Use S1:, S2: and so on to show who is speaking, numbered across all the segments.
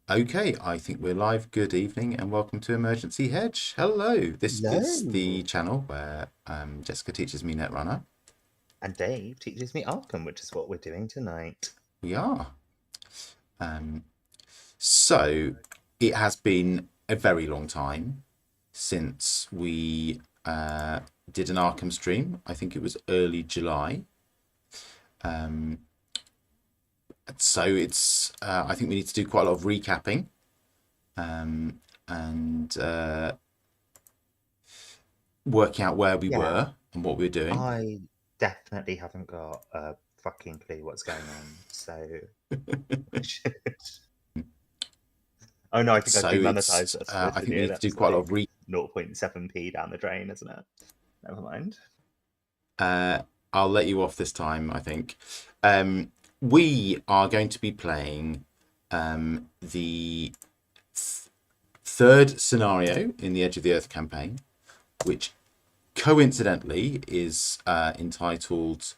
S1: Okay, I think we're live. Good evening and welcome to Emergency Hedge. Hello, this is the
S2: Hello.
S1: channel where Jessica teaches me netrunner.
S2: And Dave teaches me Arkham, which is what we're doing tonight.
S1: We are. Um, so, it has been a very long time since we did an Arkham stream. I think it was early July. Um, so, I think we need to do quite a lot of recapping and working out where we
S2: Yeah,
S1: were and what we were doing.
S2: I definitely haven't got a fucking clue what's going on, so I should. Oh no, I think I've
S1: So
S2: demonetized us for
S1: I
S2: this
S1: think we
S2: video.
S1: need to do
S2: That's
S1: quite a lot of
S2: like 0.7p down the drain, isn't it? Never mind.
S1: I'll let you off this time, I think. We are going to be playing the third scenario in the Edge of the Earth campaign, which coincidentally is entitled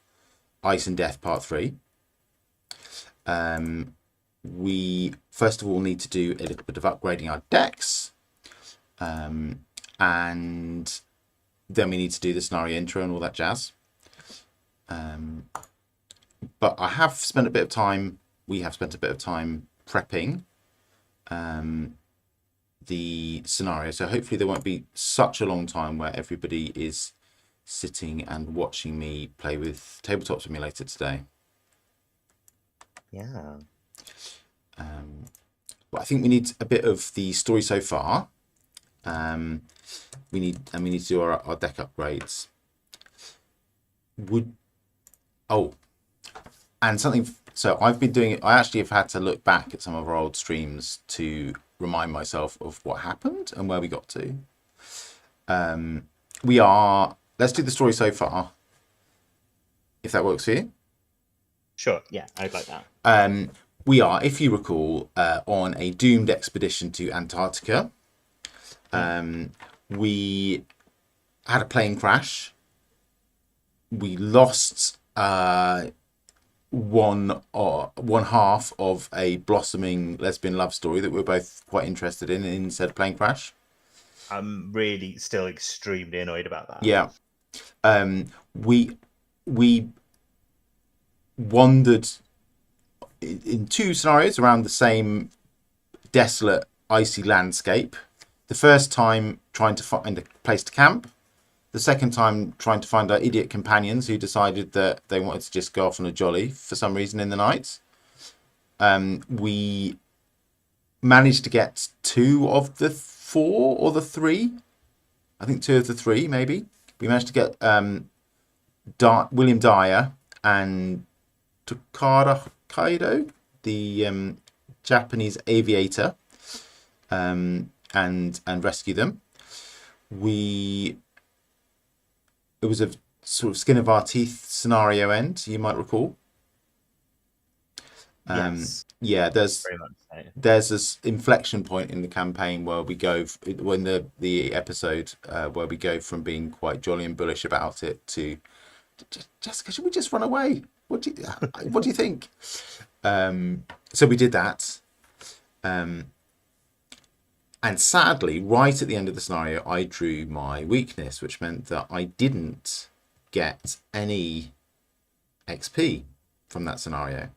S1: Ice and Death Part 3. We first of all need to do a little bit of upgrading our decks, and then we need to do the scenario intro and all that jazz. But I have spent a bit of time, we have spent a bit of time prepping the scenario. So hopefully there won't be such a long time where everybody is sitting and watching me play with Tabletop Simulator today.
S2: Yeah.
S1: But I think we need a bit of the story so far. We need to do our deck upgrades. And something. So I've been doing it. I actually have had to look back at some of our old streams to remind myself of what happened and where we got to. Let's do the story so far, if that works for you.
S2: Sure, yeah, I'd like that.
S1: We are, if you recall, on a doomed expedition to Antarctica. We had a plane crash. We lost one half of a blossoming lesbian love story that we're both quite interested in said plane crash.
S2: I'm really still extremely annoyed about that.
S1: Yeah. We wandered in two scenarios around the same desolate, icy landscape. The first time trying to find a place to camp. The second time trying to find our idiot companions who decided that they wanted to just go off on a jolly for some reason in the night. We managed to get two of the four or the three. I think two of the three, maybe. We managed to get William Dyer and Takara Kaido, the Japanese aviator, and rescue them. It was a sort of skin of our teeth scenario end, you might recall.
S2: Yes,
S1: Yeah,
S2: very much so.
S1: there's this inflection point in the campaign where we go when the episode where we go from being quite jolly and bullish about it to Jessica, should we just run away? What do you think? So we did that. And sadly, right at the end of the scenario, I drew my weakness, which meant that I didn't get any XP from that scenario.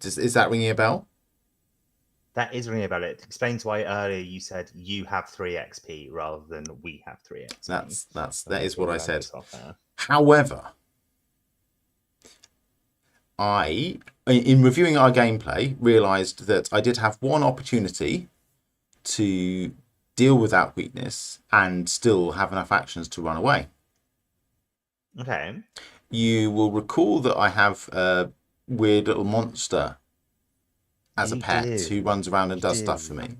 S1: Is that ringing a bell?
S2: That is ringing about it. Explains why earlier you said you have 3 XP rather than we have 3 XP.
S1: That is what I said.
S2: There.
S1: However, in reviewing our gameplay, realised that I did have one opportunity to deal with that weakness and still have enough actions to run away.
S2: Okay.
S1: You will recall that I have a weird little monster as a pet who runs around and does stuff for me.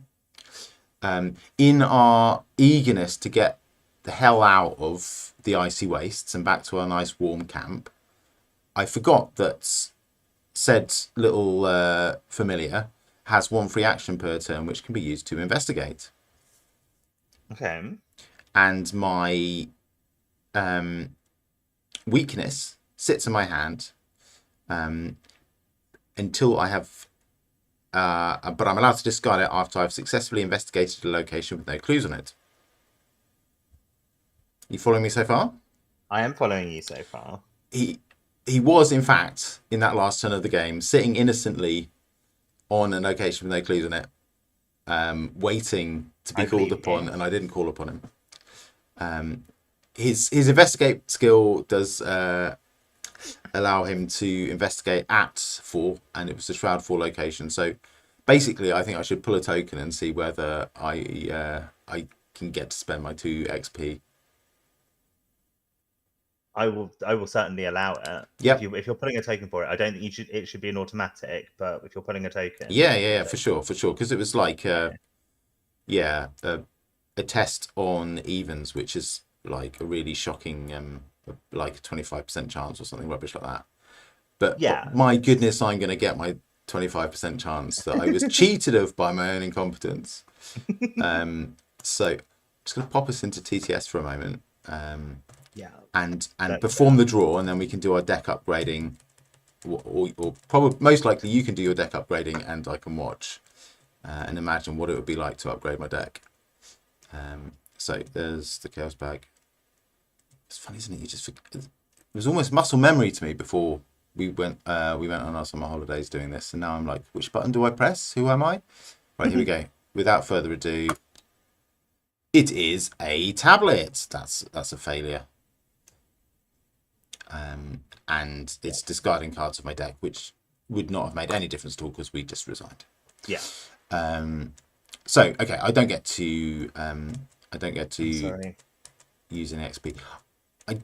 S1: In our eagerness to get the hell out of the icy wastes and back to our nice warm camp, I forgot that said little familiar has one free action per turn, which can be used to investigate.
S2: Okay.
S1: And my weakness sits in my hand until I have but I'm allowed to discard it after I've successfully investigated a location with no clues on it. You following me so far?
S2: I am following you so far.
S1: He was, in fact, in that last turn of the game, sitting innocently on a location with no clues on it, waiting to be
S2: I
S1: called
S2: believe
S1: upon,
S2: you.
S1: and I didn't call upon him. His investigate skill does allow him to investigate at 4, and it was the Shroud 4 location. So basically, I think I should pull a token and see whether I can get to spend my 2 XP.
S2: I will certainly allow it.
S1: Yep.
S2: If you're putting a token for it, I don't think you should. It should be an automatic. But if you're putting a token,
S1: Yeah, for sure, because it was like
S2: yeah,
S1: a test on evens, which is like a really shocking like 25% chance or something rubbish like that. But
S2: yeah,
S1: my goodness, I'm going to get my 25% chance that I was cheated of by my own incompetence. So I'm just going to pop us into TTS for a moment,
S2: yeah,
S1: and
S2: don't
S1: perform the draw, and then we can do our deck upgrading, or probably most likely you can do your deck upgrading, and I can watch and imagine what it would be like to upgrade my deck. So there's the Chaos Bag. It's funny, isn't it? It was almost muscle memory to me before we went on our summer holidays doing this, and now I'm like, which button do I press? Who am I? Right, here we go. Without further ado, it is a tablet. That's a failure. And it's discarding cards of my deck, which would not have made any difference at all because we just resigned.
S2: Yeah.
S1: So okay, I don't get to
S2: Sorry.
S1: use any XP.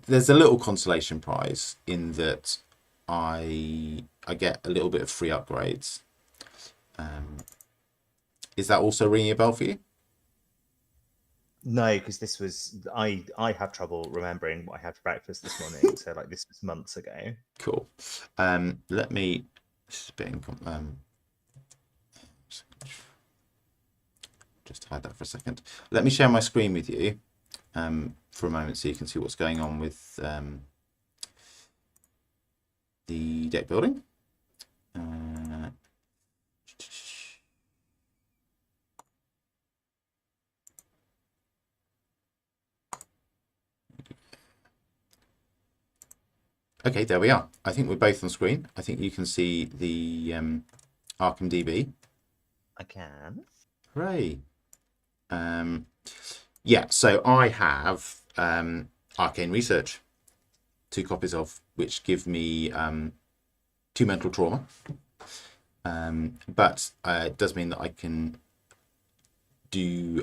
S1: There's a little consolation prize in that I get a little bit of free upgrades. Is that also ringing a bell for you?
S2: No, because this was I have trouble remembering what I had for breakfast this morning. So like this was months ago.
S1: Cool. Let me just hide that for a second. Let me share my screen with you for a moment so you can see what's going on with the deck building. Okay, there we are. I think we're both on screen. I think you can see the Arkham DB.
S2: I can.
S1: Hooray. Yeah, so I have Arcane Research, 2 copies of, which give me 2 mental trauma. But it does mean that I can do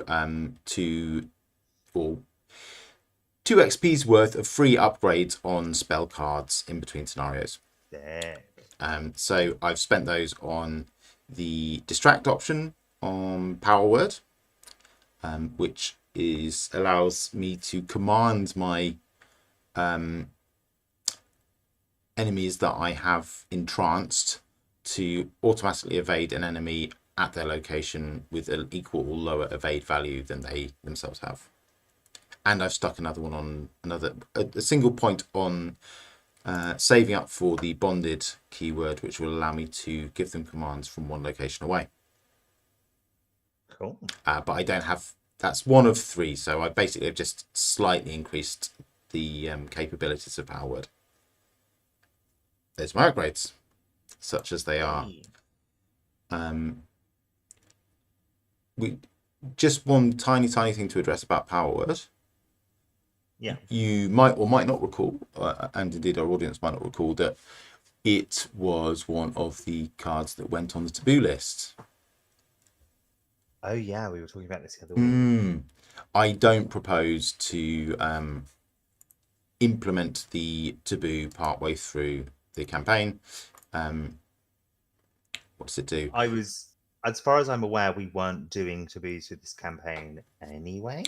S1: 2 XP's worth of free upgrades on spell cards in between scenarios.
S2: Sick.
S1: So I've spent those on the distract option on Power Word, which allows me to command my enemies that I have entranced to automatically evade an enemy at their location with an equal or lower evade value than they themselves have. And I've stuck another one on a single point on saving up for the bonded keyword, which will allow me to give them commands from one location away.
S2: Cool.
S1: But I don't have, that's 1 of 3, so I basically have just slightly increased the capabilities of Power Word. There's my upgrades, such as they are. We just one tiny thing to address about Power Word.
S2: Yeah.
S1: You might or might not recall, and indeed our audience might not recall, that it was one of the cards that went on the taboo list.
S2: Oh yeah, we were talking about this the other week.
S1: I don't propose to implement the taboo partway through the campaign. What does it do?
S2: As far as I'm aware, we weren't doing taboos with this campaign anyway.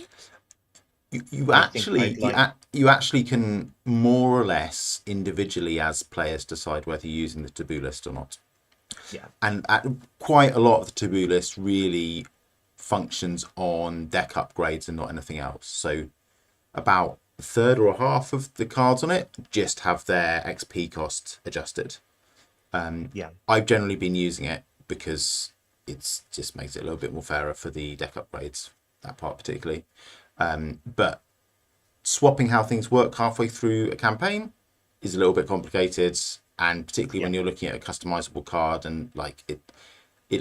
S1: You actually can more or less individually as players decide whether you're using the taboo list or not.
S2: Yeah.
S1: And quite a lot of the taboo list really functions on deck upgrades and not anything else. So about a third or a half of the cards on it just have their XP cost adjusted.
S2: Yeah.
S1: I've generally been using it because it's just makes it a little bit more fairer for the deck upgrades, that part particularly. But swapping how things work halfway through a campaign is a little bit complicated, and particularly when you're looking at a customizable card, and like it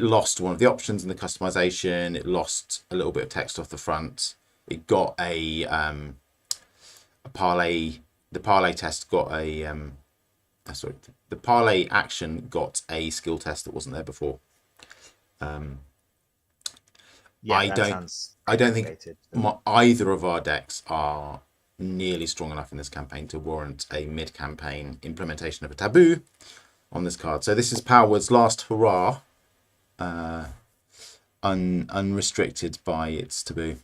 S1: lost one of the options in the customization. It lost a little bit of text off the front. It got a parlay. The parlay test got a sorry. The parlay action got a skill test that wasn't there before. I don't think either of our decks are nearly strong enough in this campaign to warrant a mid-campaign implementation of a taboo on this card. So this is Powerwood's last hurrah, unrestricted by its taboo.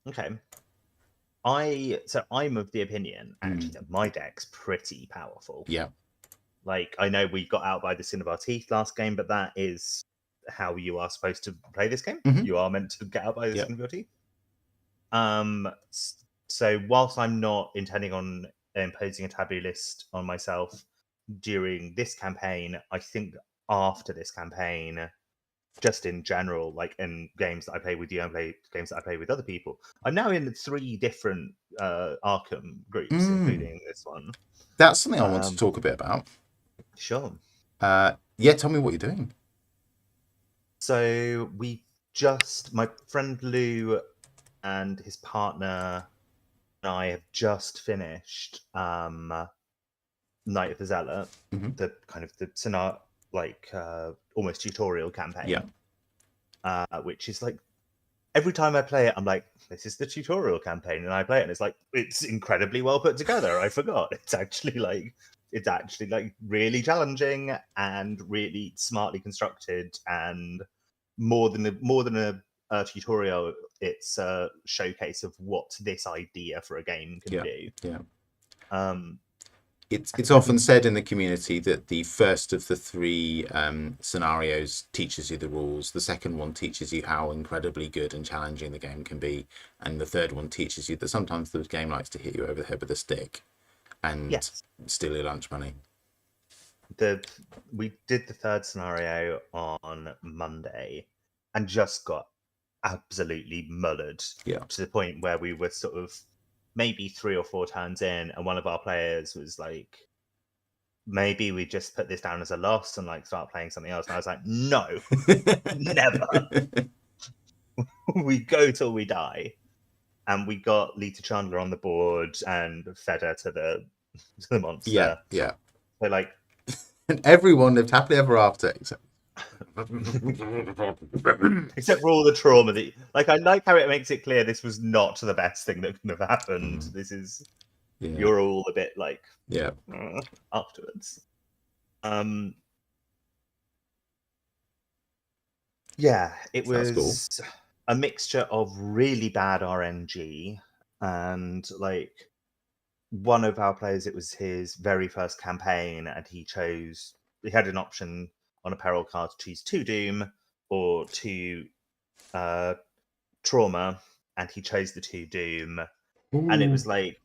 S2: Okay. I'm of the opinion actually that my deck's pretty powerful.
S1: Yeah.
S2: Like, I know we got out by the skin of our teeth last game, but that is how you are supposed to play this game. You are meant to get out by the skin of your teeth. So whilst I'm not intending on imposing a taboo list on myself during this campaign, I think after this campaign, just in general, like in games that I play with you and games that I play with other people, I'm now in 3 different Arkham groups, including this one.
S1: That's something I want to talk a bit about.
S2: Sure.
S1: Yeah, tell me what you're doing.
S2: So my friend Lou and his partner and I have just finished Night of the Zealot, the kind of the scenario, like almost tutorial campaign. Which is like, every time I play it, I'm like, this is the tutorial campaign, and I play it, and it's like, it's incredibly well put together. I forgot. It's actually like really challenging and really smartly constructed, and more than a tutorial, it's a showcase of what this idea for a game can do.
S1: Yeah. It's often said in the community that the first of the 3 scenarios teaches you the rules. The second one teaches you how incredibly good and challenging the game can be, and the third one teaches you that sometimes the game likes to hit you over the head with a stick and steal your lunch money.
S2: We did the 3rd scenario on Monday and just got absolutely mullered to the point where we were sort of maybe 3 or 4 turns in, and one of our players was like, maybe we just put this down as a loss and like start playing something else. And I was like, no, never. We go till we die. And we got Lita Chandler on the board and fed her to the monster.
S1: Yeah.
S2: So like,
S1: and everyone lived happily ever after, except
S2: for all the trauma that, like, I like how it makes it clear this was not the best thing that could have happened. This is you're all a bit like afterwards. It was a mixture of really bad RNG and like, one of our players, it was his very first campaign, and he had an option on a peril card to choose 2 Doom or 2 Trauma, and he chose the 2 Doom. Ooh. And it was like,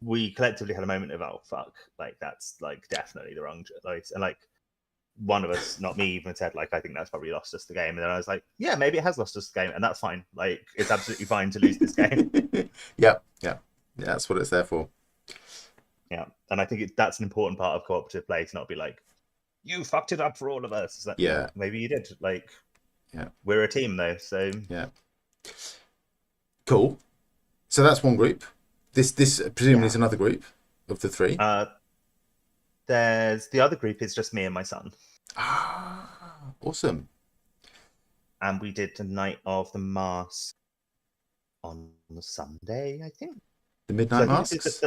S2: we collectively had a moment of, oh fuck, like that's like definitely the wrong choice. And like, one of us, not me, even said like, I think that's probably lost us the game. And then I was like, yeah, maybe it has lost us the game, and that's fine. Like, it's absolutely fine to lose this game.
S1: Yeah, that's what it's there for.
S2: Yeah, and I think that's an important part of cooperative play, to not be like, you fucked it up for all of us. It's like, yeah, maybe you did. Like, we're a team though, so
S1: cool. So that's one group. This presumably is another group of the 3.
S2: There's the other group is just me and my son.
S1: Awesome.
S2: And we did the Night of the Mask on the Sunday, I think.
S1: The Midnight Masks?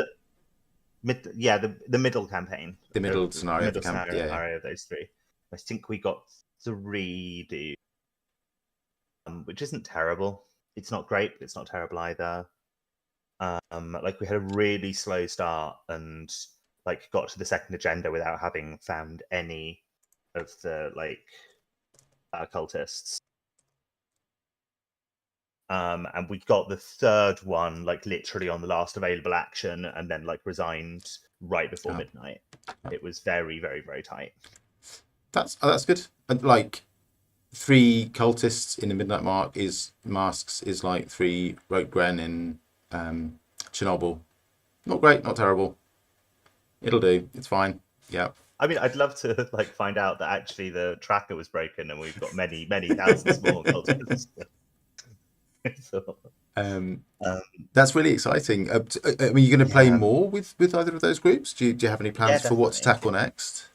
S2: The middle campaign.
S1: The middle scenario.
S2: The middle scenario of those 3. I think we got 3 dudes, which isn't terrible. It's not great, but it's not terrible either. Like, we had a really slow start and like got to the second agenda without having found any of the like cultists. And we got the 3rd one like literally on the last available action, and then like resigned right before midnight. It was very, very, very tight.
S1: That's good. And, like, 3 cultists in the Midnight Masks is like 3 Rogue in Chernobyl. Not great, not terrible. It'll do. It's fine. Yeah.
S2: I mean, I'd love to like find out that actually the tracker was broken and we've got many, many thousands more cultists. So,
S1: That's really exciting. Are you going to play
S2: yeah,
S1: more with either of those groups? Do you have any
S2: yeah,
S1: plans for what to
S2: definitely.
S1: tackle next?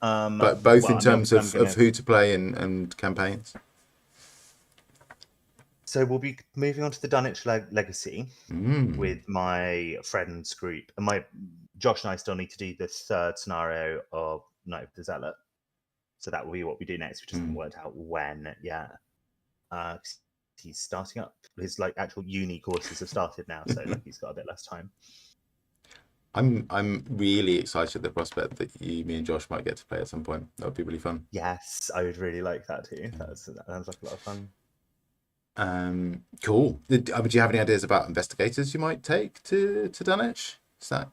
S1: But both
S2: Well,
S1: in
S2: I mean,
S1: terms
S2: obviously, I'm
S1: of
S2: gonna.
S1: who to play and campaigns.
S2: So we'll be moving on to the Dunwich Legacy with my friends group, and my Josh and I still need to do the third scenario of Night of the Zealot. So that will be what we do next. We just haven't worked out when yet. He's starting up his like actual uni courses have started now, so like he's got a bit less time.
S1: I'm really excited at the prospect that me and Josh might get to play at some point. That would be really fun.
S2: Yes, I would really like that too. That sounds like a lot of fun.
S1: Cool. Do you have any ideas about investigators you might take to Dunwich? Is that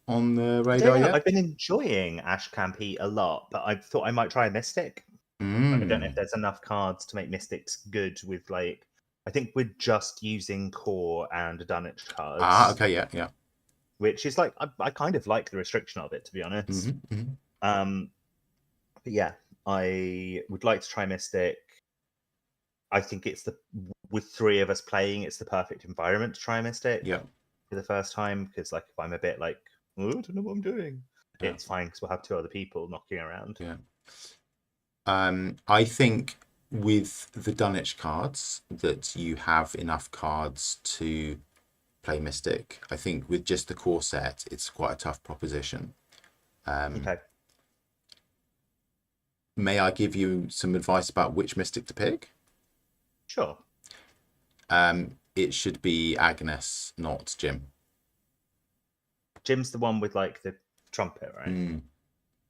S1: on the
S2: I don't
S1: radar
S2: know.
S1: yet?
S2: I've been enjoying Ash Campy a lot, but I thought I might try a Mystic. Like, I don't know if there's enough cards to make Mystics good with like. I think we're just using core and Dunwich
S1: Ah,
S2: cards,
S1: okay, yeah.
S2: which is like I kind of like the restriction of it, to be honest. But yeah, I would like to try Mystic. I think it's with 3 of us playing, it's the perfect environment to try Mystic
S1: Yeah.
S2: for the first time. Because like if I'm a bit like, oh, I don't know what I'm doing,
S1: Yeah.
S2: it's fine because we'll have 2 other people knocking around.
S1: Yeah. I think with the Dunwich cards that you have enough cards to play Mystic. I think with just the core set, it's quite a tough proposition.
S2: Okay.
S1: May I give you some advice about which Mystic to pick?
S2: Sure.
S1: It should be Agnes, not Jim.
S2: Jim's the one with like the trumpet, right?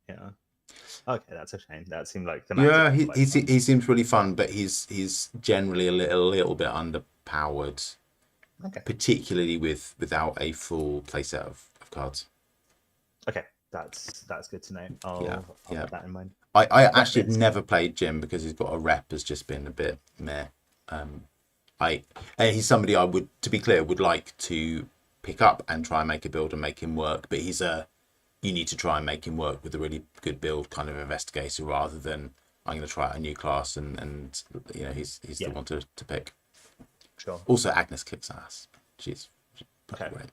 S2: Yeah. Okay, that's a shame. That seemed like
S1: Yeah,
S2: thematically quite fun.
S1: he seems really fun, but he's generally a little bit underpowered,
S2: Okay.
S1: particularly without a full playset of cards.
S2: Okay, that's good to know. I'll bear that in mind.
S1: I actually have never played Jim because he's got a rep has just been a bit meh. He's somebody I would, to be clear, would like to pick up and try and make a build and make him work, but you need to try and make him work with a really good build kind of investigator rather than I'm going to try out a new class and he's the one to pick.
S2: Sure.
S1: Also, Agnes kicks ass. She's
S2: okay.
S1: Great.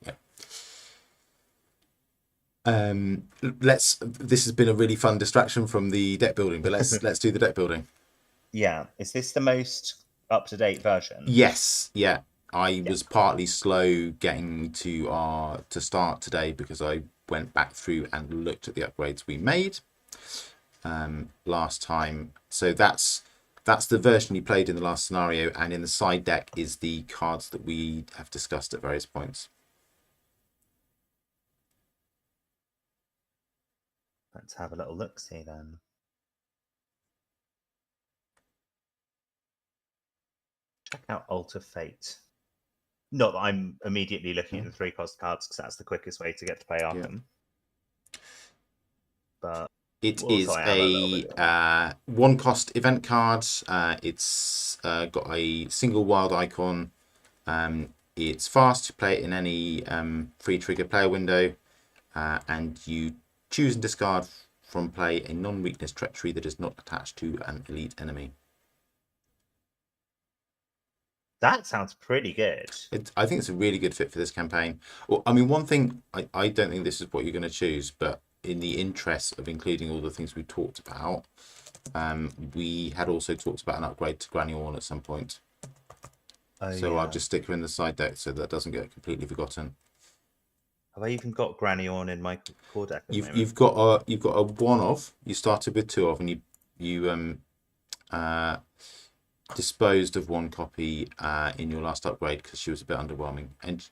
S1: Yeah. This has been a really fun distraction from the deck building, but let's do the deck building.
S2: Yeah. Is this the most up-to-date version?
S1: Yes. Yeah. I was partly slow getting to start today because I went back through and looked at the upgrades we made last time. So that's the version you played in the last scenario, and in the side deck is the cards that we have discussed at various points.
S2: Let's have a little look-see then. Check out Alter Fate. Not that I'm immediately looking at the 3-cost cards because that's the quickest way to get to play Arkham. Yeah. But
S1: it is a 1-cost event card. It's got a single wild icon. It's fast. You play it in any free trigger player window, and you choose and discard from play a non-weakness treachery that is not attached to an elite enemy.
S2: That sounds pretty good.
S1: I think it's a really good fit for this campaign. Well, I mean, one thing, I don't think this is what you're going to choose, but in the interest of including all the things we talked about, we had also talked about an upgrade to Granny Orn at some point. So I'll just stick her in the side deck so that doesn't get completely forgotten.
S2: Have I even got Granny Orn in my core deck?
S1: You've got a 1 of. You started with 2 of, and you disposed of 1 copy in your last upgrade because she was a bit underwhelming, and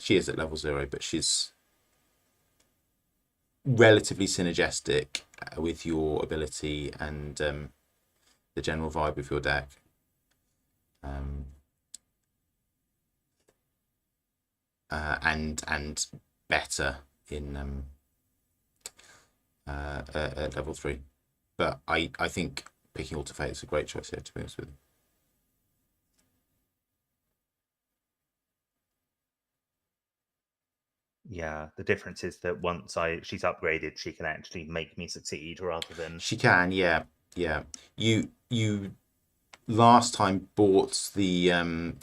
S1: she is at level 0, but she's relatively synergistic with your ability and the general vibe of your deck. And better in at level 3. But I think picking Alter Fate is a great choice here, to be honest with you.
S2: Yeah, the difference is that once she's upgraded, she can actually make me succeed rather than...
S1: She can, yeah. You last time bought the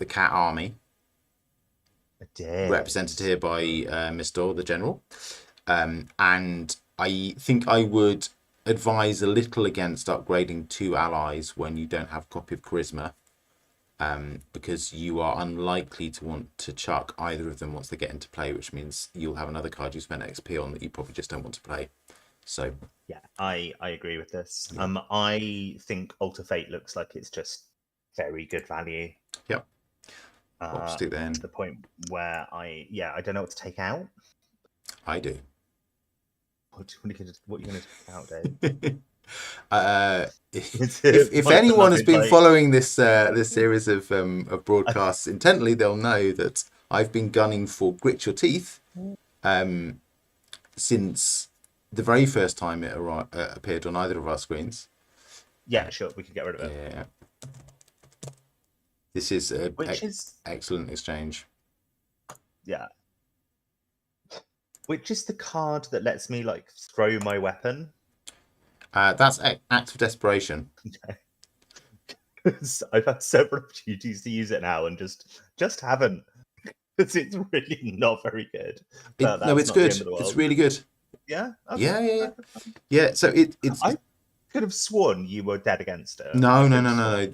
S1: cat army.
S2: I did.
S1: Represented here by Mr. the General. And I think I would advise a little against upgrading 2 allies when you don't have a copy of Charisma, because you are unlikely to want to chuck either of them once they get into play, which means you'll have another card you spend XP on that you probably just don't want to play. So
S2: yeah, I agree with this.
S1: Yeah.
S2: I think Alter Fate looks like it's just very good value.
S1: Yep. I'll stick that in.
S2: To the point where I don't know what to take out.
S1: I do.
S2: What are you going to take out, Dave?
S1: If anyone has been following this series of broadcasts intently, they'll know that I've been gunning for Grit Your Teeth since the very first time it appeared on either of our screens.
S2: Yeah, sure, we can get rid of it.
S1: Yeah. This is an excellent exchange.
S2: Yeah. Which is the card that lets me like throw my weapon?
S1: That's Act of Desperation.
S2: I've had several opportunities to use it now and just haven't. Because it's really not very good.
S1: No, it's good. It's really good.
S2: Yeah?
S1: Okay. Yeah, so it's...
S2: I could have sworn you were dead against it.
S1: No.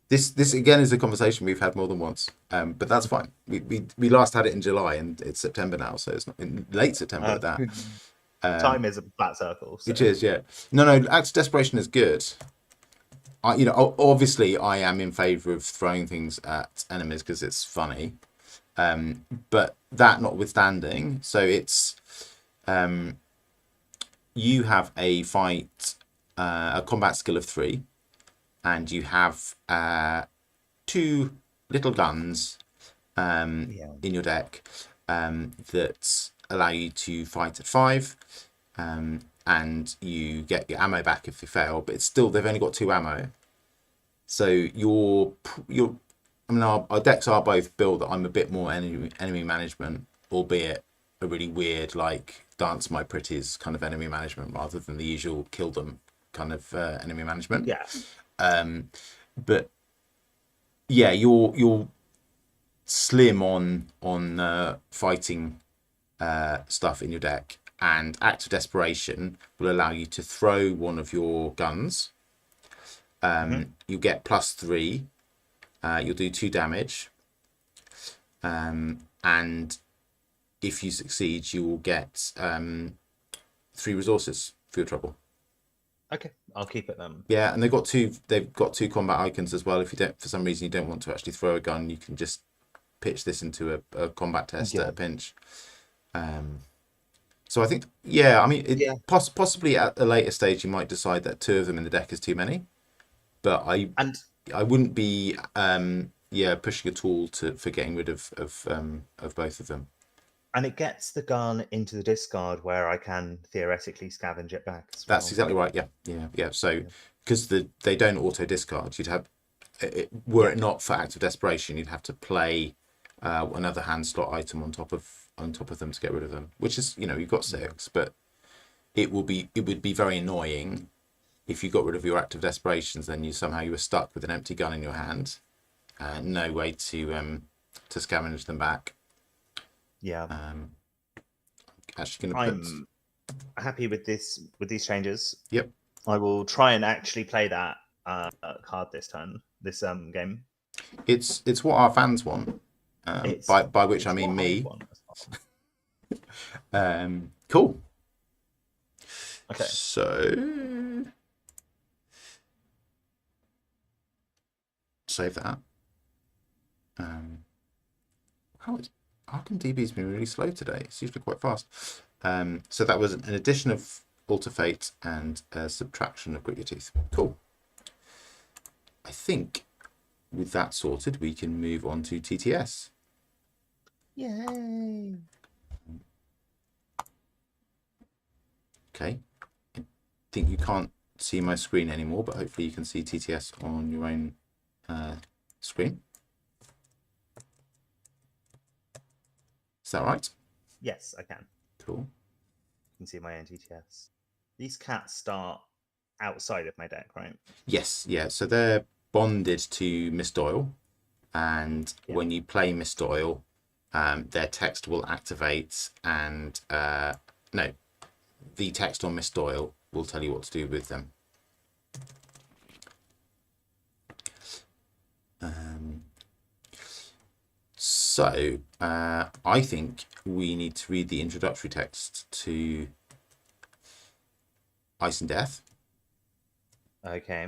S1: This again is a conversation we've had more than once, but that's fine. We last had it in July, and it's September now, so it's not in late September at that.
S2: Time is a flat circle. So.
S1: It is, yeah. No, Act of Desperation is good. Obviously, I am in favour of throwing things at enemies because it's funny, but that notwithstanding, so it's you have a combat skill of 3. And you have 2 little guns in your deck that allow you to fight at 5, and you get your ammo back if you fail. But it's still, they've only got 2 ammo. So our decks are both built that I'm a bit more enemy management, albeit a really weird like dance my pretties kind of enemy management rather than the usual kill them kind of enemy management.
S2: Yeah.
S1: But yeah, you're slim on fighting stuff in your deck, and Act of Desperation will allow you to throw one of your guns. You get +3. You'll do 2 damage, and if you succeed, you will get 3 resources for your trouble.
S2: Okay, I'll keep it then.
S1: Yeah, and they've got two combat icons as well. If you don't, for some reason, you don't want to actually throw a gun, you can just pitch this into a combat test at a pinch. So I think, possibly at a later stage, you might decide that 2 of them in the deck is too many. But I wouldn't be pushing at all for getting rid of both of them.
S2: And it gets the gun into the discard where I can theoretically scavenge it back.
S1: That's exactly right. Yeah. So because they don't auto discard, you'd have were it not for Act of Desperation, you'd have to play another hand slot item on top of them to get rid of them. Which is, you've got 6, but it would be very annoying if you got rid of your Act of Desperations, then you were stuck with an empty gun in your hand, no way to scavenge them back.
S2: Yeah.
S1: Actually,
S2: I'm happy with these changes.
S1: Yep.
S2: I will try and actually play that card this game.
S1: It's what our fans want. By which I mean me. Cool.
S2: Okay.
S1: So save that. Arkham DB's been really slow today. It's usually quite fast. So that was an addition of Alter Fate and a subtraction of Grit Your Teeth. Cool. I think with that sorted, we can move on to TTS.
S2: Yay!
S1: Okay. I think you can't see my screen anymore, but hopefully you can see TTS on your own screen. Is that right?
S2: Yes, I can.
S1: Cool.
S2: You can see my own TTS. These cats start outside of my deck, right?
S1: Yes, yeah. So they're bonded to Miss Doyle, and when you play Miss Doyle, their text will activate, and no, the text on Miss Doyle will tell you what to do with them. So I think we need to read the introductory text to Ice and Death.
S2: Okay.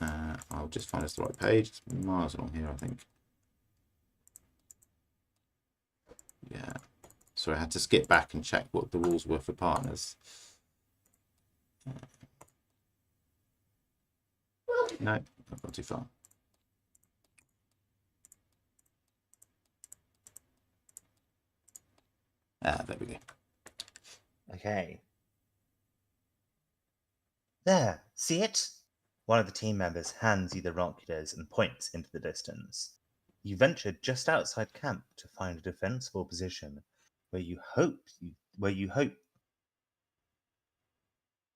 S1: I'll just find us the right page. It's miles along here, I think. Yeah. So I had to skip back and check what the rules were for partners. No, I've gone too far. There we go.
S2: Okay. There, see it? One of the team members hands you the binoculars and points into the distance. You venture just outside camp to find a defensible position where you hope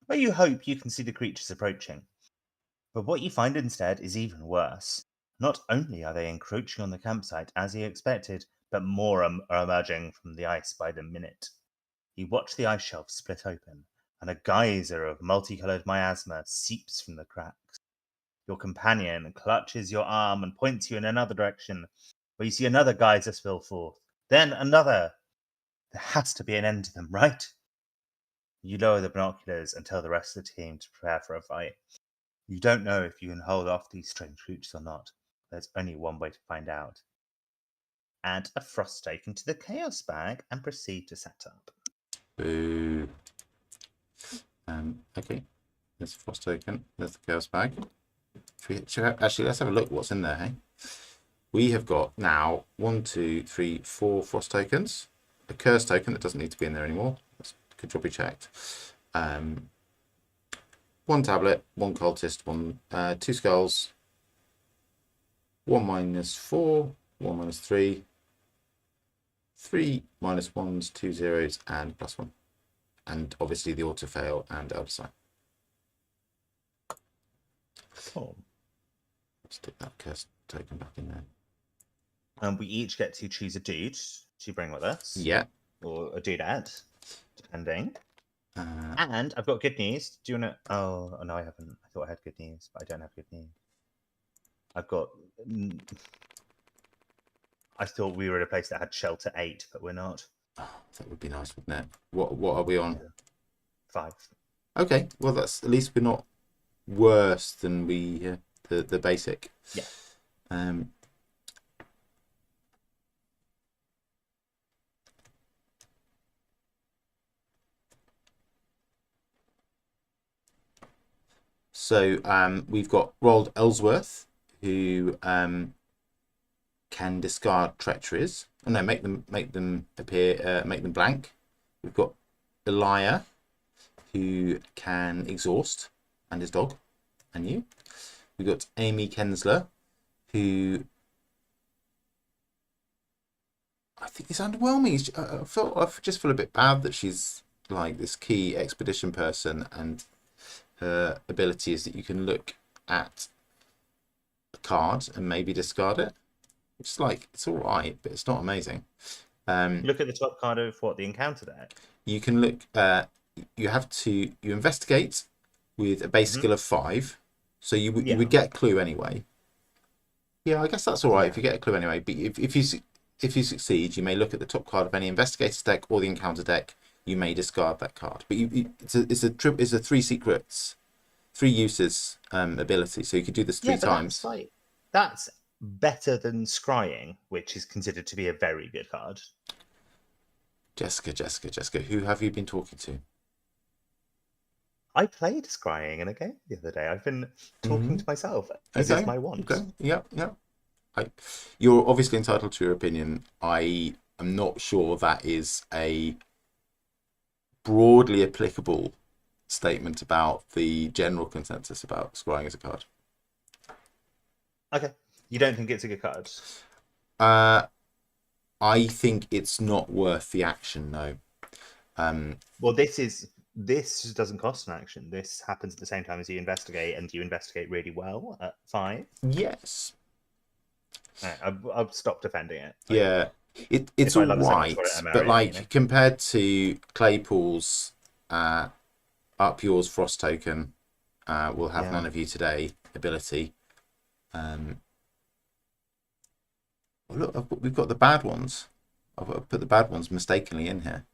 S2: you can see the creatures approaching. But what you find instead is even worse. Not only are they encroaching on the campsite as you expected, but more are emerging from the ice by the minute. You watch the ice shelf split open, and a geyser of multicolored miasma seeps from the cracks. Your companion clutches your arm and points you in another direction, where you see another geyser spill forth. Then another. There has to be an end to them, right? You lower the binoculars and tell the rest of the team to prepare for a fight. You don't know if you can hold off these strange creatures or not. There's only one way to find out. Add a frost stake into the chaos bag and proceed to set up.
S1: Boo. Okay. There's a frost token. There's the chaos bag. Actually, let's have a look what's in there, hey? We have got now 1, 2, 3, 4 frost tokens. A curse token that doesn't need to be in there anymore. That's good job we checked. 1 tablet, 1 cultist, 2 skulls, 1 -4, 1 -3, 3 -1s, 2 zeros, and +1. And obviously the auto fail and elder sign.
S2: Cool.
S1: Stick that curse token back in there.
S2: And we each get to choose a dude to bring with us.
S1: Yeah.
S2: Or a dudette, depending. And I've got good news. Do you want to... Oh, no, I haven't. I thought I had good news, but I don't have good news. I've got... I thought we were in a place that had shelter 8, but we're not.
S1: Oh, that would be nice, wouldn't it? What are we on?
S2: 5.
S1: Okay, well, that's at least we're not worse than the basic.
S2: Yeah.
S1: So we've got Roald Ellsworth, who can discard treacheries. Oh, no, make them appear, make them blank. We've got Elia, who can exhaust, and his dog, and you. We've got Amy Kensler, who I think is underwhelming. I just feel a bit bad that she's like this key expedition person, and her ability is that you can look at a card and maybe discard it. It's like, it's all right, but it's not amazing.
S2: Look at the top card of what the encounter deck.
S1: You can look. You investigate with a base skill of 5, so you would get a clue anyway. Yeah, I guess that's all right if you get a clue anyway. But if you succeed, you may look at the top card of any investigator's deck or the encounter deck. You may discard that card. But it's a 3 secrets, 3 uses ability, so you could do this 3 times.
S2: That's better than scrying, which is considered to be a very good card.
S1: Jessica, who have you been talking to?
S2: I played scrying in a game the other day. I've been talking to myself. This is my want.
S1: Okay. Yeah. You're obviously entitled to your opinion. I am not sure that is a broadly applicable statement about the general consensus about scrying as a card.
S2: Okay. You don't think it's a good card?
S1: I think it's not worth the action, no.
S2: Well, this doesn't cost an action. This happens at the same time as you investigate, and you investigate really well at 5.
S1: Yes.
S2: Right, I'll stop defending it.
S1: Yeah. It's
S2: if
S1: all
S2: I love it so much,
S1: right,
S2: I'm
S1: but
S2: marrying it,
S1: like
S2: you know?
S1: compared to Claypool's up yours frost token, we'll have
S2: Yeah.
S1: none of you today ability. Well, look, we've got the bad ones. I've put the bad ones mistakenly in here.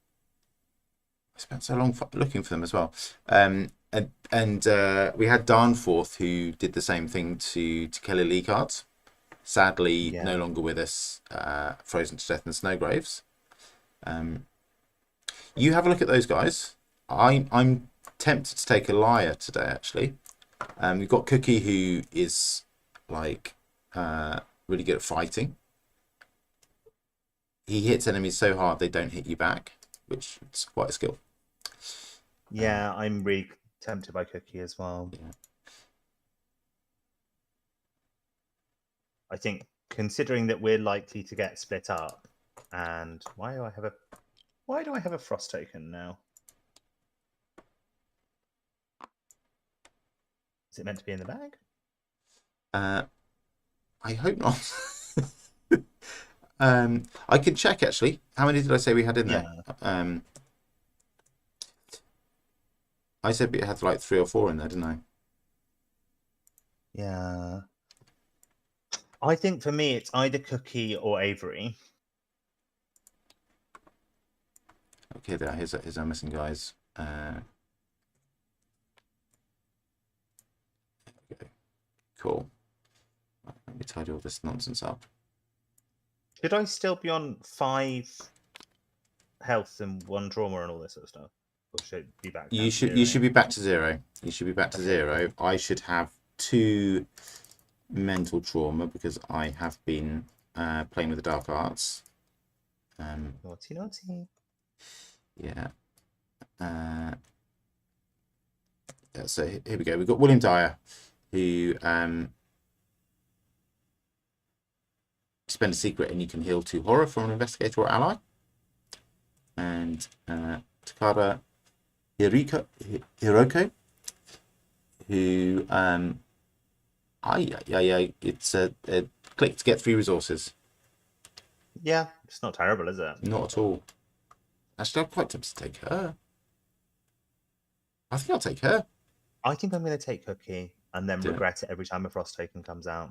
S1: I spent so long looking for them as well. And we had Darnforth who did the same thing to Kelly Lee cards. Sadly,
S2: Yeah.
S1: no longer with us, frozen to death in Snowgraves. You have a look at those guys. I'm tempted to take a liar today, actually. We've got Cookie, who is like really good at fighting. He hits enemies so hard they don't hit you back, which is quite a skill.
S2: Yeah, I'm really tempted by Cookie as well.
S1: Yeah.
S2: I think considering that we're likely to get split up, and why do I have a frost token now? Is it meant to be in the bag?
S1: I hope not. I can check actually. How many did I say we had in there? I said we had like 3 or 4 in there, didn't I?
S2: Yeah. I think for me it's either Cookie or Avery.
S1: Okay, there. Here's our missing guys. Okay. Cool. Let me tidy all this nonsense up.
S2: Should I still be on 5 health and 1 trauma and all this sort of stuff? Or should it be back?
S1: You should be back to 0. You should be back to
S2: Okay.
S1: 0. I should have 2 mental trauma because I have been playing with the dark arts.
S2: Naughty, naughty.
S1: Yeah. So here we go. We've got William Dyer, who spend a secret and you can heal 2 horror from an investigator or ally. And Takada Hiroko, who it's a click to get 3 resources.
S2: Yeah, it's not terrible, is it?
S1: Not at all. Actually, I'm quite tempted to take her. I think I'll take her.
S2: I think I'm going to take Cookie and then regret it every time a frost token comes out.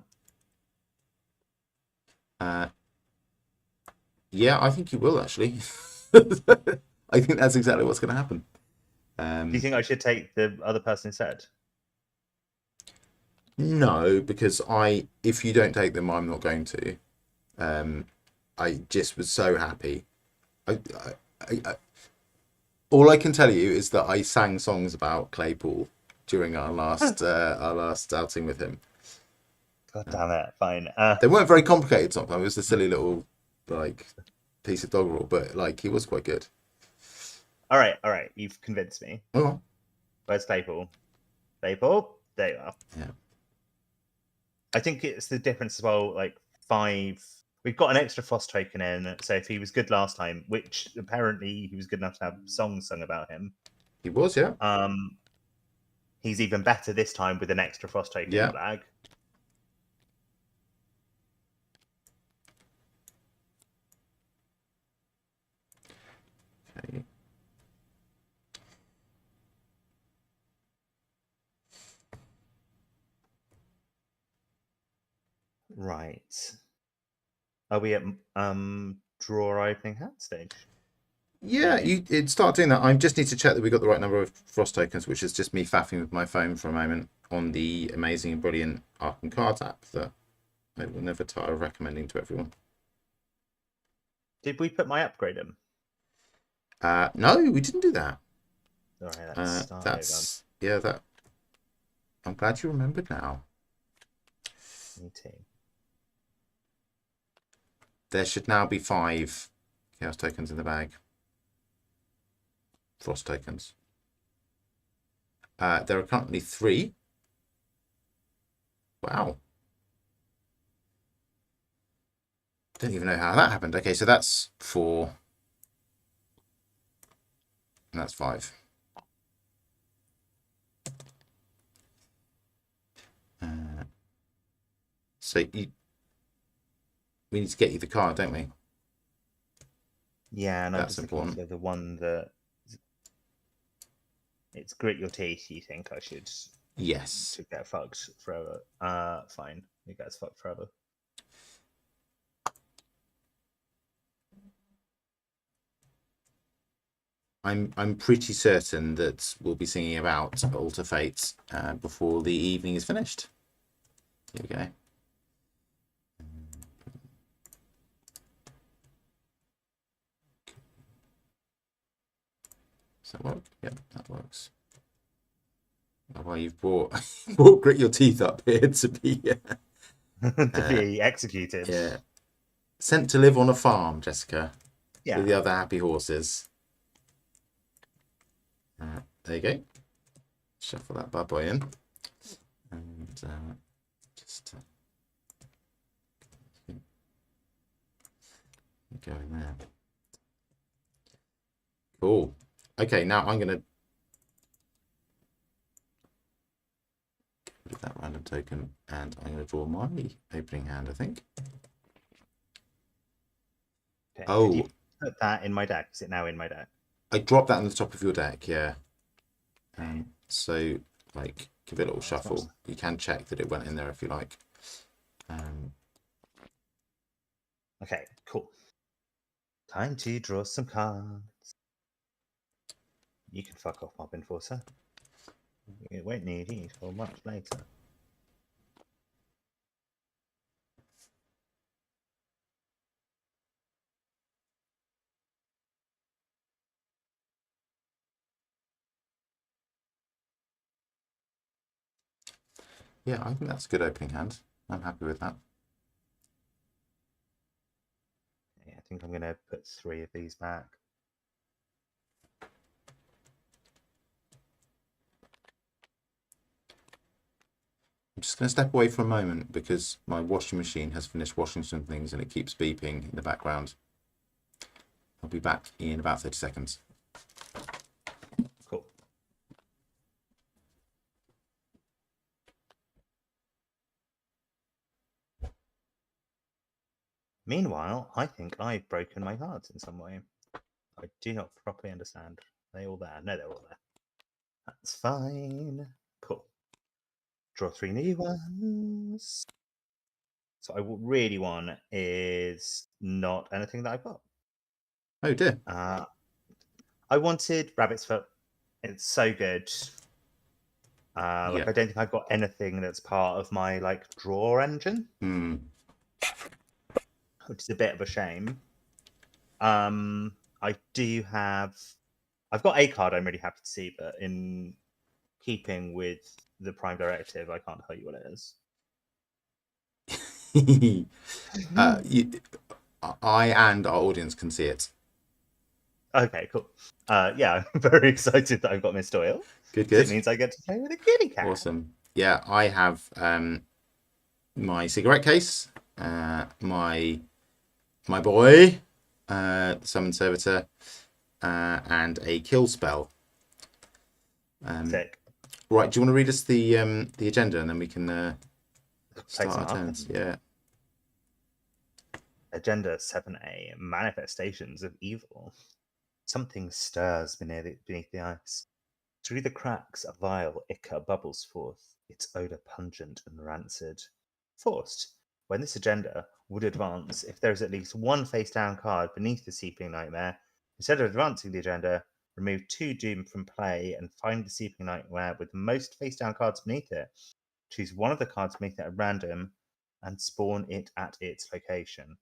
S1: Yeah, I think you will actually. I think that's exactly what's going to happen.
S2: Do you think I should take the other person instead?
S1: No, because if you don't take them, I'm not going to. I just was so happy. All I can tell you is that I sang songs about Claypool during our last outing with him.
S2: God damn it! Fine.
S1: They weren't very complicated songs. It was a silly little like piece of doggerel, but like he was quite good.
S2: All right. You've convinced me.
S1: Oh.
S2: Where's Claypool? Claypool, there you are.
S1: Yeah.
S2: I think it's the difference as well. Like 5. We've got an extra frost token in, so if he was good last time, which apparently he was good enough to have songs sung about him.
S1: He was, yeah.
S2: He's even better this time with an extra frost token in the bag.
S1: Okay.
S2: Right. Are we at draw opening hand stage?
S1: Yeah, it start doing that. I just need to check that we got the right number of frost tokens, which is just me faffing with my phone for a moment on the amazing and brilliant Arkham cards app that I will never tire of recommending to everyone.
S2: Did we put my upgrade in?
S1: No, we didn't do that.
S2: All right, let's start
S1: that. I'm glad you remembered now.
S2: Me too.
S1: There should now be 5 chaos tokens in the bag. Frost tokens. There are currently 3. Wow. Don't even know how that happened. Okay, so that's 4. And that's 5. So we need to get you the card, don't we?
S2: Yeah, and I'm
S1: That's
S2: just looking
S1: important.
S2: for the one that it's grit your teeth. You think I should
S1: Yes.
S2: to get fucked forever? Fine. It gets fucked forever.
S1: I'm pretty certain that we'll be singing about Alter Fate before the evening is finished. Here we go. Does that work? Yep, that works. Oh, well, you've brought grit your teeth up here to be
S2: to be executed.
S1: Yeah. Sent to live on a farm, Jessica.
S2: Yeah.
S1: With the other happy horses. There you go. Shuffle that bad boy in. And just go in there. Cool. Okay, now I'm going to put that random token and I'm going to draw my opening hand, I think.
S2: Okay.
S1: Oh.
S2: Did you put that in my deck? Is it now in my deck?
S1: I dropped that on the top of your deck, yeah. So, like, give it a little shuffle. You can check that it went in there if you like.
S2: Okay, cool. Time to draw some cards. You can fuck off, Mob Enforcer. You won't need you till much later.
S1: Yeah, I think that's a good opening hand. I'm happy with that.
S2: Yeah, I think I'm going to put 3 of these back.
S1: I'm just going to step away for a moment because my washing machine has finished washing some things and it keeps beeping in the background. I'll be back in about 30 seconds.
S2: Cool. Meanwhile, I think I've broken my cards in some way. I do not properly understand. Are they all there? No, they're all there. That's fine. Cool. Draw 3 new ones. So I really want is not anything that I've got.
S1: Oh dear.
S2: I wanted Rabbit's Foot. It's so good. Like I don't think I've got anything that's part of my like draw engine, which is a bit of a shame. I do have. I've got a card I'm really happy to see, but in keeping with the Prime Directive, I can't tell you what it is.
S1: I and our audience can see it.
S2: Okay, cool. Yeah, I'm very excited that I've got Miss Doyle.
S1: Good.
S2: It means I get to play with a kitty cat.
S1: Awesome. Yeah, I have my cigarette case, my boy, summon servitor, and a kill spell.
S2: Sick.
S1: Right, do you want to read us the agenda and then we can start our turns? Yeah.
S2: Agenda 7A, Manifestations of Evil. Something stirs beneath the ice. Through the cracks, a vile ichor bubbles forth, its odour pungent and rancid. Forced. When this agenda would advance, if there is at least one face-down card beneath the Seeping Nightmare, instead of advancing the agenda, remove 2 Doom from play and find the Seeping Nightmare with the most face-down cards beneath it. Choose one of the cards beneath it at random and spawn it at its location.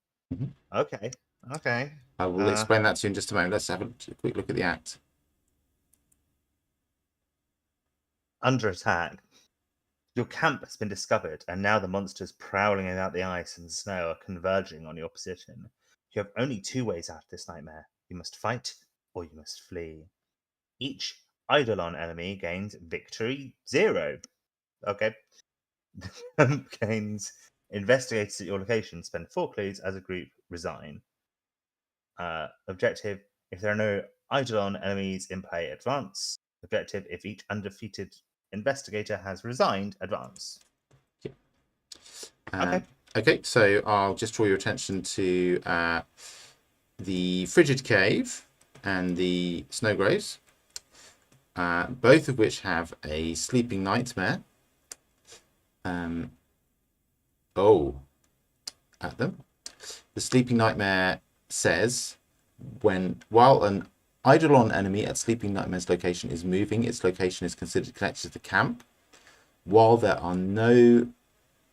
S2: Okay.
S1: I will explain that to you in just a moment. Let's have a quick look at the act.
S2: Under attack. Your camp has been discovered, and now the monsters prowling about the ice and snow are converging on your position. You have only 2 ways out of this nightmare. You must fight, or you must flee. Each Eidolon enemy gains victory 0. Okay. Gains investigators at your location spend 4 clues as a group resign. Objective: if there are no Eidolon enemies in play, advance. Objective: if each undefeated investigator has resigned, advance.
S1: Okay. Okay, so I'll just draw your attention to the Frigid Cave and the Snowgraves, both of which have a Sleeping Nightmare at them. The Sleeping Nightmare says, while an Eidolon enemy at Sleeping Nightmare's location is moving, its location is considered connected to the camp. While there are no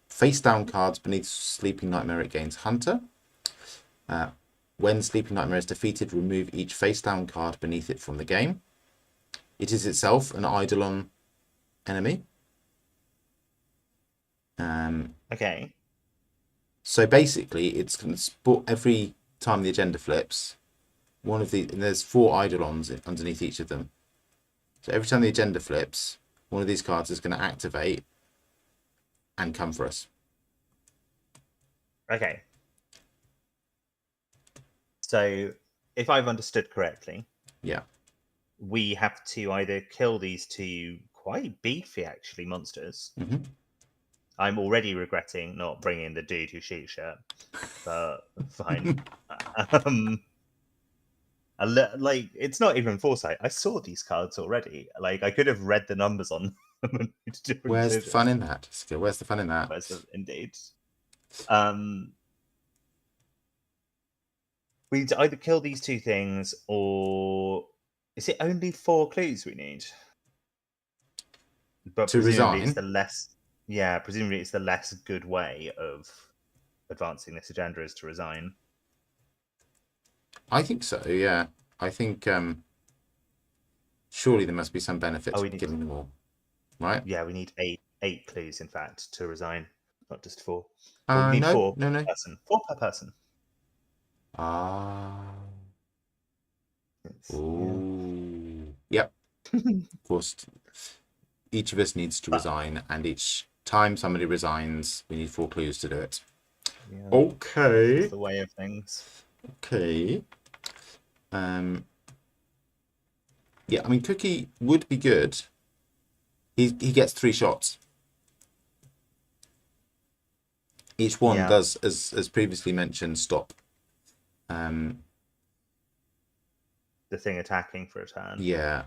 S1: face down cards beneath Sleeping Nightmare, it gains Hunter. When Sleeping Nightmare is defeated, remove each face down card beneath it from the game. It is itself an Eidolon enemy.
S2: Okay.
S1: So basically, it's going to spot every time the agenda flips. And there's 4 Eidolons underneath each of them. So every time the agenda flips, one of these cards is going to activate and come for us.
S2: Okay. So, if I've understood correctly,
S1: yeah,
S2: we have to either kill these 2 quite beefy, actually, monsters.
S1: Mm-hmm.
S2: I'm already regretting not bringing the dude who shoots shirt, but fine. Like, it's not even foresight. I saw these cards already. Like, I could have read the numbers on them.
S1: Where's the fun in that? Where's the fun in that?
S2: Indeed. We need to either kill these 2 things, or is it only 4 clues we need? But
S1: to
S2: presumably
S1: resign?
S2: it's the less. Yeah, presumably it's the less good way of advancing this agenda is to resign.
S1: I think so, yeah. I think surely there must be some benefit to giving them all, right?
S2: Yeah, we need 8 clues, in fact, to resign, not just 4.
S1: We
S2: need
S1: no,
S2: 4
S1: no.
S2: per person. 4 per person.
S1: Oh. Yep. Of course, each of us needs to resign, and each time somebody resigns, we need 4 clues to do it. Yeah, okay.
S2: That's the way of things.
S1: Okay. Yeah, I mean, Cookie would be good. He gets 3 shots. Each one does, as previously mentioned, stop.
S2: The thing attacking for a turn.
S1: Yeah.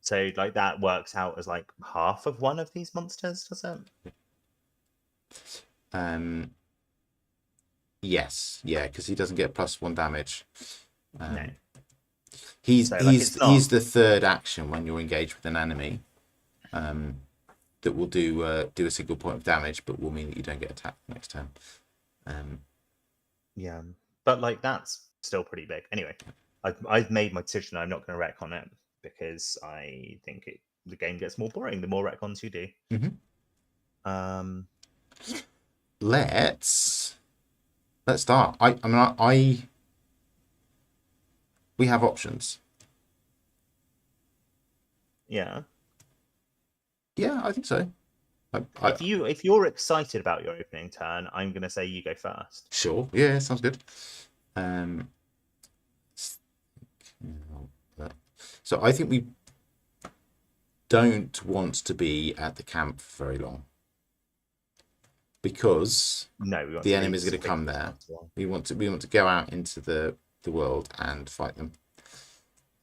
S2: So, like, that works out as like half of one of these monsters, does
S1: it? Yes. Yeah, because he doesn't get +1 damage.
S2: No.
S1: He's the 3rd action when you're engaged with an enemy. That will do a single point of damage, but will mean that you don't get attacked next turn.
S2: Yeah, but like that's still pretty big. Anyway, I've made my decision. I'm not going to retcon it because I think the game gets more boring the more retcons you do.
S1: Mm-hmm. Let's start. We have options.
S2: Yeah.
S1: Yeah, I think so.
S2: If you're excited about your opening turn, I'm going to say you go first.
S1: Sure. Yeah, sounds good. So I think we don't want to be at the camp for very long because the enemy is going to come there. We want to go out into the world and fight them.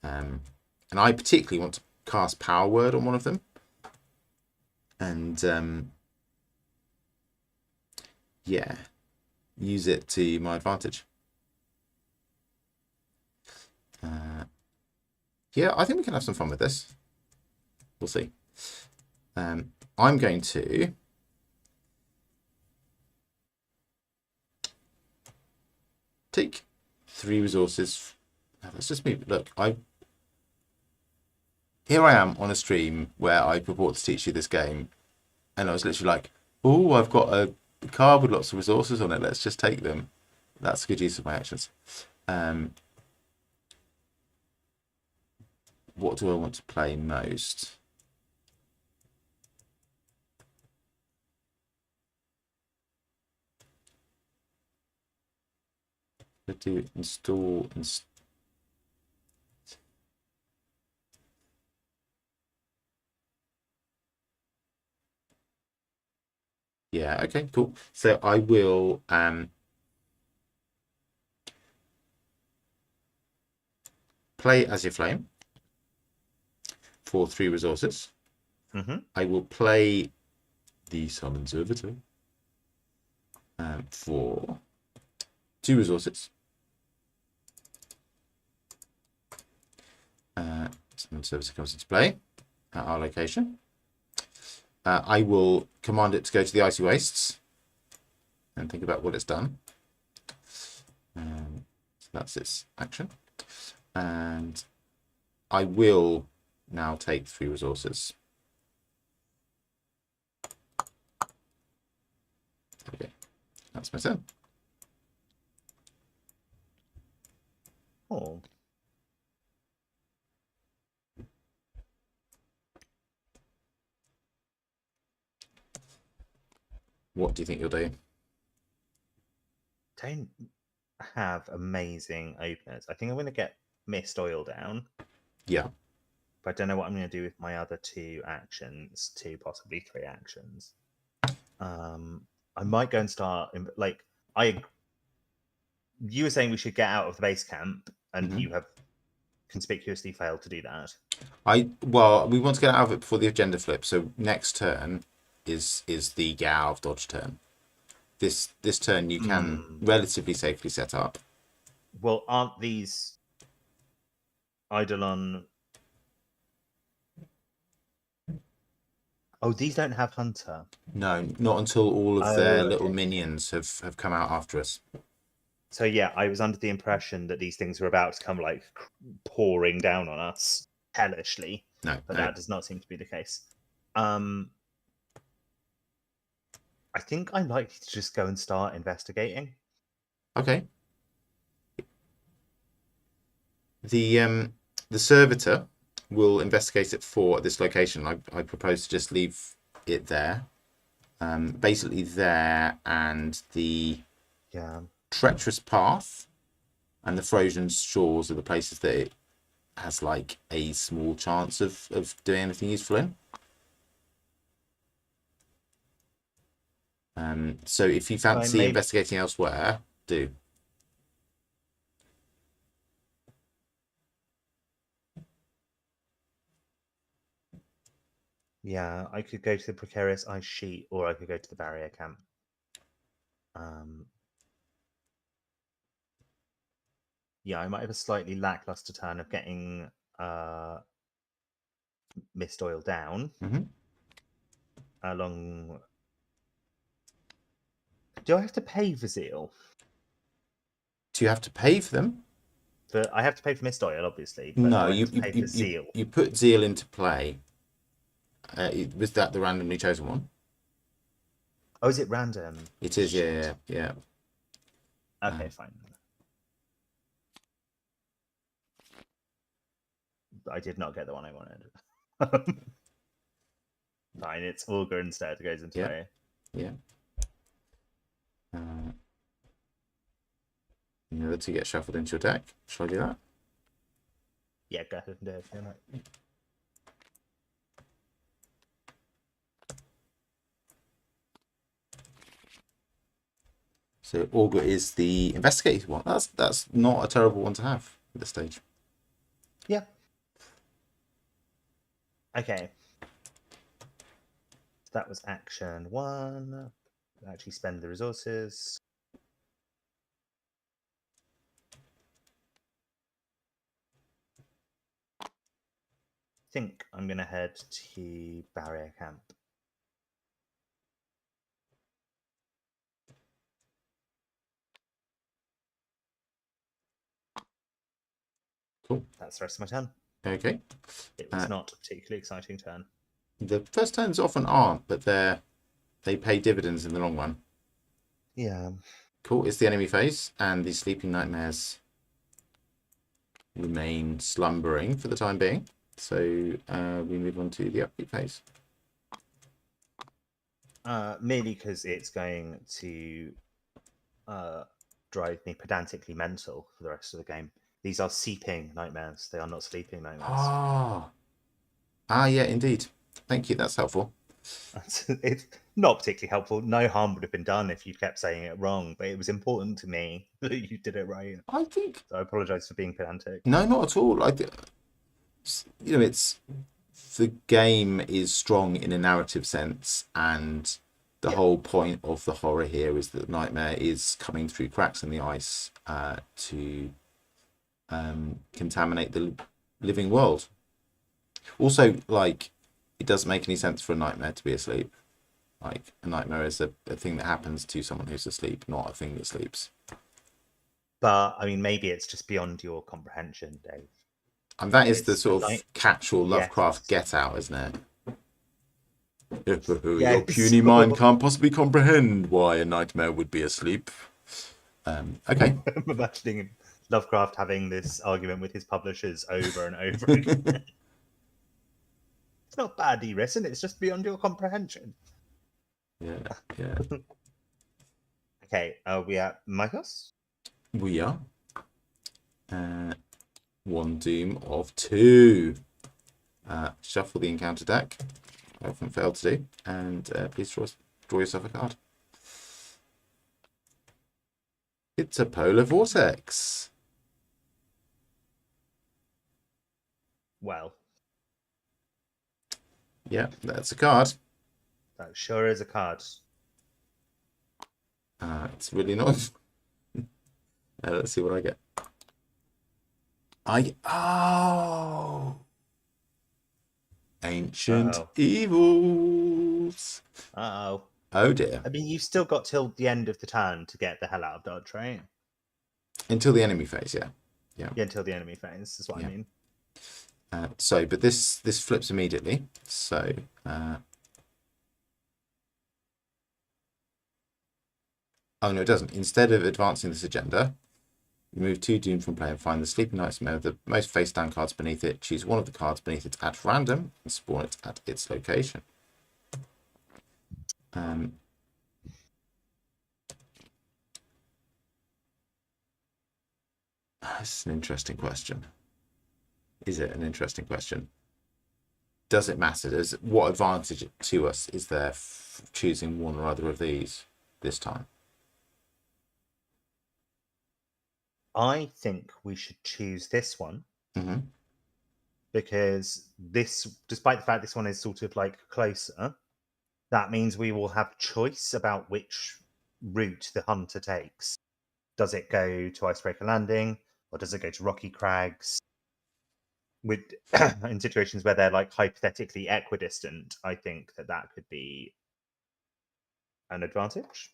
S1: And I particularly want to cast Power Word on one of them. And yeah, use it to my advantage. Yeah, I think we can have some fun with this. We'll see. I'm going to take 3 resources. Let's just move. Look, here I am on a stream where I purport to teach you this game, and I was literally like, "Oh, I've got a card with lots of resources on it. Let's just take them." That's a good use of my actions. what do I want to play most? I do install. Yeah, okay, cool. So I will play Azure Flame for 3 resources. I will play the Summon Servitor for 2 resources. Summon Servitor comes into play at our location. I will command it to go to the Icy Wastes and think about what it's done. So that's its action. And I will now take 3 resources. Okay, that's my turn.
S2: Oh.
S1: What do you think you'll do?
S2: Don't have amazing openers. I think I'm going to get Mist Oil down.
S1: Yeah.
S2: But I don't know what I'm going to do with my other 2 actions, 2, possibly 3 actions. I might go and start, you were saying we should get out of the base camp, and you have conspicuously failed to do that.
S1: Well, we want to get out of it before the agenda flip. So next turn is the get out of dodge turn. This turn you can relatively safely set up.
S2: Well, aren't these Eidolon? Oh, these don't have Hunter.
S1: No, not until all of their little minions have come out after us.
S2: So yeah, I was under the impression that these things were about to come like pouring down on us hellishly.
S1: No,
S2: but
S1: no.
S2: that does not seem to be the case. I think I'm likely to just go and start investigating.
S1: Okay. The servitor will investigate it for this location. I propose to just leave it there. Basically there, and the treacherous path and the frozen shores are the places that it has like a small chance of doing anything useful in. So if you fancy investigating elsewhere, do.
S2: Yeah, I could go to the precarious ice sheet, or I could go to the barrier camp. Yeah, I might have a slightly lackluster turn of getting Mist Oil down. Along. Do I have to pay for Zeal?
S1: Do you have to pay for them?
S2: I have to pay for Mist Oil, obviously. But
S1: No,
S2: do I have to pay for Zeal?
S1: You put Zeal into play. Was that the randomly chosen one?
S2: Oh, is it random?
S1: It is, yeah.
S2: Okay, fine. I did not get the one I wanted. Fine, it's Augur instead goes into play.
S1: Yeah. The other 2 get shuffled into your deck. Shall I do that?
S2: Yeah, go ahead and do it. Yeah.
S1: So Augur is the investigative one. That's not a terrible one to have at this stage.
S2: Yeah. Okay. So that was action 1. Actually spend the resources. I think I'm going to head to barrier camp.
S1: Cool.
S2: That's the rest of my turn.
S1: Okay.
S2: It was not a particularly exciting turn.
S1: The first turns often aren't, but they pay dividends in the long run.
S2: Yeah.
S1: Cool. It's the enemy phase, and the sleeping nightmares remain slumbering for the time being. So we move on to the upkeep phase.
S2: Merely because it's going to drive me pedantically mental for the rest of the game. These are seeping nightmares. They are not sleeping nightmares.
S1: Yeah, indeed. Thank you. That's helpful.
S2: It's not particularly helpful. No harm would have been done if you kept saying it wrong, but it was important to me that you did it right.
S1: I think
S2: So I apologise for being pedantic.
S1: no, not at all. It's the game is strong in a narrative sense, and the whole point of the horror here is that the nightmare is coming through cracks in the ice to contaminate the living world. Also, like, it doesn't make any sense for a nightmare to be asleep. Like, a nightmare is a thing that happens to someone who's asleep, not a thing that sleeps.
S2: But I mean, maybe it's just beyond your comprehension, Dave.
S1: And that is the sort of catch-all Lovecraft get out, isn't it? Your puny mind can't possibly comprehend why a nightmare would be asleep. Okay.
S2: I'm imagining Lovecraft having this argument with his publishers over and over again. It's not badly written, it's just beyond your comprehension.
S1: Yeah.
S2: Okay, are we at Mythos?
S1: We are. One doom of 2. Shuffle the encounter deck. I often failed to do. And please draw yourself a card. It's a polar vortex.
S2: Well.
S1: Yeah, that's a card.
S2: That sure is a card.
S1: It's really not. Let's see what I get. Ancient Evils.
S2: Uh-oh.
S1: Oh dear.
S2: I mean, you've still got till the end of the turn to get the hell out of dodge, right?
S1: Until the enemy phase, yeah.
S2: Yeah, until the enemy phase, is what I mean.
S1: But this flips immediately. So oh no, it doesn't. Instead of advancing this agenda, remove 2 doom from play and find the sleeping nightmare with the most face down cards beneath it. Choose one of the cards beneath it at random and spawn it at its location. That's an interesting question. Is it an interesting question? Does it matter? What advantage to us is there choosing one or other of these this time?
S2: I think we should choose this one.
S1: Mm-hmm.
S2: Because this, despite the fact this one is sort of like closer, that means we will have choice about which route the hunter takes. Does it go to Icebreaker Landing, or does it go to Rocky Crags? With in situations where they're like hypothetically equidistant, I think that could be an advantage.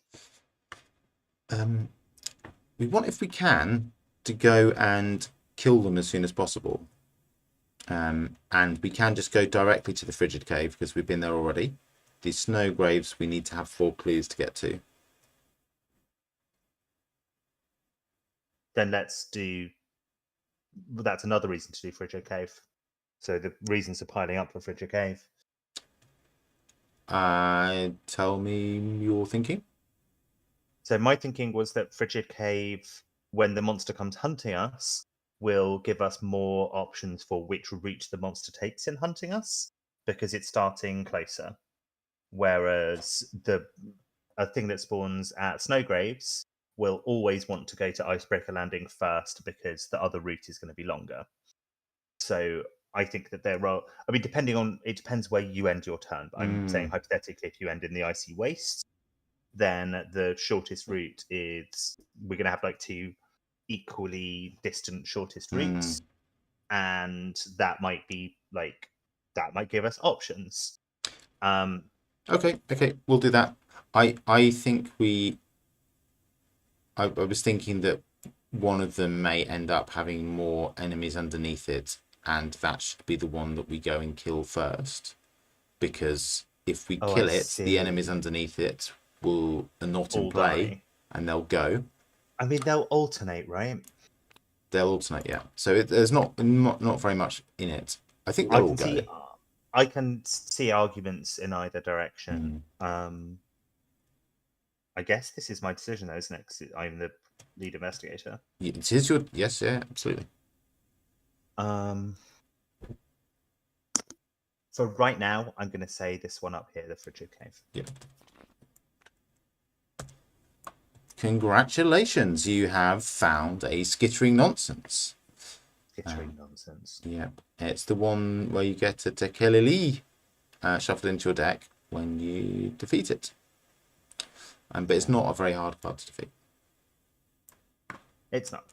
S1: We want, if we can, to go and kill them as soon as possible. And we can just go directly to the Frigid Cave because we've been there already. The Snow Graves we need to have 4 clues to get to.
S2: Then let's do... That's another reason to do Frigid Cave. So the reasons are piling up for Frigid Cave.
S1: Tell me your thinking.
S2: So my thinking was that Frigid Cave, when the monster comes hunting us, will give us more options for which route the monster takes in hunting us, because it's starting closer. Whereas a thing that spawns at Snowgraves will always want to go to Icebreaker Landing first because the other route is going to be longer. So I think that it depends where you end your turn, but I'm saying hypothetically, if you end in the Icy Waste, then the shortest route is, we're going to have like 2 equally distant shortest routes, and that might give us options.
S1: Okay, we'll do that. I think I was thinking that one of them may end up having more enemies underneath it, and that should be the one that we go and kill first, because if we kill it, the enemies underneath it are not in play, and they'll go.
S2: I mean, they'll alternate, right?
S1: They'll alternate, yeah. So there's not very much in it. I think they'll all go.
S2: I can see arguments in either direction. I guess this is my decision, though, isn't it? 'Cause I'm the lead investigator.
S1: It is your yes, yeah, absolutely.
S2: For right now, I'm going to say this one up here, the Frigid Cave.
S1: Yeah. Congratulations, you have found a skittering nonsense.
S2: Skittering nonsense.
S1: Yep, it's the one where you get a Tekelili shuffled into your deck when you defeat it. But it's not a very hard card to defeat.
S2: It's not.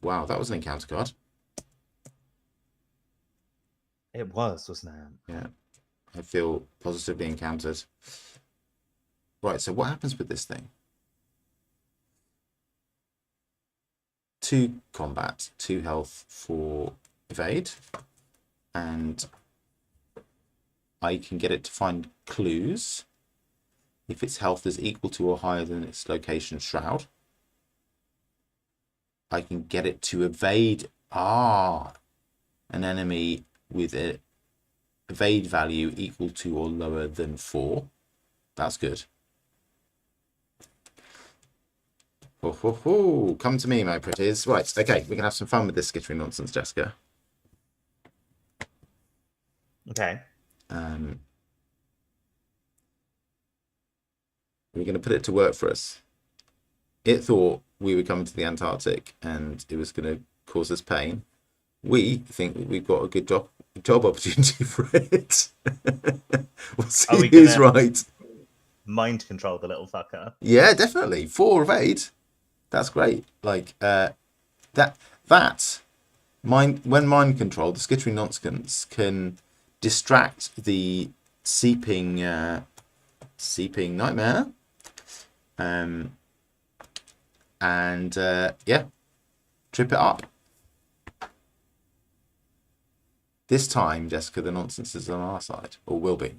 S1: Wow, that was an encounter card.
S2: It was, wasn't it?
S1: Yeah, I feel positively encountered. Right, so what happens with this thing? 2 combat, 2 health for evade, and I can get it to find clues if its health is equal to or higher than its location shroud. I can get it to evade an enemy with an evade value equal to or lower than 4. That's good. Ho, ho, ho. Come to me, my pretties. Right, okay, we can have some fun with this skittering nonsense, Jessica.
S2: Okay.
S1: We're going to put it to work for us. It thought we were coming to the Antarctic and it was going to cause us pain. We think that we've got a good job opportunity for it. We'll see who's right.
S2: Mind control the little fucker.
S1: Yeah, definitely. 4 evade. That's great. Like when mind controlled, the skittering nonsense can distract the seeping nightmare. Yeah, trip it up. This time, Jessica, the nonsense is on our side, or will be.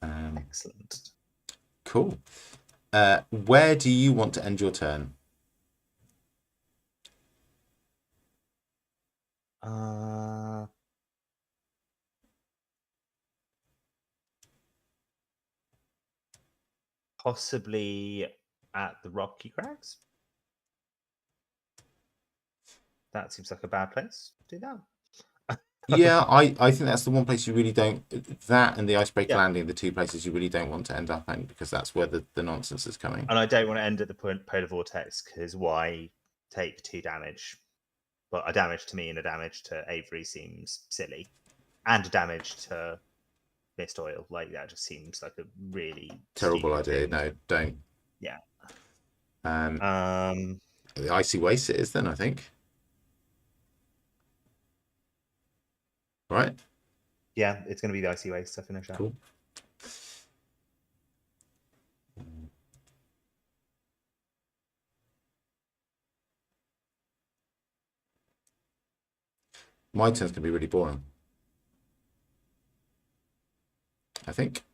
S2: Excellent.
S1: Cool. Where do you want to end your turn?
S2: Possibly at the Rocky Crags. That seems like a bad place to do that.
S1: Yeah, I think that's the one place you really don't. That and the Icebreaker Landing, the 2 places you really don't want to end up in, because that's where the nonsense is coming.
S2: And I don't want to end at the Polar Vortex, because why take 2 damage? But a damage to me and a damage to Avery seems silly. And a damage to Mist Oil. Like, that just seems like a really
S1: terrible idea.
S2: thing.
S1: No, don't.
S2: Yeah.
S1: The Icy Waste it is then, I think. Right?
S2: Yeah, it's going to be the Icy Waste to finish up.
S1: Cool. My turn's going to be really boring, I think.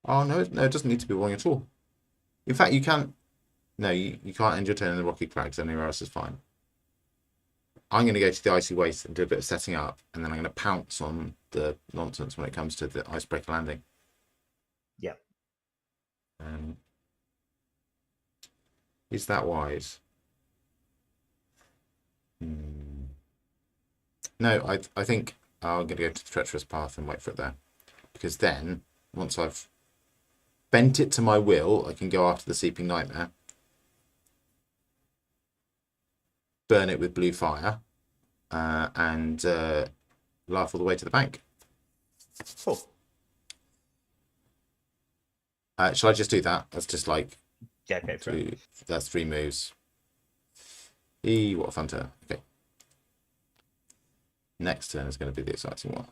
S1: Oh, no, it doesn't need to be boring at all. In fact, you can't. No, you can't end your turn in the Rocky Crags. Anywhere else is fine. I'm going to go to the Icy Waste and do a bit of setting up, and then I'm going to pounce on the nonsense when it comes to the Icebreaker Landing.
S2: Yeah.
S1: Is that wise? No, I think I'm going to go to the Treacherous Path and wait for it there. Because then, once I've bent it to my will, I can go after the Seeping Nightmare, burn it with blue fire, and laugh all the way to the bank.
S2: Cool.
S1: Shall I just do that? That's just like...
S2: Yeah, go for it.
S1: That's 3 moves. What a fun turn. Okay. Next turn is going to be the exciting one.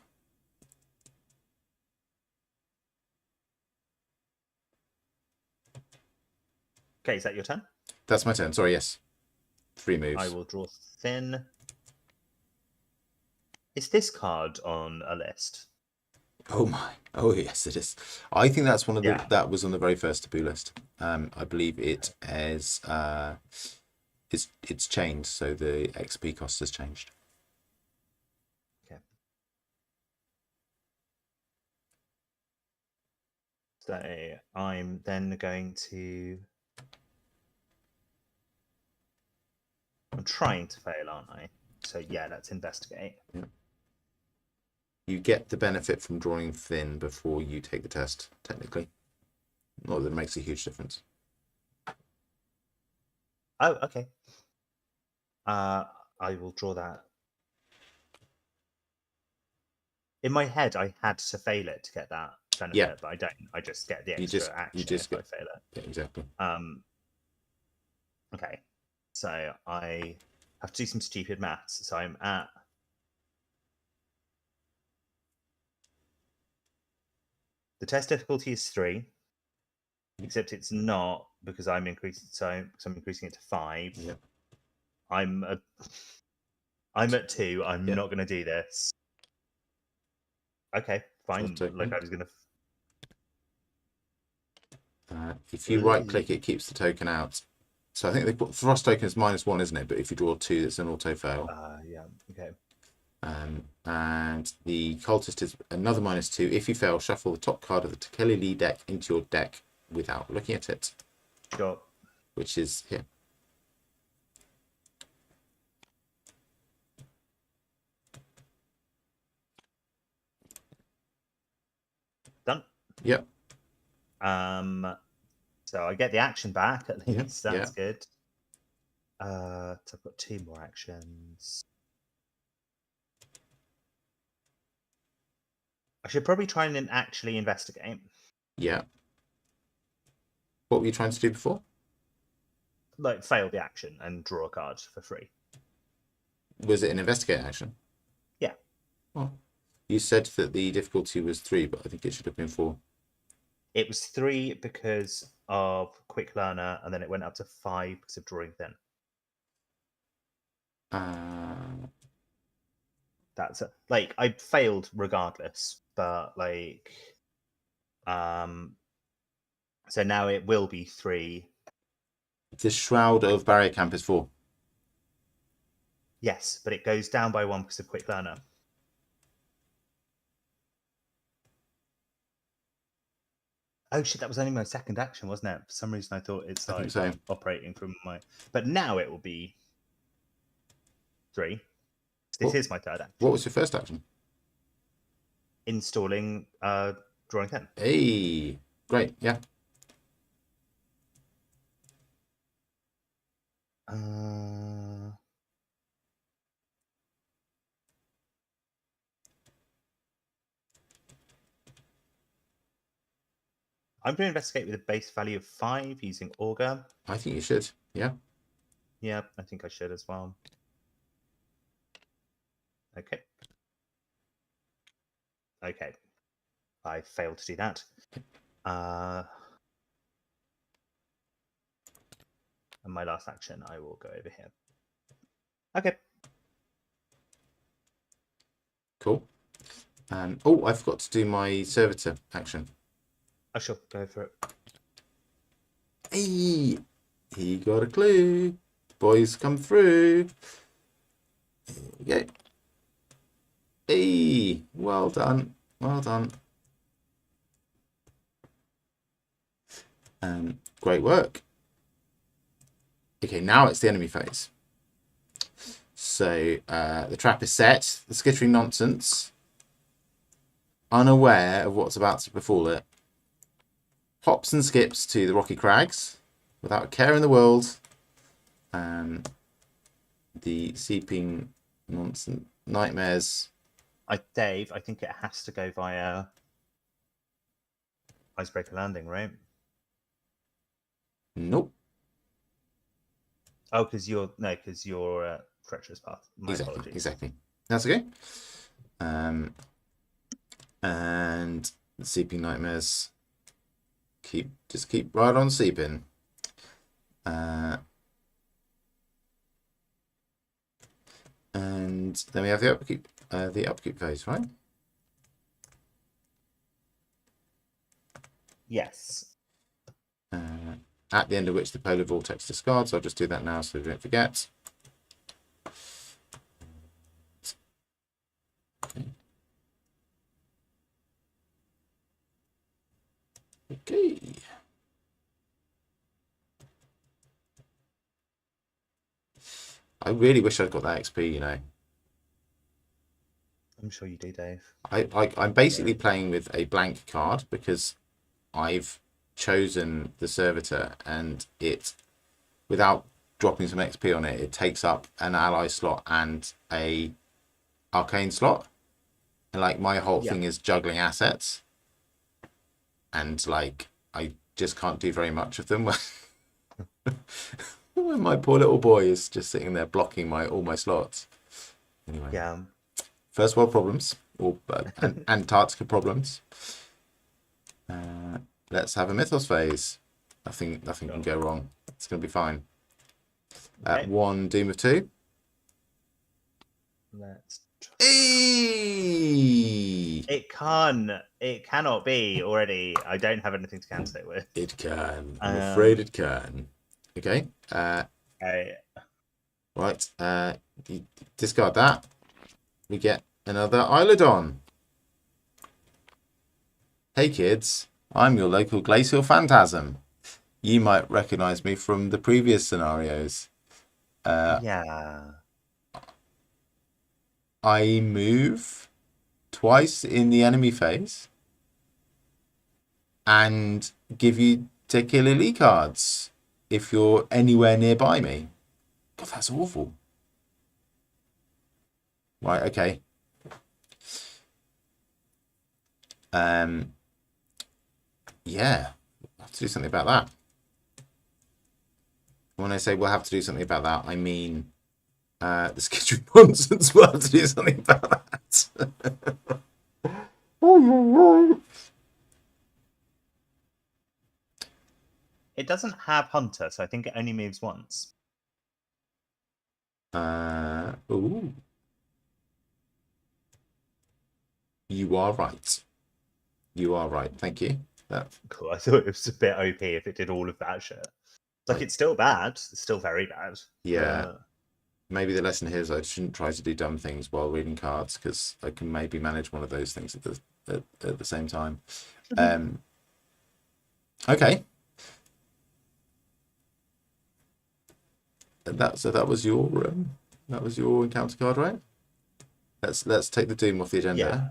S2: Okay, is that your turn?
S1: That's my turn. Sorry, yes. 3 moves.
S2: I will draw thin. Is this card on a list?
S1: Oh my! Oh yes, it is. I think that's one of the
S2: Yeah.
S1: that was on the very first taboo list. I believe it is. It's changed, so the XP cost has changed.
S2: Okay. So I'm then going to. I'm trying to fail, aren't I? So yeah, let's investigate.
S1: Yeah. You get the benefit from drawing thin before you take the test, technically. Not that it makes a huge difference.
S2: Oh, okay. I will draw that. In my head, I had to fail it to get that benefit,
S1: Yeah.
S2: but I don't. I just get the
S1: You
S2: extra
S1: just
S2: action if
S1: get
S2: I fail it.
S1: yeah, exactly.
S2: Okay. So I have to do some stupid maths. So I'm at. The test difficulty is 3, except it's not because I'm increasing. So I'm increasing it to 5.
S1: Yeah.
S2: I'm at 2. I'm
S1: Yeah.
S2: not going to do this. Okay, fine. Like I was going to.
S1: If you right click, it keeps the token out. So I think they put frost token is -1, isn't it? But if you draw 2, it's an auto fail.
S2: Yeah. Okay.
S1: And the cultist is another -2. If you fail, shuffle the top card of the Tekeli deck into your deck without looking at it.
S2: Sure.
S1: Which is here.
S2: Done.
S1: Yep.
S2: So I get the action back at least.
S1: Yeah.
S2: That's good. So I've got 2 more actions. I should probably try and actually investigate.
S1: Yeah. What were you trying to do before?
S2: Like fail the action and draw a card for free.
S1: Was it an investigate action?
S2: Yeah.
S1: Well, you said that the difficulty was 3, but I think it should have been 4.
S2: It was 3 because of quick learner, and then it went up to 5 because of drawing thin. That's like I failed regardless, but like, so now it will be 3.
S1: The Shroud of Barrier Camp is 4.
S2: Yes, but it goes down by 1 because of quick learner. Oh shit, that was only my second action, wasn't it? For some reason I thought it's like
S1: so.
S2: operating from my... But now it will be 3. This is my third action.
S1: What was your first action?
S2: Installing drawing 10.
S1: Hey, great, yeah.
S2: I'm going to investigate with a base value of 5 using Augur.
S1: I think you should, yeah.
S2: Yeah, I think I should as well. Okay. Okay. I failed to do that. And my last action, I will go over here. Okay.
S1: Cool. Oh, I forgot to do my servitor action.
S2: I shall go for it.
S1: Hey, he got a clue. Boys come through. There we go. Hey, well done. Well done. Great work. Okay, now it's the enemy phase. So the trap is set. The skittering nonsense, unaware of what's about to befall it, hops and skips to the rocky crags without a care in the world. The seeping nonsense nightmares.
S2: Dave, I think it has to go via Icebreaker Landing, right?
S1: Nope.
S2: Oh, because you're treacherous path. My
S1: exactly.
S2: apologies.
S1: Exactly. That's okay. And the seeping nightmares just keep right on seeping. And then we have the upkeep. the upkeep phase, right?
S2: Yes.
S1: At the end of which the polar vortex discards. I'll just do that now so we don't forget. Okay. I really wish I'd got that XP, you know.
S2: I'm sure you do, Dave.
S1: I'm basically playing with a blank card because I've chosen the servitor, and it, without dropping some XP on it, it takes up an ally slot and a arcane slot. And like my whole thing is juggling assets. And like I just can't do very much of them when my poor little boy is just sitting there blocking all my slots. Anyway.
S2: Yeah.
S1: First world problems, or Antarctica problems. Let's have a Mythos phase. Nothing can go wrong. It's going to be fine.
S2: Okay.
S1: 1 Doom of 2.
S2: Let's try.
S1: Hey!
S2: It cannot be already. I don't have anything to cancel it with.
S1: It can. I'm afraid it can. Okay. Right. Discard that. We get another Eilidon. Hey kids, I'm your local glacial phantasm. You might recognize me from the previous scenarios.
S2: Yeah.
S1: I move twice in the enemy phase and give you Tequila cards if you're anywhere nearby me. God, that's awful. Right, okay. Yeah, I'll have to do something about that. When I say we'll have to do something about that, I mean the scheduling nonsense. We'll have to do something about that.
S2: It doesn't have Hunter, so I think it only moves once.
S1: Ooh. You are right. You are right. Thank you.
S2: Cool. I thought it was a bit OP if it did all of that shit. Like, it's still bad. It's still very bad.
S1: Yeah. Maybe the lesson here is I shouldn't try to do dumb things while reading cards, because I can maybe manage one of those things at the same time. Okay. So that was your encounter card, right? Let's take the Doom off the agenda.
S2: Yeah.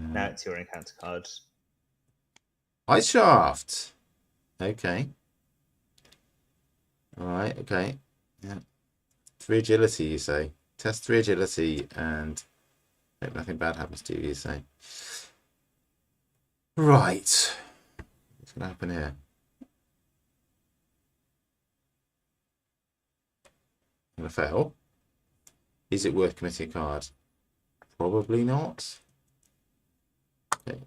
S2: Now it's your encounter card.
S1: Ice Shaft. Okay. All right. Okay. Yeah. 3 agility, you say. Test 3 agility and hope nothing bad happens to you say. Right. What's going to happen here? I'm going to fail. Is it worth committing a card? Probably not. Okay.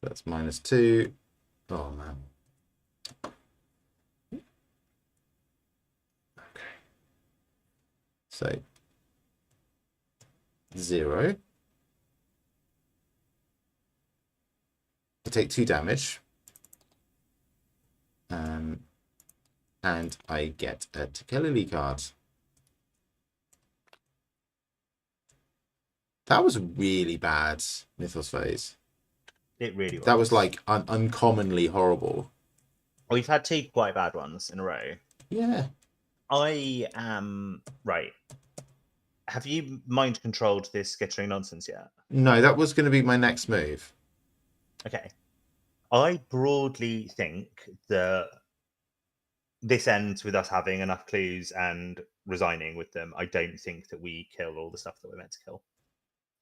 S1: So that's -2. Oh, man. Okay. So 0. I take 2 damage. And I get a Tequila card. That was really bad Mythos phase.
S2: It really was.
S1: That was like uncommonly horrible.
S2: We've had 2 quite bad ones in a row.
S1: Yeah.
S2: I am... Right. Have you mind controlled this skittering nonsense yet?
S1: No, that was going to be my next move.
S2: Okay. I broadly think that this ends with us having enough clues and resigning with them. I don't think that we kill all the stuff that we're meant to kill.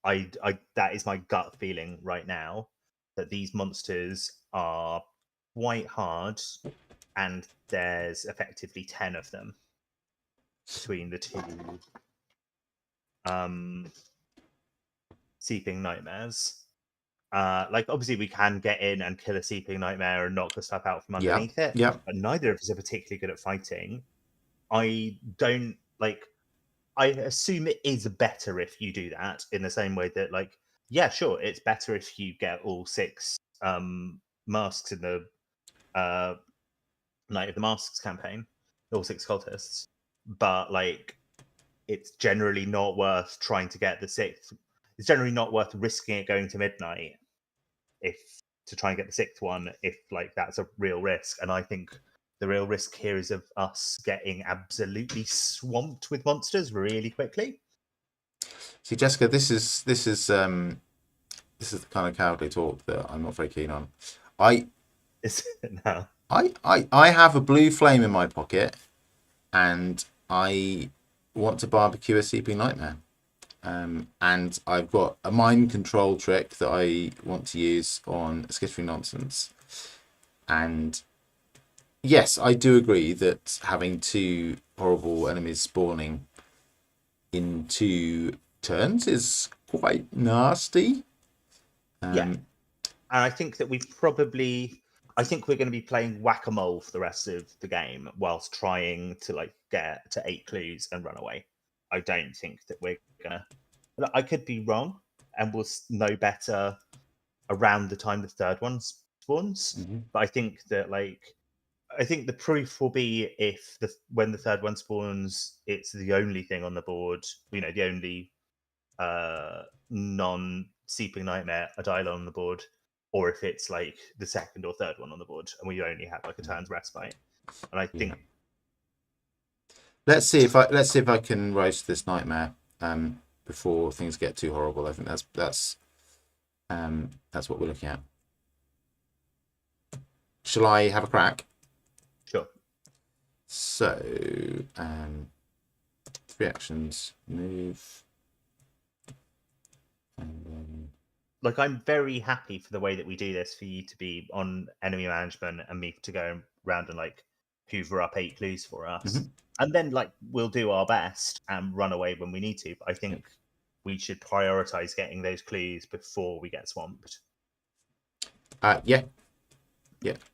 S2: I that is my gut feeling right now, that these monsters are quite hard, and there's effectively 10 of them between the 2 seeping nightmares. Like, obviously, we can get in and kill a sleeping nightmare and knock the stuff out from
S1: Yeah.
S2: underneath it.
S1: Yeah.
S2: But neither of us are particularly good at fighting. I don't like. I assume it is better if you do that in the same way that, like, yeah, sure, it's better if you get all 6 masks in the Night of the Masks campaign, all 6 cultists. But like, it's generally not worth trying to get the 6th. It's generally not worth risking it going to midnight if to try and get the 6th one if like that's a real risk. And I think the real risk here is of us getting absolutely swamped with monsters really quickly.
S1: See, Jessica, this is the kind of cowardly talk that I'm not very keen on.
S2: Is it now?
S1: I have a blue flame in my pocket, and I want to barbecue a sleeping nightmare. And I've got a mind control trick that I want to use on skittering nonsense. And yes, I do agree that having 2 horrible enemies spawning in 2 turns is quite nasty.
S2: Yeah. And I think that I think we're going to be playing whack-a-mole for the rest of the game whilst trying to like get to 8 clues and run away. I don't think that we're gonna. I could be wrong, and we'll know better around the time the 3rd one spawns.
S1: Mm-hmm.
S2: But I think that I think the proof will be if when the 3rd one spawns, it's the only thing on the board. The only non-sleeping nightmare Adila on the board, or if it's like the 2nd or 3rd one on the board, and we only have like a turn's respite. And I think
S1: let's see if I can roast this nightmare before things get too horrible. I think that's what we're looking at. Shall I have a crack?
S2: sure.
S1: So 3 actions, move, and then
S2: Like, I'm very happy for the way that we do this, for you to be on enemy management and me to go around and like hoover up 8 clues for us. And then like we'll do our best and run away when we need to. But I think we should prioritize getting those clues before we get swamped.
S1: Yeah.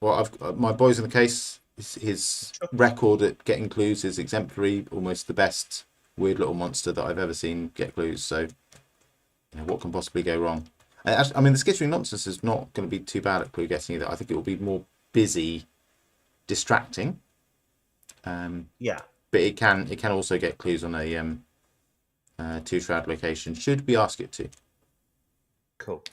S1: Well, I've my boy's in the case. His record at getting clues is exemplary, almost the best weird little monster that I've ever seen get clues. So, what can possibly go wrong? I mean, the skittering nonsense is not going to be too bad at clue getting either. I think it will be more busy, distracting.
S2: Yeah,
S1: but it can also get clues on a 2 shroud location. Should we ask it to?
S2: cool.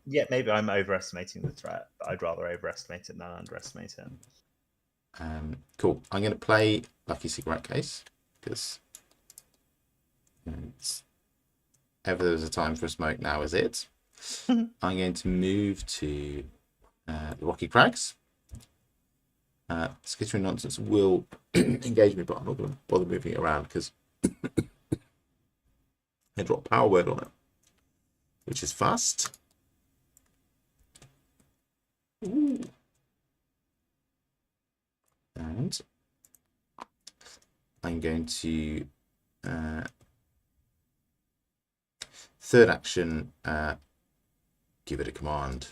S2: Yeah, maybe I'm overestimating the threat, but I'd rather overestimate it than underestimate it.
S1: Cool. I'm going to play Lucky Cigarette Case because ever there was a time for a smoke, now is it. I'm going to move to the Rocky Crags. Skittering Nonsense will engage me, but I'm not going to bother moving it around because I drop Power Word on it, which is fast. Ooh. And I'm going to 3rd action, give it a command.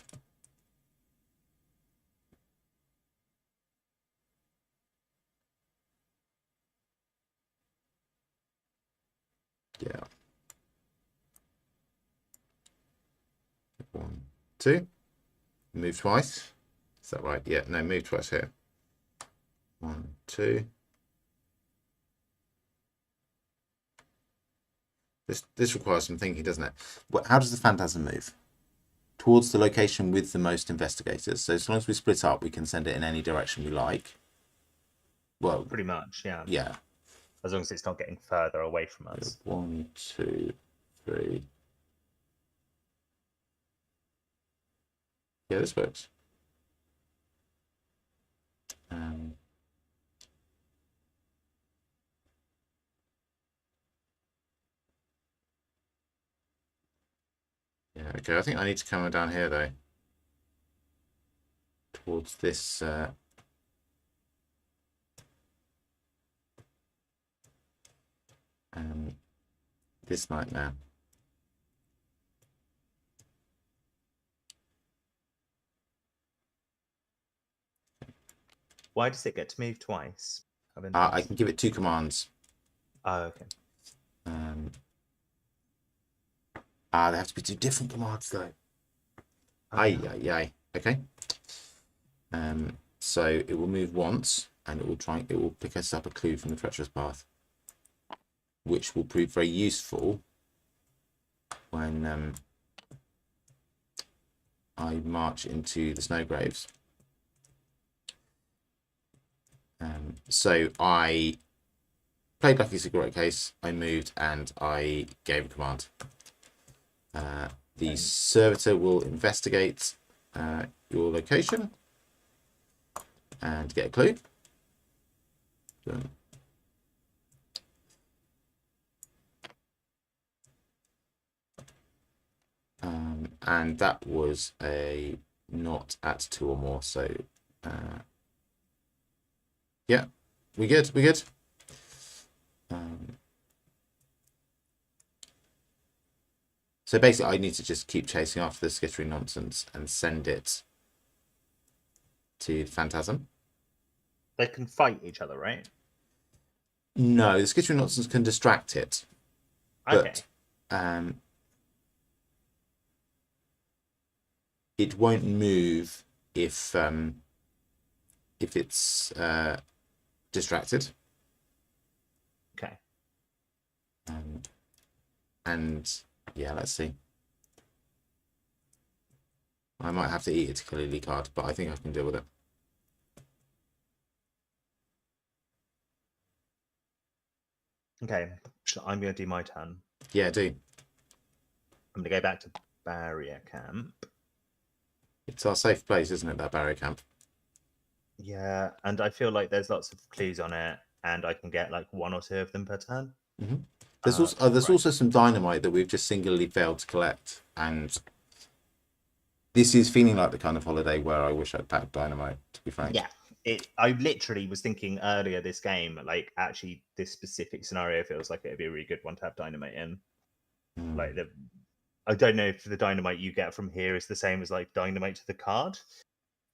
S1: Yeah. 1, 2. Move twice. Is that right? Yeah. No, move twice here. 1, 2. This requires some thinking, doesn't it? How does the phantasm move? Towards the location with the most investigators. So as long as we split up, we can send it in any direction we like. Well,
S2: pretty much, yeah.
S1: Yeah.
S2: As long as it's not getting further away from us.
S1: 1, 2, 3. Yeah, this works. Yeah, okay, I think I need to come down here though. Towards this this nightmare.
S2: Why does it get to move twice?
S1: I can give it 2 commands.
S2: Oh, okay.
S1: They have to be 2 different commands though. Aye. Okay. So it will move once, and it will pick us up a clue from the treacherous path, which will prove very useful when I march into the snow graves. So I played like a cigarette case. I moved and I gave a command. The servitor will investigate your location and get a clue. And that was a not at 2 or more. So yeah, we good. So basically, I need to just keep chasing after the skittering nonsense and send it to Phantasm.
S2: They can fight each other, right?
S1: No, the skittering nonsense can distract it.
S2: Okay.
S1: But it won't move if it's distracted.
S2: Okay.
S1: And yeah, let's see. I might have to eat a Kalili card, but I think I can deal with it.
S2: Okay, I'm going to do my turn.
S1: Yeah, do.
S2: I'm going to go back to Barrier Camp.
S1: It's our safe place, isn't it, that barrier camp?
S2: Yeah, and I feel like there's lots of clues on it, and I can get like 1 or 2 of them per turn.
S1: Mm-hmm. There's also some dynamite that we've just singularly failed to collect, and this is feeling like the kind of holiday where I wish I'd packed dynamite, to be frank.
S2: Yeah, I literally was thinking earlier this game, like actually this specific scenario feels like it'd be a really good one to have dynamite in. Like I don't know if the dynamite you get from here is the same as like dynamite to the card,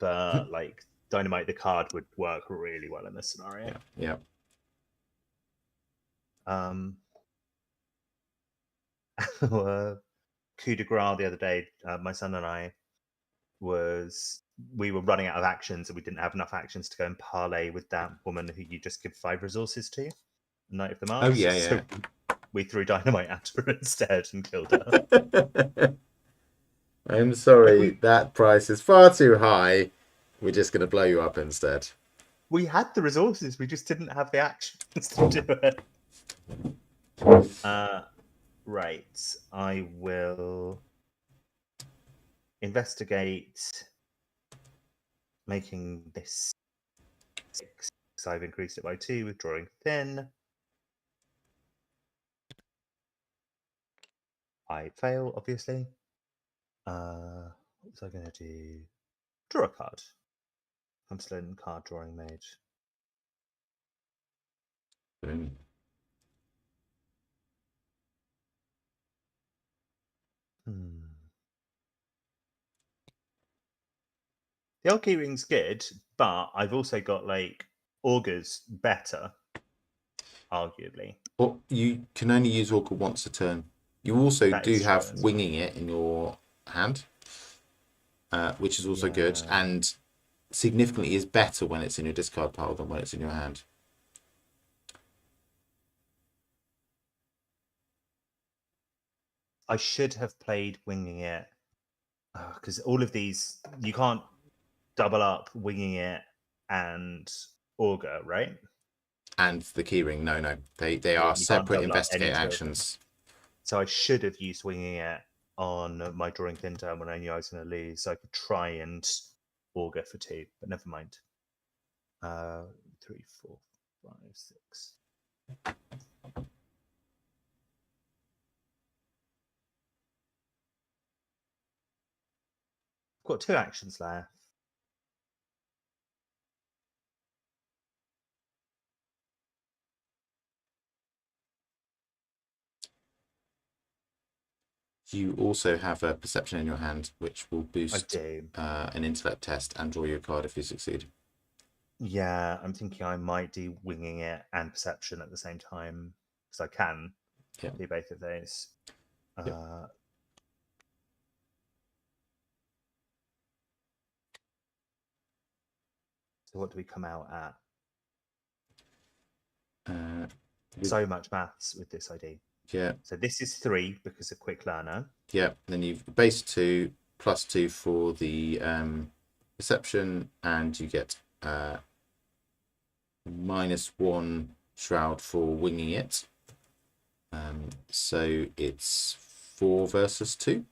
S2: but like dynamite the card would work really well in this scenario.
S1: Yeah.
S2: Coup de grace the other day, my son and I we were running out of actions and we didn't have enough actions to go and parlay with that woman who you just give 5 resources to, Knight of the Mars.
S1: Oh yeah.
S2: So we threw dynamite at her instead and killed her.
S1: I'm sorry, that price is far too high. We're just going to blow you up instead.
S2: We had the resources, we just didn't have the actions to do it. Right, I will investigate making this 6. I've increased it by 2 with drawing thin. I fail, obviously. What was I going to do? Draw a card. I'm still in card drawing mode.
S1: Boom.
S2: The old key ring's good, but I've also got like augurs better, arguably.
S1: Well, you can only use Augur once a turn. You also do have winging it in your hand, which is also good, and significantly is better when it's in your discard pile than when it's in your hand.
S2: I should have played winging it because all of these you can't double up winging it and augur, right?
S1: And the keyring, no, they are separate investigate actions.
S2: So I should have used winging it on my drawing thin turn when I knew I was going to lose, so I could try and augur for 2, but never mind. 3, 4, 5, 6. I've got 2 actions left.
S1: You also have a perception in your hand, which will boost
S2: an
S1: intellect test and draw you a card if you succeed.
S2: Yeah, I'm thinking I might do winging it and perception at the same time because I can
S1: Yeah.
S2: do both of those.
S1: Yep.
S2: So what do we come out at?
S1: With,
S2: So much maths with this ID.
S1: yeah.
S2: So this is 3 because of quick learner.
S1: Yeah. Then you've base 2 plus 2 for the perception, and you get -1 shroud for winging it. So it's 4 versus 2.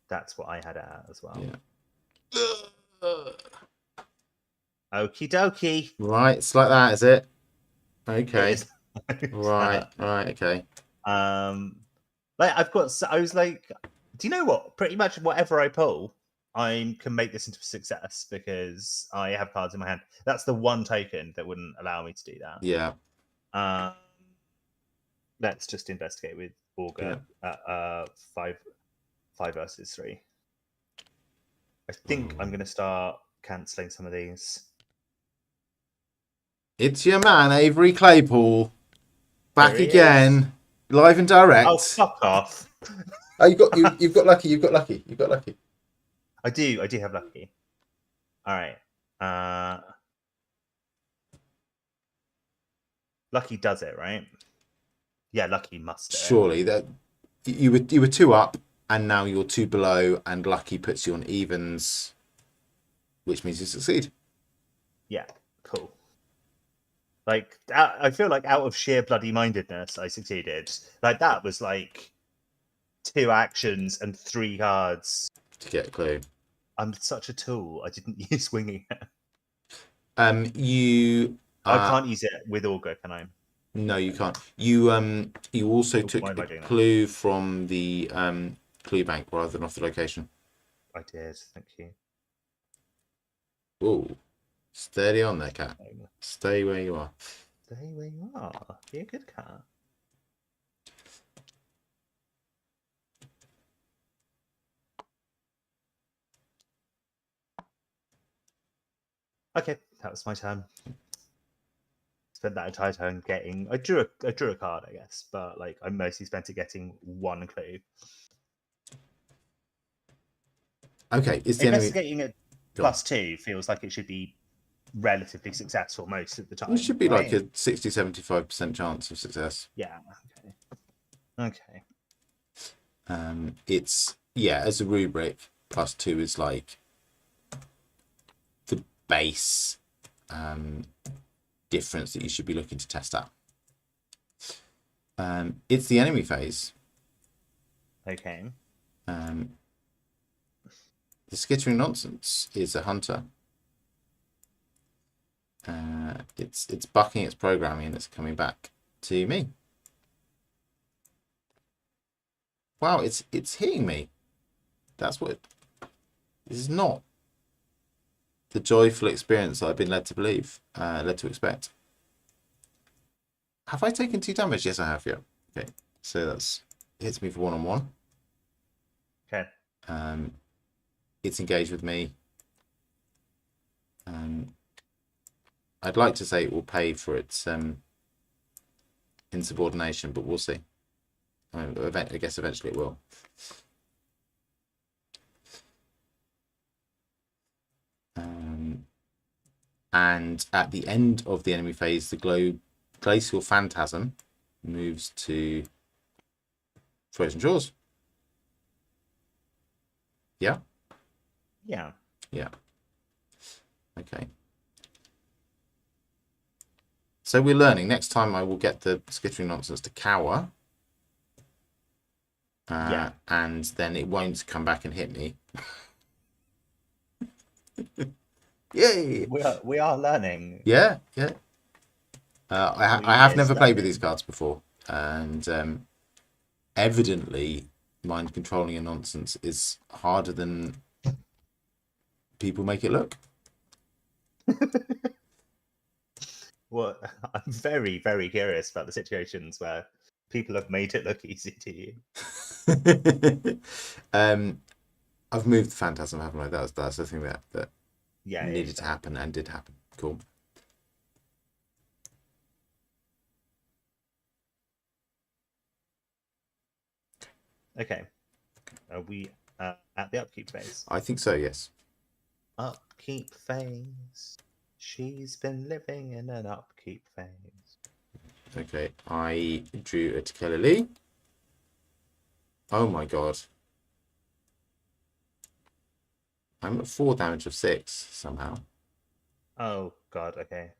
S2: That's what I had it at as well.
S1: Yeah.
S2: Okie dokie.
S1: Right, it's like that, is it? Okay.
S2: It is.
S1: Right, okay.
S2: Like I've got. I was like, do you know what? Pretty much whatever I pull, I can make this into a success because I have cards in my hand. That's the one token that wouldn't allow me to do that.
S1: Yeah.
S2: Let's just investigate with Augur at 5 versus 3. I think I'm going to start cancelling some of these.
S1: It's your man, Avery Claypool. Back again.
S2: Is.
S1: Live and direct.
S2: Oh, fuck off.
S1: Oh, you've got lucky.
S2: I do have lucky. All right. Lucky does it, right? Yeah, lucky must do it.
S1: Surely that you were 2 up, and now you're 2 below, and lucky puts you on evens, which means you succeed.
S2: Yeah, cool. Like I feel like out of sheer bloody mindedness, I succeeded. Like that was like 2 actions and 3 cards
S1: to get a clue.
S2: I'm such a tool. I didn't use winging it. I can't use it with Augur, can I?
S1: No, you can't. You also took a clue from the clue bank rather than off the location.
S2: I did. Thank you.
S1: Oh, steady on there, cat. Stay where you are.
S2: Stay where you are. Be a good cat. Okay, that was my turn. Spent that entire turn getting. I drew a card, I guess, but like I mostly spent it getting 1 clue.
S1: Okay, is the
S2: investigating at +2 feels like it should be relatively successful most of the time.
S1: It should be right? Like a 60-75% chance of success.
S2: Yeah. Okay.
S1: It's as a rubric, +2 is like the base difference that you should be looking to test out. It's the enemy phase.
S2: Okay.
S1: The skittering nonsense is a hunter. It's bucking its programming and it's coming back to me. Wow, it's hitting me. That's what this is not the joyful experience that I've been led to believe, led to expect. Have I taken 2 damage? Yes, I have. Yeah. Okay, so that's hits me for 1-on-1.
S2: Okay.
S1: It's engaged with me. I'd like to say it will pay for its insubordination, but we'll see. I guess eventually it will. And at the end of the enemy phase, the glacial phantasm moves to Frozen Shores. Yeah?
S2: Yeah.
S1: Yeah. Okay. So we're learning. Next time I will get the skittering nonsense to cower. And then it won't come back and hit me. Yay!
S2: We are learning.
S1: Yeah. I have never played with these cards before, and evidently, mind controlling a nonsense is harder than people make it look.
S2: Well, I'm very, very curious about the situations where people have made it look easy to you.
S1: I've moved the phantasm, haven't I? That's the thing that
S2: yeah,
S1: needed to happen and did happen. Cool.
S2: Okay. Are we at the upkeep phase?
S1: I think so, yes.
S2: Upkeep phase. She's been living in an upkeep phase.
S1: Okay, I drew a Tequila. Oh my god. I'm at 4 damage of 6 somehow.
S2: Oh god, okay.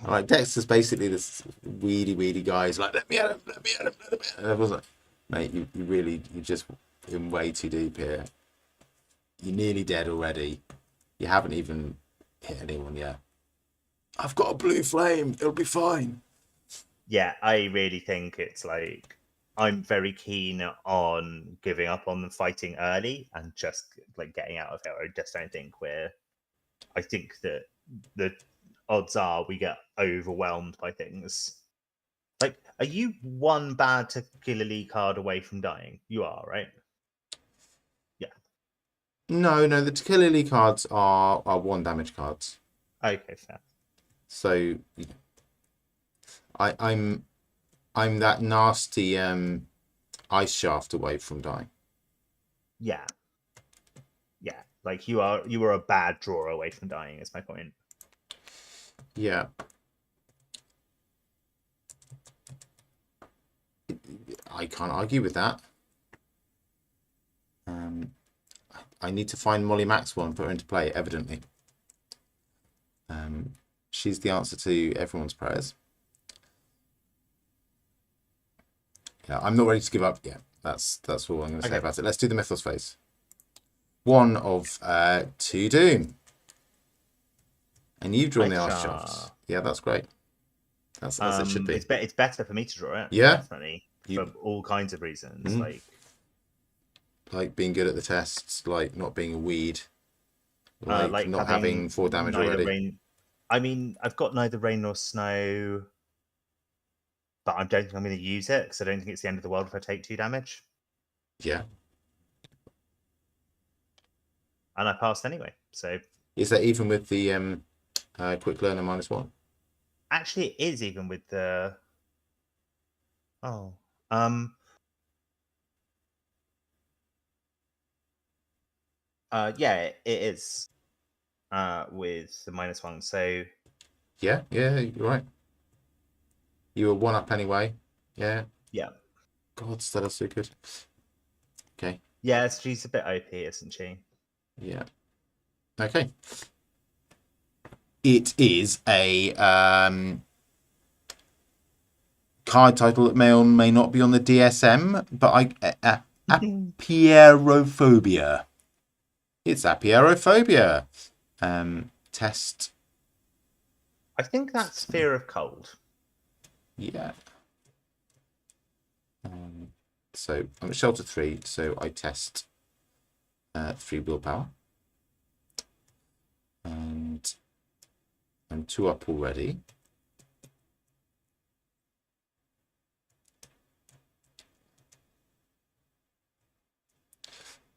S1: Like Dexter's basically this weedy guy. He's like, let me at him, let me at him, let me at him. And I was like, mate, you're just in way too deep here. You're nearly dead already. You haven't even hit anyone yet. I've got a blue flame. It'll be fine.
S2: Yeah, I really think it's like I'm very keen on giving up on the fighting early and just like getting out of it. I just don't think I think that the odds are we get overwhelmed by things. Like, are you one bad Tequila Lee card away from dying? You are, right? Yeah.
S1: No, the Tequila cards are 1 damage cards.
S2: Okay, fair.
S1: So I'm that nasty ice shaft away from dying.
S2: Yeah. Yeah. Like you were a bad draw away from dying, is my point.
S1: Yeah. I can't argue with that. I need to find Molly Maxwell and put her into play, evidently. She's the answer to everyone's prayers. Yeah, I'm not ready to give up yet. That's all I'm going to say about it. Let's do the Mythos phase. 1 of 2 Doom. And you've drawn the Ice Shaft. Yeah, that's great. That's as it should be.
S2: It's better for me to draw it.
S1: Yeah,
S2: definitely. For all kinds of reasons,
S1: like being good at the tests, like not being a weed, like not having 4 damage already.
S2: I mean, I've got neither rain nor snow, but I don't think I'm going to use it because I don't think it's the end of the world if I take 2 damage.
S1: Yeah.
S2: And I passed anyway. So
S1: is that even with the quick learner -1?
S2: Actually, it is even with the. Oh. Yeah, it is. With the -1. So.
S1: Yeah, you're right. You were 1 up anyway. Yeah.
S2: Yeah.
S1: God, Stella's so good. Okay.
S2: Yeah, she's a bit OP, isn't she?
S1: Yeah. Okay. It is a card title that may or may not be on the DSM, but Apeirophobia. It's Apeirophobia. Test.
S2: I think that's fear of cold.
S1: Yeah. So I'm at shelter 3, so I test 3 willpower. And I'm 2 up already.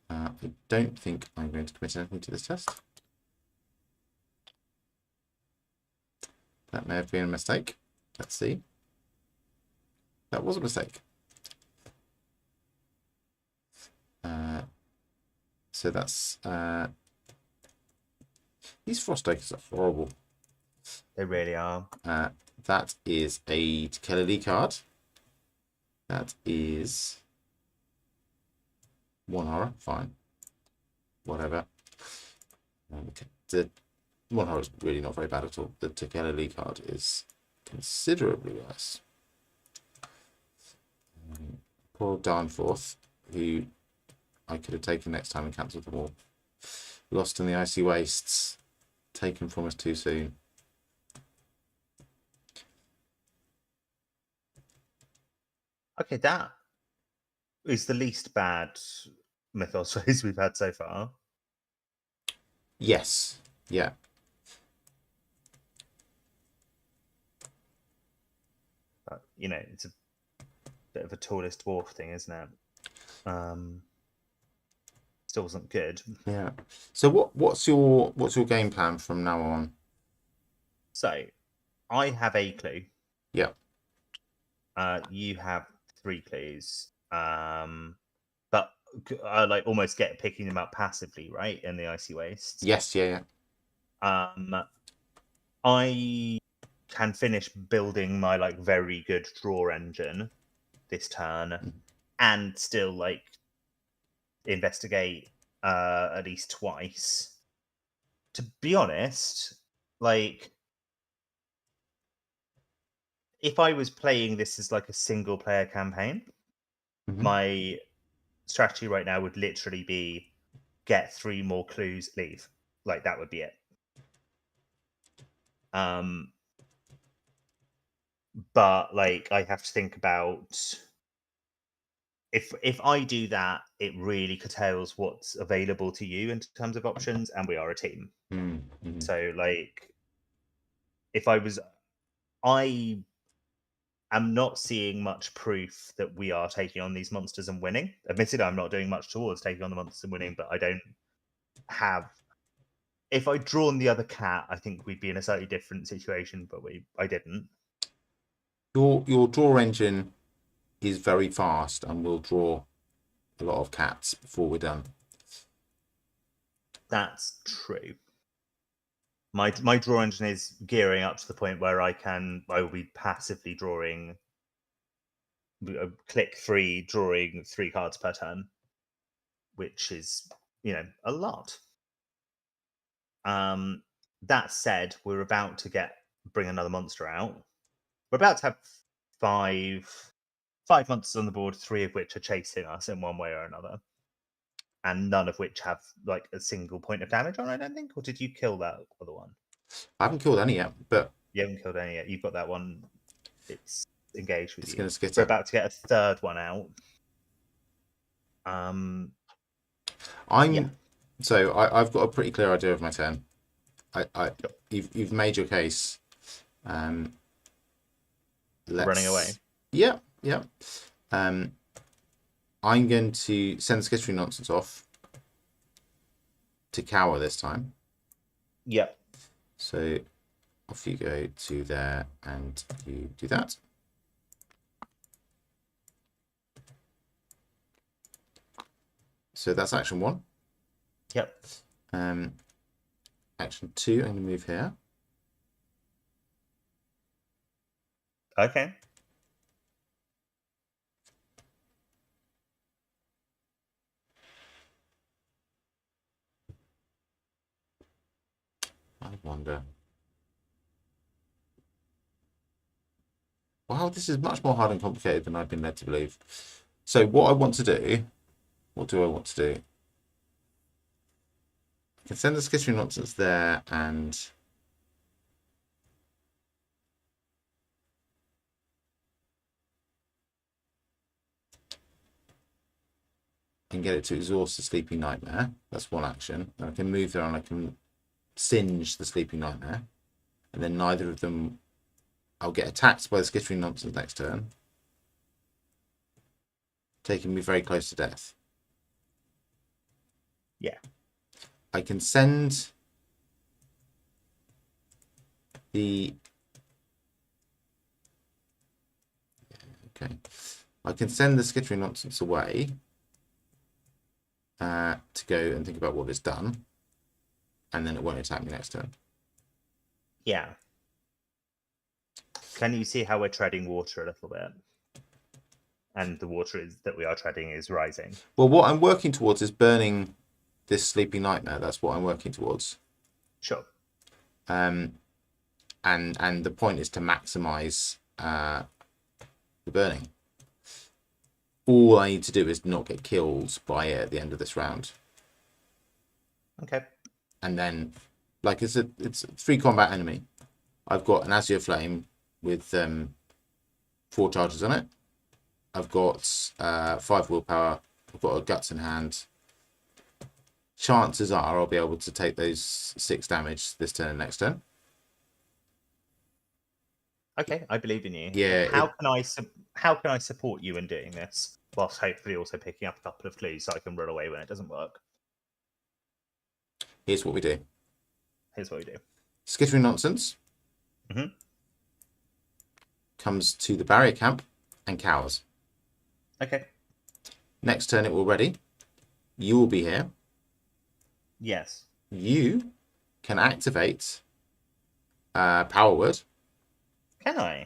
S1: I don't think I'm going to commit anything to this test. That may have been a mistake. Let's see. That was a mistake. So that's... these Frostacres are horrible.
S2: They really are.
S1: That is a Tequila card. That is 1 horror. Fine. Whatever. The 1 horror is really not very bad at all. The Tequila card is considerably worse. Poor Darnforth, who I could have taken next time and cancelled them all. Lost in the icy wastes. Taken from us too soon.
S2: Okay, that is the least bad Mythos phase we've had so far.
S1: Yes. Yeah.
S2: But, it's a bit of a tallest dwarf thing, isn't it? Still wasn't good.
S1: Yeah. So what's your game plan from now on?
S2: So I have a clue.
S1: Yeah.
S2: You have 3 clues. But I like almost get picking them up passively, right? In the icy wastes.
S1: Yes. Yeah.
S2: I can finish building my like very good draw engine this turn, and still like investigate at least twice. To be honest, like if I was playing this as like a single player campaign, my strategy right now would literally be get 3 more clues, leave. Like that would be it. But like I have to think about if I do that, it really curtails what's available to you in terms of options, and we are a team.
S1: Mm-hmm.
S2: So like if I am not seeing much proof that we are taking on these monsters and winning. Admittedly, I'm not doing much towards taking on the monsters and winning, but I don't have. If I'd drawn the other cat, I think we'd be in a slightly different situation, but I didn't.
S1: Your draw engine is very fast and will draw a lot of cats before we're done.
S2: That's true. My draw engine is gearing up to the point where I will be passively drawing click 3, drawing 3 cards per turn, which is a lot. That said, we're about to bring another monster out. We're about to have five monsters on the board, 3 of which are chasing us in one way or another, and none of which have like a single point of damage on. I don't think. Or did you kill that other one?
S1: I haven't killed any yet, but
S2: you haven't killed any yet. You've got that one. It's engaged with
S1: it's
S2: you.
S1: going to skitter.
S2: We're about to get a third one out.
S1: So I've got a pretty clear idea of my turn. You've made your case.
S2: Running away.
S1: Yeah. I'm going to send the skittering nonsense off to cower this time.
S2: Yep.
S1: So off you go to there, and you do that. So that's action 1.
S2: Yep.
S1: Action 2, I'm going to move here.
S2: Okay.
S1: I wonder. Wow, this is much more hard and complicated than I've been led to believe. So what I want to do, what do I want to do? I can send the skittering nonsense there and get it to exhaust the sleeping nightmare. That's one action. And I can move there and I can singe the sleeping nightmare. And then neither of them, I'll get attacked by the skittering nonsense next turn, taking me very close to death.
S2: Yeah.
S1: I can send the... Okay. I can send the skittering nonsense away to go and think about what it's done. And then it won't attack me next turn.
S2: Yeah. Can you see how we're treading water a little bit? And the water that we are treading is rising.
S1: Well, what I'm working towards is burning this sleeping nightmare. That's what I'm working towards.
S2: Sure.
S1: And the point is to maximize the burning. All I need to do is not get killed by it at the end of this round.
S2: Okay.
S1: And then, like, it's a 3 combat enemy. I've got an Azure Flame with 4 charges on it. I've got 5 willpower. I've got a guts in hand. Chances are I'll be able to take those 6 damage this turn and next turn.
S2: Okay, I believe in you.
S1: Yeah.
S2: How can I support you in doing this, whilst hopefully also picking up a couple of clues so I can run away when it doesn't work?
S1: Here's what we do.
S2: Here's what we do.
S1: Skittering nonsense.
S2: Mm-hmm.
S1: comes to the barrier camp and cowers.
S2: Okay.
S1: Next turn it will ready. You will be here.
S2: Yes.
S1: You can activate Power Word.
S2: Can I?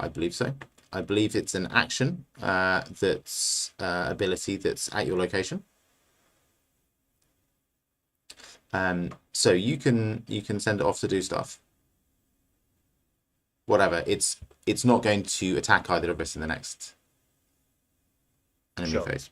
S1: I believe so. I believe it's an action that's ability that's at your location. So you can send it off to do stuff. Whatever. It's not going to attack either of us in the next enemy phase.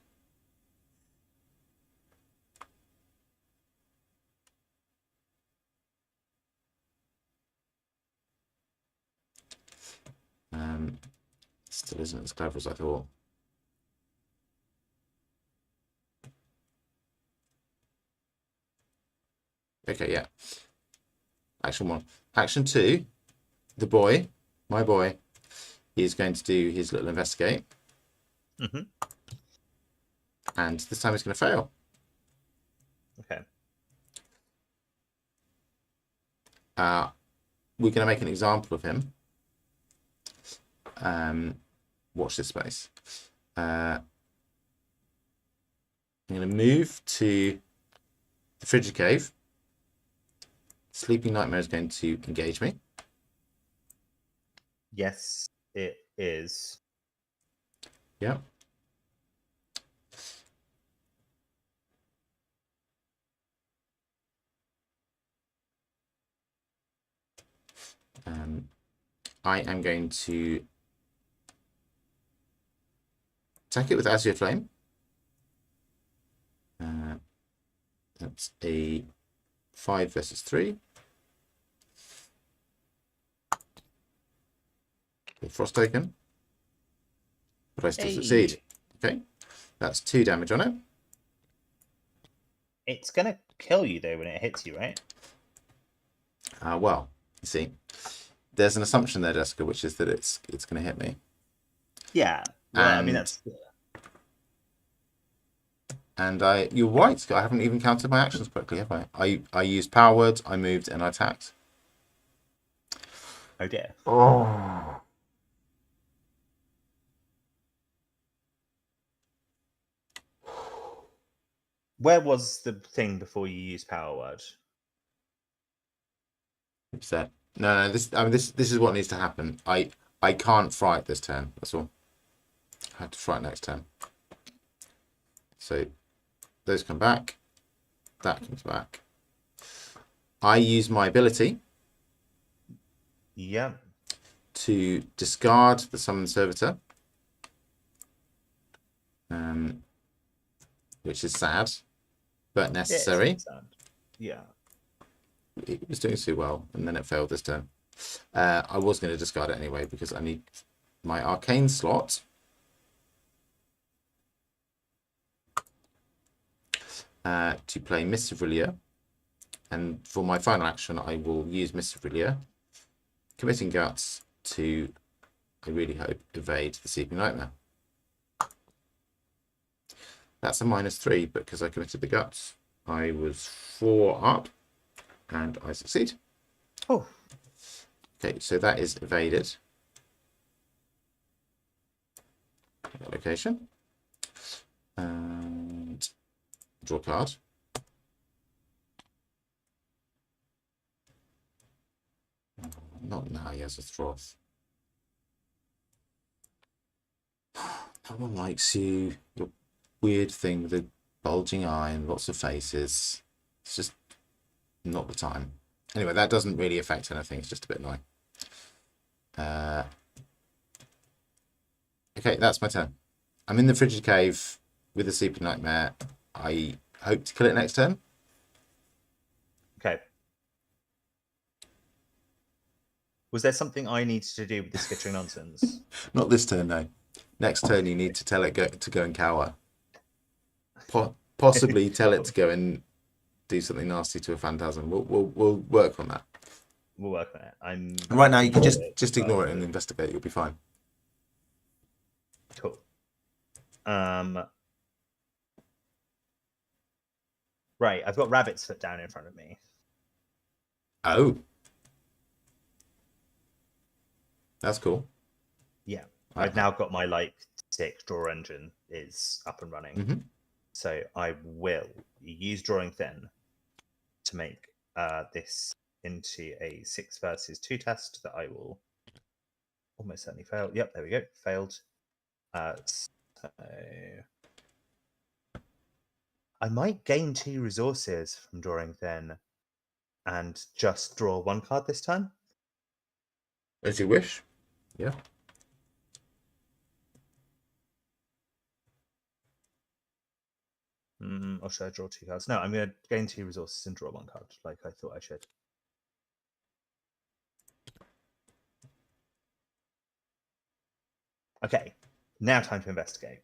S1: Still isn't as clever as I thought. Okay, yeah. Action 1. Action 2, the boy, my boy, is going to do his little investigate.
S2: Mm-hmm.
S1: And this time he's going to fail.
S2: Okay.
S1: We're going to make an example of him. Watch this space. I'm going to move to the frigid cave. Sleeping Nightmare is going to engage me.
S2: Yes, it is.
S1: Yeah. I am going to attack it with Azure Flame. That's a 5 versus 3. With Frost Token. But I still succeed. Okay. That's 2 damage on it.
S2: It's going to kill you, though, when it hits you, right?
S1: Well, you see, there's an assumption there, Jessica, which is that it's going to hit me.
S2: Yeah. Well, I mean, that's...
S1: And you're right, Scott. I haven't even counted my actions correctly, have I? I used power words, I moved, and I attacked.
S2: Oh, dear.
S1: Oh.
S2: Where was the thing before you used power word?
S1: Upset. No, this is what needs to happen. I can't fright this turn. That's all. I have to fright next turn. So those come back. That comes back. I use my ability.
S2: Yeah.
S1: To discard the summon servitor. Which is sad, but necessary.
S2: Sad. Yeah.
S1: It was doing so well, and then it failed this turn. I was going to discard it anyway because I need my arcane slot. To play Miss Sevilla. And for my final action, I will use Miss Sevilla, committing Guts to, I really hope, evade the Sleeping Nightmare. That's a -3, but because I committed the Guts, I was 4 up, and I succeed.
S2: Oh.
S1: Okay, so that is evaded. Location. And draw a card. Not now, he has a Throth. No one likes you. Your weird thing with a bulging eye and lots of faces. It's just not the time. Anyway, that doesn't really affect anything. It's just a bit annoying. Okay, that's my turn. I'm in the frigid cave with the Sleeping Nightmare. I hope to kill it next turn.
S2: Okay. Was there something I needed to do with the skittering nonsense?
S1: Not this turn, no. Next turn, you need to tell it to go and cower. Possibly tell it to go and do something nasty to a phantasm. We'll work on that.
S2: We'll work on it.
S1: Right now, you can just ignore it and investigate. You'll be fine.
S2: Cool. Right, I've got Rabbit's Foot down in front of me.
S1: Oh. That's cool.
S2: I've now got my like stick draw engine is up and running.
S1: Mm-hmm.
S2: So I will use drawing thin to make this into a 6 versus 2 test that I will almost certainly fail. Yep, there we go. Failed. So I might gain 2 resources from drawing thin and just draw 1 card this turn.
S1: As you wish. Yeah.
S2: Or should I draw 2 cards? No, I'm going to gain 2 resources and draw 1 card, like I thought I should. Okay, now time to investigate.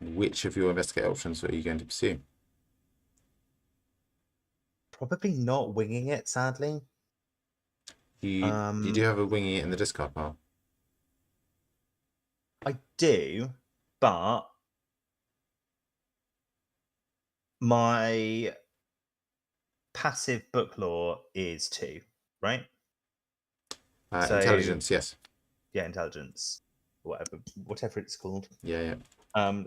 S1: Which of your investigate options are you going to pursue?
S2: Probably not winging it, sadly.
S1: You do have a winging it in the discard pile.
S2: I do, but my passive book lore is 2, right?
S1: So, intelligence, yes.
S2: Yeah, intelligence, whatever it's called.
S1: Yeah.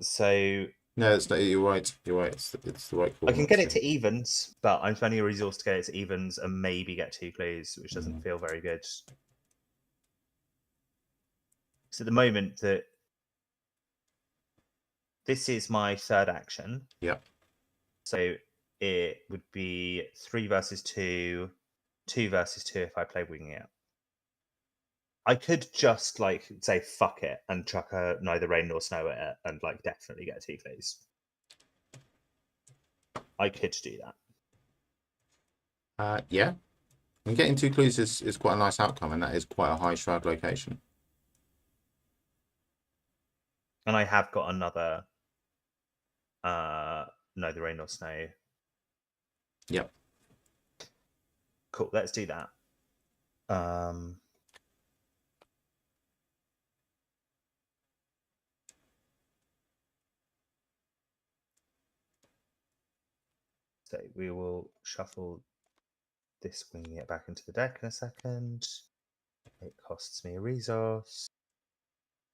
S2: So
S1: no, it's not. You're right. You're right. It's the right call.
S2: I can get it to evens, but I'm spending a resource to get it to evens and maybe get 2 clues, which doesn't feel very good. So at the moment that this is my 3rd action.
S1: Yep.
S2: So it would be 3 versus 2, 2 versus 2 if I play winging it. I could just like say fuck it and chuck a neither rain nor snow at it and like definitely get 2 clues. I could do
S1: that. Yeah. And getting 2 clues is quite a nice outcome, and that is quite a high shroud location.
S2: And I have got another neither rain nor snow.
S1: Yep.
S2: Cool, let's do that. So we will shuffle this winging it back into the deck in a second. It costs me a resource.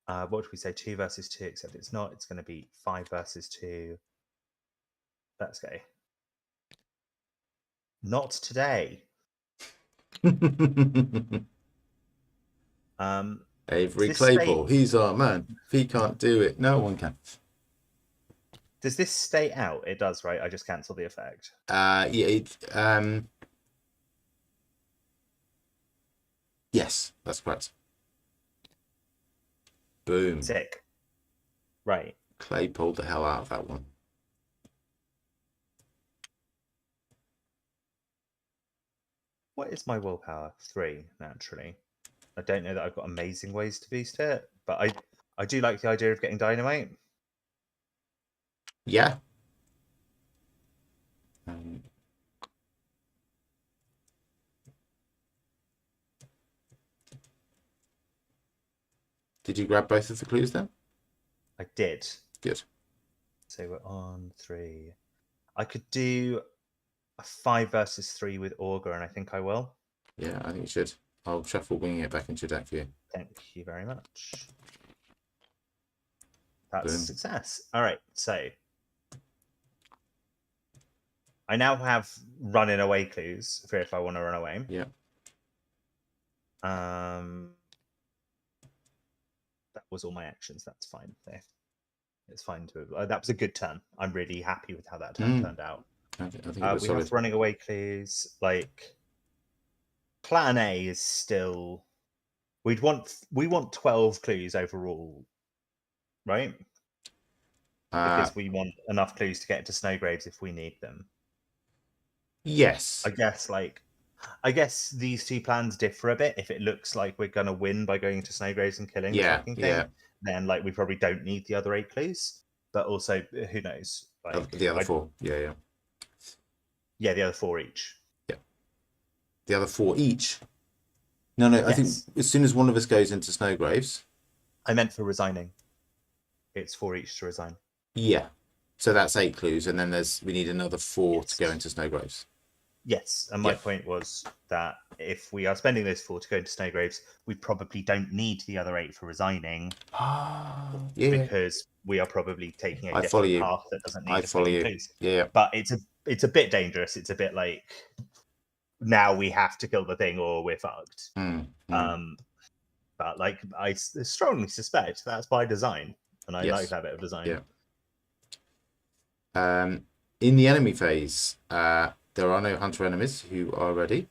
S2: What do we say? 2 versus 2, except it's not. It's going to be 5 versus 2. Let's go. Not today.
S1: Avery Claypool, he's our man. If he can't do it, no one can.
S2: Does this stay out? It does, right? I just cancel the effect.
S1: Yeah. Yes, that's correct. Boom.
S2: Sick. Right.
S1: Clay pulled the hell out of that one.
S2: What is my willpower? 3, naturally. I don't know that I've got amazing ways to boost it, but I do like the idea of getting dynamite.
S1: Yeah. Did you grab both of the clues then?
S2: I did.
S1: Good.
S2: So we're on 3. I could do a 5 versus 3 with Augur, and I think I will.
S1: Yeah, I think you should. I'll shuffle winging it back into your deck for you.
S2: Thank you very much. That's a success. All right, so I now have running away clues for if I want to run away.
S1: Yeah.
S2: That was all my actions. That's fine. There. It's fine to. That was a good turn. I'm really happy with how that turn turned out.
S1: I think
S2: we have running away clues. Like plan A is still. We want 12 clues overall, right? Because we want enough clues to get to Snowgraves if we need them.
S1: Yes.
S2: I guess these 2 plans differ a bit. If it looks like we're gonna win by going to Snowgraves and killing the fucking thing, then like we probably don't need the other 8 clues. But also, who knows? Like
S1: the other 4, yeah,
S2: the other 4 each.
S1: Yeah, the other 4 each. No, yes. I think as soon as one of us goes into Snowgraves,
S2: I meant for resigning. It's 4 each to resign.
S1: Yeah, so that's 8 clues, and then we need another 4 to go into Snowgraves.
S2: Yes, and my point was that if we are spending those 4 to go into Snowgraves, we probably don't need the other 8 for resigning. Because we are probably taking a different path that doesn't need as many clues.
S1: Yeah.
S2: But it's a bit dangerous. It's a bit like now we have to kill the thing or we're fucked. But like I strongly suspect that's by design, and I like that bit of design.
S1: Yeah. In the enemy phase, there are no hunter enemies who are ready.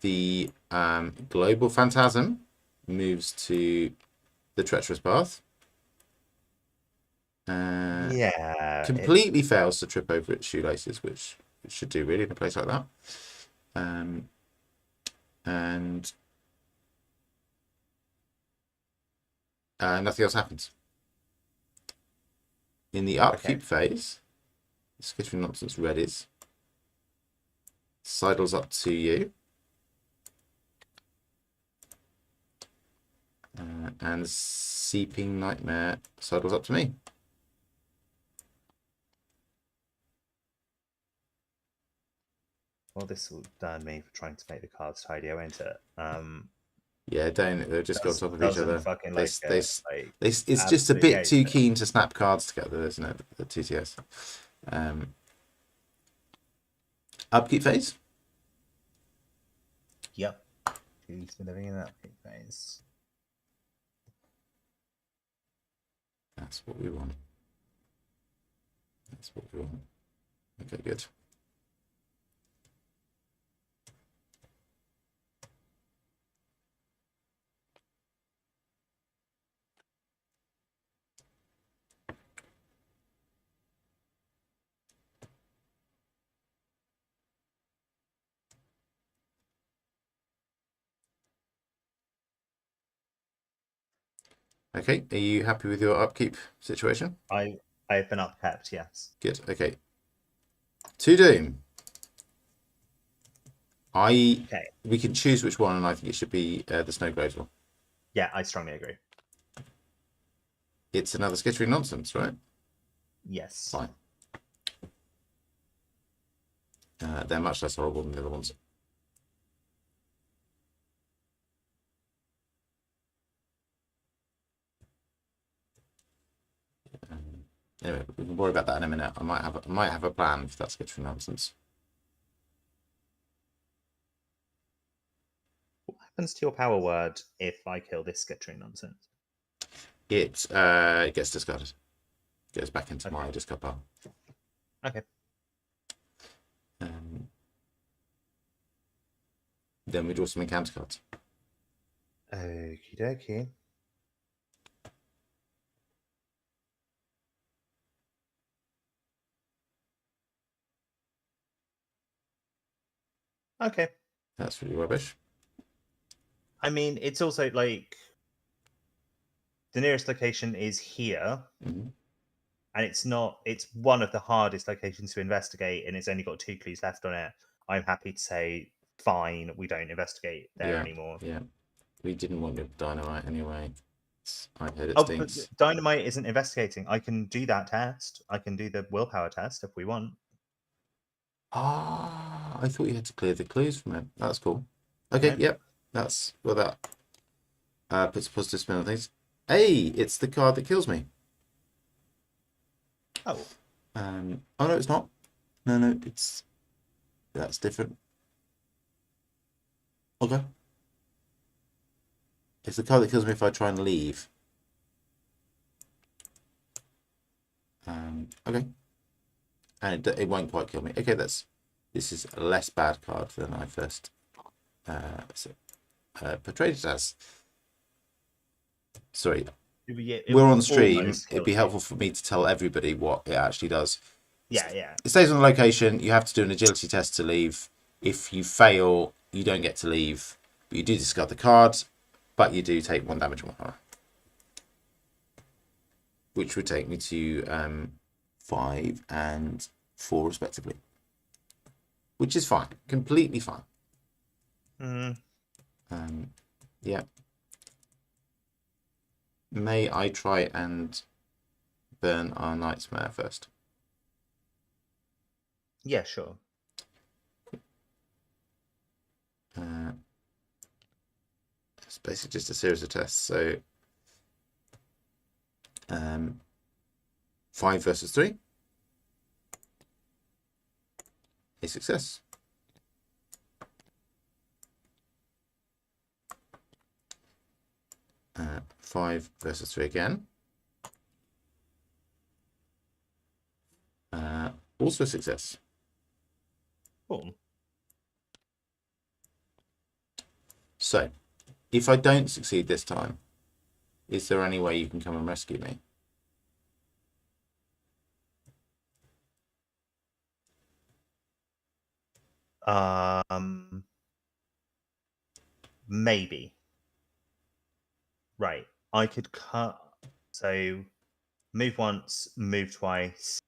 S1: The global phantasm moves to the treacherous path. Completely fails to trip over its shoelaces, which it should do really in a place like that. And nothing else happens. In the upkeep phase, the skittering nonsense readies, sidles up to you, and seeping nightmare sidles up to me.
S2: Well, this will damn me for trying to make the cards tidier, won't it?
S1: Yeah, don't. They'll just go on top of each other.
S2: It's
S1: just a bit too keen to snap cards together, isn't it? The TTS. Upkeep phase?
S2: Yep. Who's living in that upkeep phase?
S1: That's what we want. Okay, good. Okay, are you happy with your upkeep situation?
S2: I've been upkept, yes.
S1: Good, okay. To Doom. We can choose which one, and I think it should be the Snowgraves one.
S2: Yeah, I strongly agree.
S1: It's another skittering nonsense, right?
S2: Yes.
S1: Fine. They're much less horrible than the other ones. Anyway, we can worry about that in a minute. I might have a plan for that skittering nonsense.
S2: What happens to your power word if I kill this skittering nonsense?
S1: It gets discarded. Goes back into my discard pile.
S2: Okay.
S1: Then we draw some encounter cards.
S2: Okie dokie. Okay.
S1: That's really rubbish.
S2: I mean, it's also like the nearest location is here, and it's one of the hardest locations to investigate, and it's only got 2 clues left on it. I'm happy to say, fine, we don't investigate there anymore.
S1: Yeah, we didn't want your dynamite anyway. I heard it stinks.
S2: But dynamite isn't investigating. I can do that test. I can do the willpower test if we want.
S1: I thought you had to clear the clues from it. That's cool. Okay, yep. That's that puts a positive spin on things. Hey, it's the card that kills me.
S2: Oh.
S1: Oh no, it's not. No, that's different. Okay. It's the card that kills me if I try and leave. Okay. And it won't quite kill me. Okay, this is a less bad card than I first portrayed it as. Sorry. We're on stream. It'd be helpful for me to tell everybody what it actually does.
S2: Yeah.
S1: It stays on the location. You have to do an agility test to leave. If you fail, you don't get to leave. But you do discard the card, but you do take 1 damage and 1 horror. Which would take me to 5 and 4 respectively. Which is fine. Completely fine. Yeah. May I try and burn our nightmare first?
S2: Yeah, sure.
S1: It's basically just a series of tests. So 5 versus 3. A success. 5 versus 3 again. Also a success.
S2: Cool.
S1: So, if I don't succeed this time, is there any way you can come and rescue me?
S2: Maybe. Right. I could cut. So move once, move twice.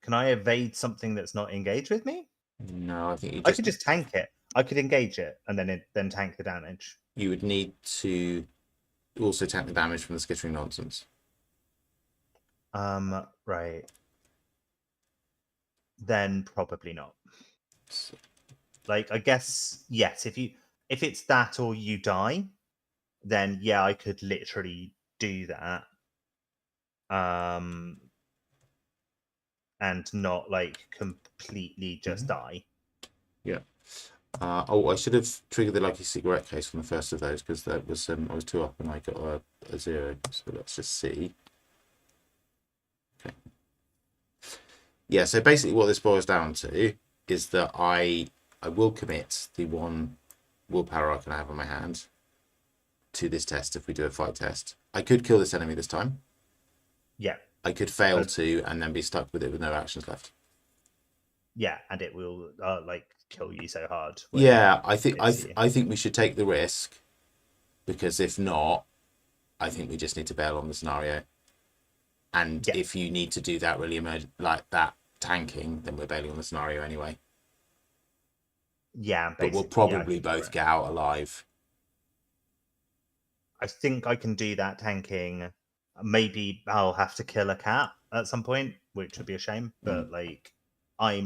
S2: Can I evade something that's not engaged with me?
S1: No, I think
S2: I could just tank it. I could engage it and then tank the damage.
S1: You would need to also tank the damage from the skittering nonsense.
S2: Right. Then probably not.
S1: So,
S2: Like, I guess yes. If it's that or you die, then yeah, I could literally do that. And not like completely just die.
S1: Yeah. I should have triggered the lucky cigarette case on the first of those because that was I was 2 up and I got a 0. So let's just see. Okay. Yeah. So basically, what this boils down to is that I will commit the 1 willpower I can have on my hand to this test if we do a fight test. I could kill this enemy this time.
S2: Yeah.
S1: I could fail to and then be stuck with it with no actions left.
S2: Yeah, and it will like kill you so hard.
S1: Yeah, I think we should take the risk because if not, I think we just need to bail on the scenario. And if you need to do that really like that tanking, then we're bailing on the scenario anyway.
S2: Yeah,
S1: but we'll probably both get out alive.
S2: I think I can do that tanking. Maybe I'll have to kill a cat at some point, which would be a shame. But like, I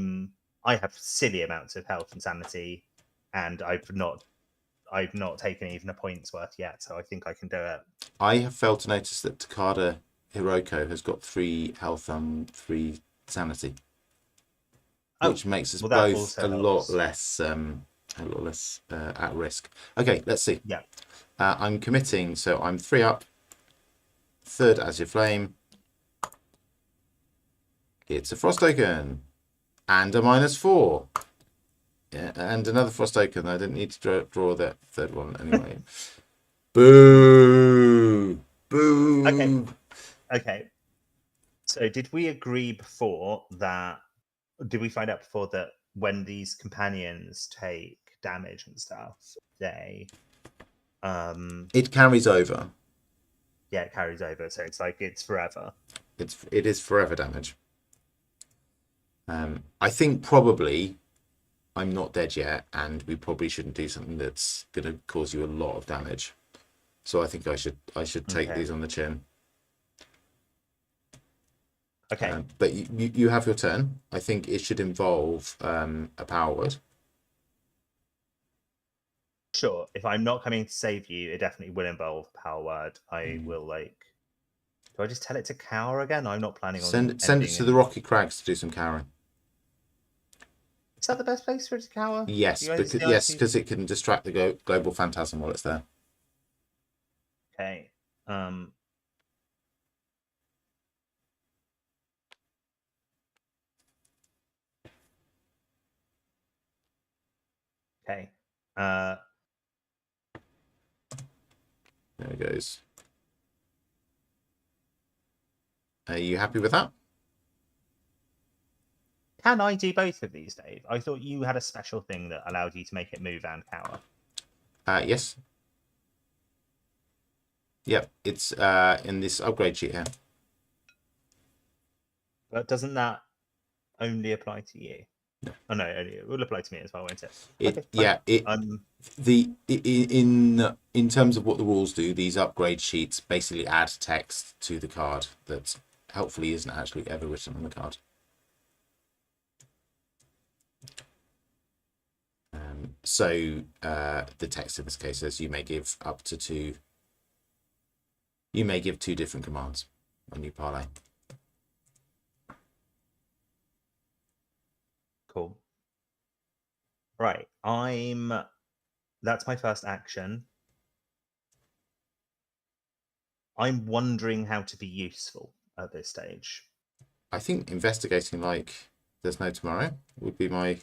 S2: have silly amounts of health and sanity, and I've not taken even a point's worth yet. So I think I can do it.
S1: I have failed to notice that Takada Hiroko has got 3 health and 3 sanity, which makes us both a lot less at risk. Okay, let's see.
S2: Yeah.
S1: I'm committing, so I'm 3 up. 3rd Azure Flame. It's a Frost Token. And a -4. Yeah, and another Frost Token. I didn't need to draw that 3rd one anyway. Boo! Boo!
S2: Okay. So did we agree before that... Did we find out before that when these companions take damage and stuff, they...
S1: It carries over.
S2: Yeah, it carries over. So it's like it's forever.
S1: It is forever damage. I think probably I'm not dead yet, and we probably shouldn't do something that's going to cause you a lot of damage. So I think I should take these on the chin.
S2: Okay.
S1: But you have your turn. I think it should involve a power word.
S2: Sure. If I'm not coming to save you, it definitely will involve power word. I will like... Do I just tell it to cower again? I'm not planning on
S1: send it to the Rocky Crags to do some cowering.
S2: Is that the best place for it to cower?
S1: Yes, because it can distract the global phantasm while it's there.
S2: Okay. Okay.
S1: There it goes. Are you happy with that?
S2: Can I do both of these, Dave? I thought you had a special thing that allowed you to make it move and cower.
S1: Yes. Yep, it's in this upgrade sheet here.
S2: But doesn't that only apply to you?
S1: No.
S2: Oh no, it will apply to me as well, won't it?
S1: In terms of what the rules do, these upgrade sheets basically add text to the card that helpfully isn't actually ever written on the card. So the text in this case says you may give up to two. You may give two different commands when you parlay.
S2: Cool. Right. That's my first action. I'm wondering how to be useful at this stage.
S1: I think investigating like there's no tomorrow would be my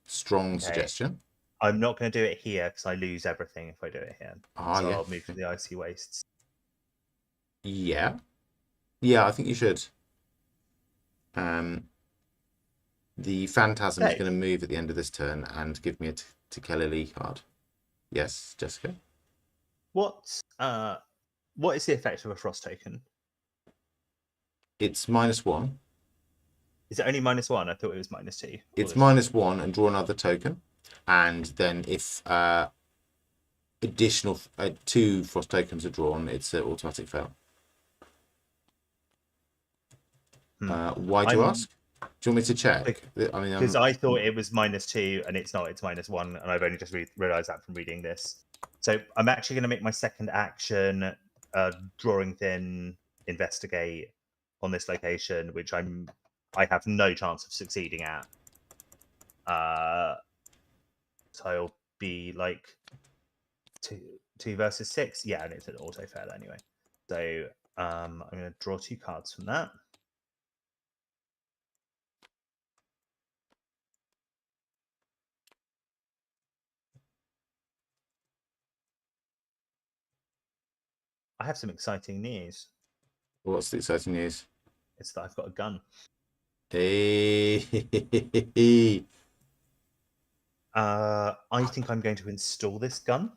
S1: strong suggestion.
S2: I'm not going to do it here because I lose everything if I do it here. So
S1: Yeah.
S2: I'll move to the icy wastes.
S1: Yeah. Yeah, I think you should. The Phantasm is going to move at the end of this turn and give me a Tekelili card. Yes, Jessica?
S2: What is the effect of a frost token?
S1: It's -1.
S2: Is it only -1? I thought it was -2.
S1: It's -1 and draw another token. And then if additional 2 frost tokens are drawn, it's an automatic fail. Why do you ask? Do you want me to check? I mean,
S2: because I thought it was -2 and it's not. It's -1, and I've only just realized that from reading this. So I'm actually going to make my second action, drawing thin, investigate on this location, which I have no chance of succeeding at. So I'll be like 2 versus 6. Yeah, and it's an auto fail anyway. So I'm going to draw 2 cards from that. I have some exciting news.
S1: What's the exciting news?
S2: It's that I've got a gun.
S1: Hey.
S2: I think I'm going to install this gun.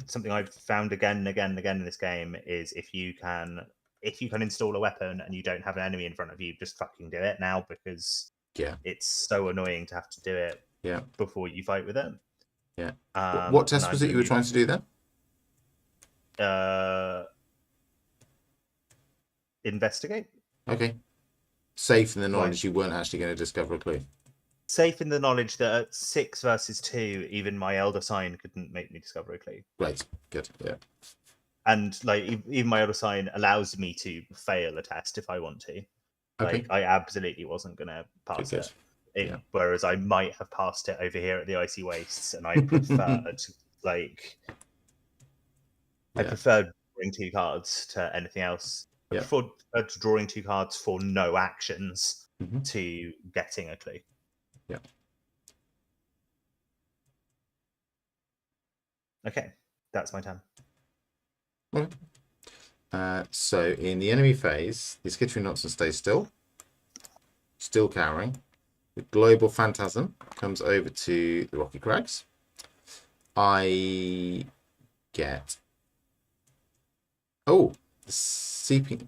S2: Something I've found again and again and again in this game is if you can install a weapon and you don't have an enemy in front of you, just fucking do it now, because it's so annoying to have to do it before you fight with it.
S1: Yeah. What test was it you were trying to do then?
S2: Investigate.
S1: Okay. Safe in the knowledge you weren't actually going to discover a clue.
S2: Safe in the knowledge that at 6 versus 2, even my Elder Sign couldn't make me discover a clue.
S1: Right. Good. Yeah.
S2: And like even my Elder Sign allows me to fail a test if I want to. Like I absolutely wasn't going to pass it. Whereas I might have passed it over here at the Icy Wastes, and I preferred I preferred drawing 2 cards to anything else. I preferred drawing 2 cards for no actions to getting a clue.
S1: Yeah.
S2: Okay, that's my turn.
S1: Okay. So in the enemy phase, the Skittering Nonsense stays still cowering. The Global Phantasm comes over to the Rocky Crags. I get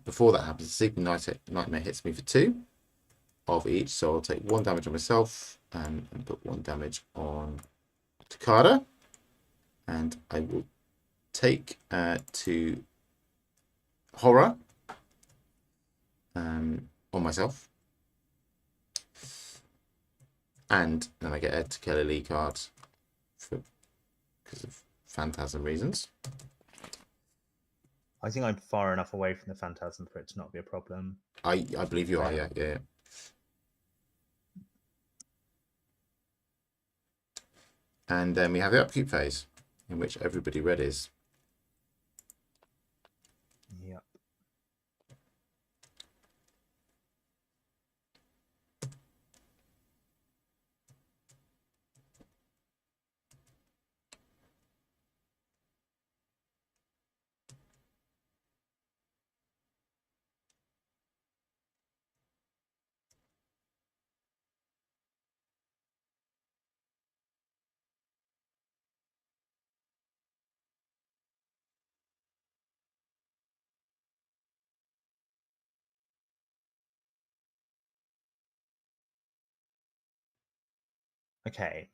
S1: before that happens, the Seeping Nightmare hits me for 2 of each, so I'll take 1 damage on myself and put 1 damage on Takada, and I will take 2 horror on myself, and then I get a Tekelili card because of Phantasm reasons.
S2: I think I'm far enough away from the Phantasm for it to not be a problem.
S1: I believe you are, yeah. And then we have the upkeep phase, in which everybody readies.
S2: Yep. Okay.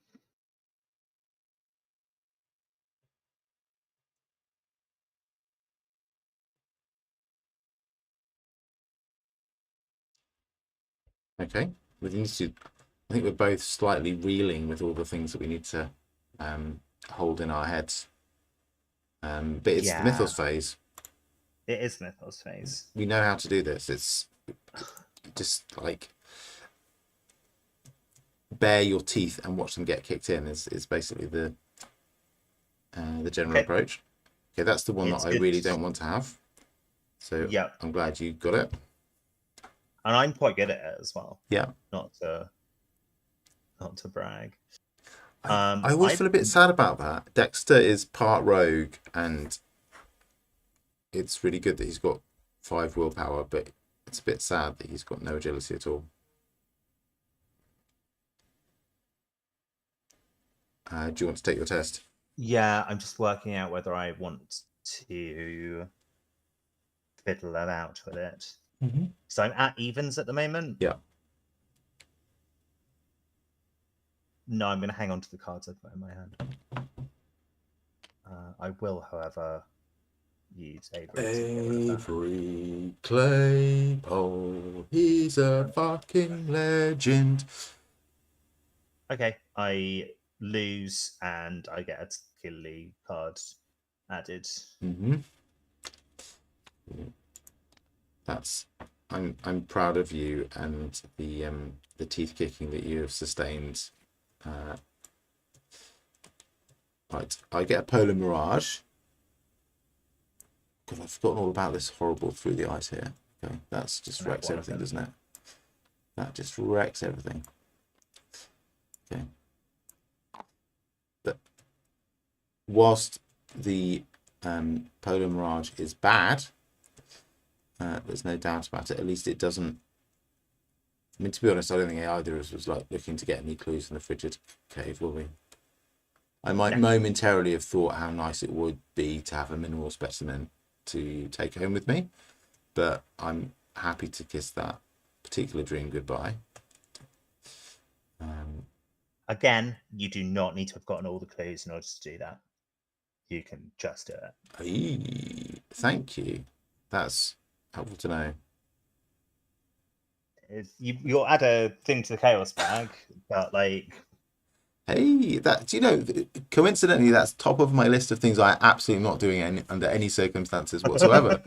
S1: Okay. We need to I think we're both slightly reeling with all the things that we need to hold in our heads. But it's the Mythos phase.
S2: It is Mythos phase.
S1: We know how to do this. It's just like bare your teeth and watch them get kicked in is basically the general approach. Okay, that's the one that I really don't want to have. So I'm glad you got it.
S2: And I'm quite good at it as well.
S1: Yeah.
S2: Not to brag.
S1: I always feel a bit sad about that. Dexter is part rogue, and it's really good that he's got 5 willpower, but it's a bit sad that he's got no agility at all. Do you want to take your test?
S2: Yeah, I'm just working out whether I want to fiddle about with it.
S1: Mm-hmm.
S2: So I'm at evens at the moment.
S1: Yeah.
S2: No, I'm going to hang on to the cards I've got in my hand. I will, however, use
S1: Avery Claypool. He's a fucking legend.
S2: Okay, I lose and I get a killy card added.
S1: Mm-hmm. I'm proud of you and the teeth kicking that you have sustained. Right, I get a Polar Mirage. God, I've forgotten all about this horrible through the eyes here. Okay, that's just wrecks everything, doesn't it? That just wrecks everything. Okay. But whilst the Polar Mirage is bad, there's no doubt about it. At least it doesn't. I mean, to be honest, I don't think either of us was like looking to get any clues from the frigid cave, were we? I might momentarily have thought how nice it would be to have a mineral specimen to take home with me, but I'm happy to kiss that particular dream goodbye.
S2: Again, you do not need to have gotten all the clues in order to do that. You can just do
S1: it. Thank you. That's helpful to know.
S2: You'll add a thing to the chaos bag, but like,
S1: hey, that, you know, coincidentally, that's top of my list of things I absolutely not doing under any circumstances whatsoever.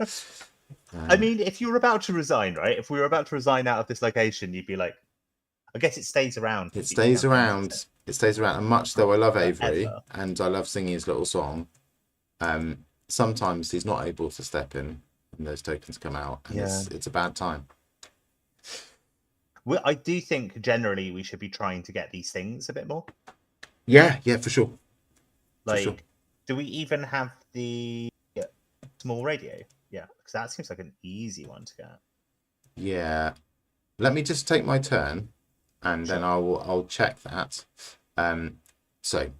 S2: I mean, if you were about to resign, right? If we were about to resign out of this location, you'd be like, I guess it stays around.
S1: It stays around. It stays around. And much though I love Avery and I love singing his little song, sometimes he's not able to step in and those tokens come out. And it's a bad time.
S2: Well, I do think generally we should be trying to get these things a bit more.
S1: Yeah, for sure.
S2: Like, do we even have the small radio? Yeah, because that seems like an easy one to get.
S1: Yeah. Let me just take my turn and then I'll check that. So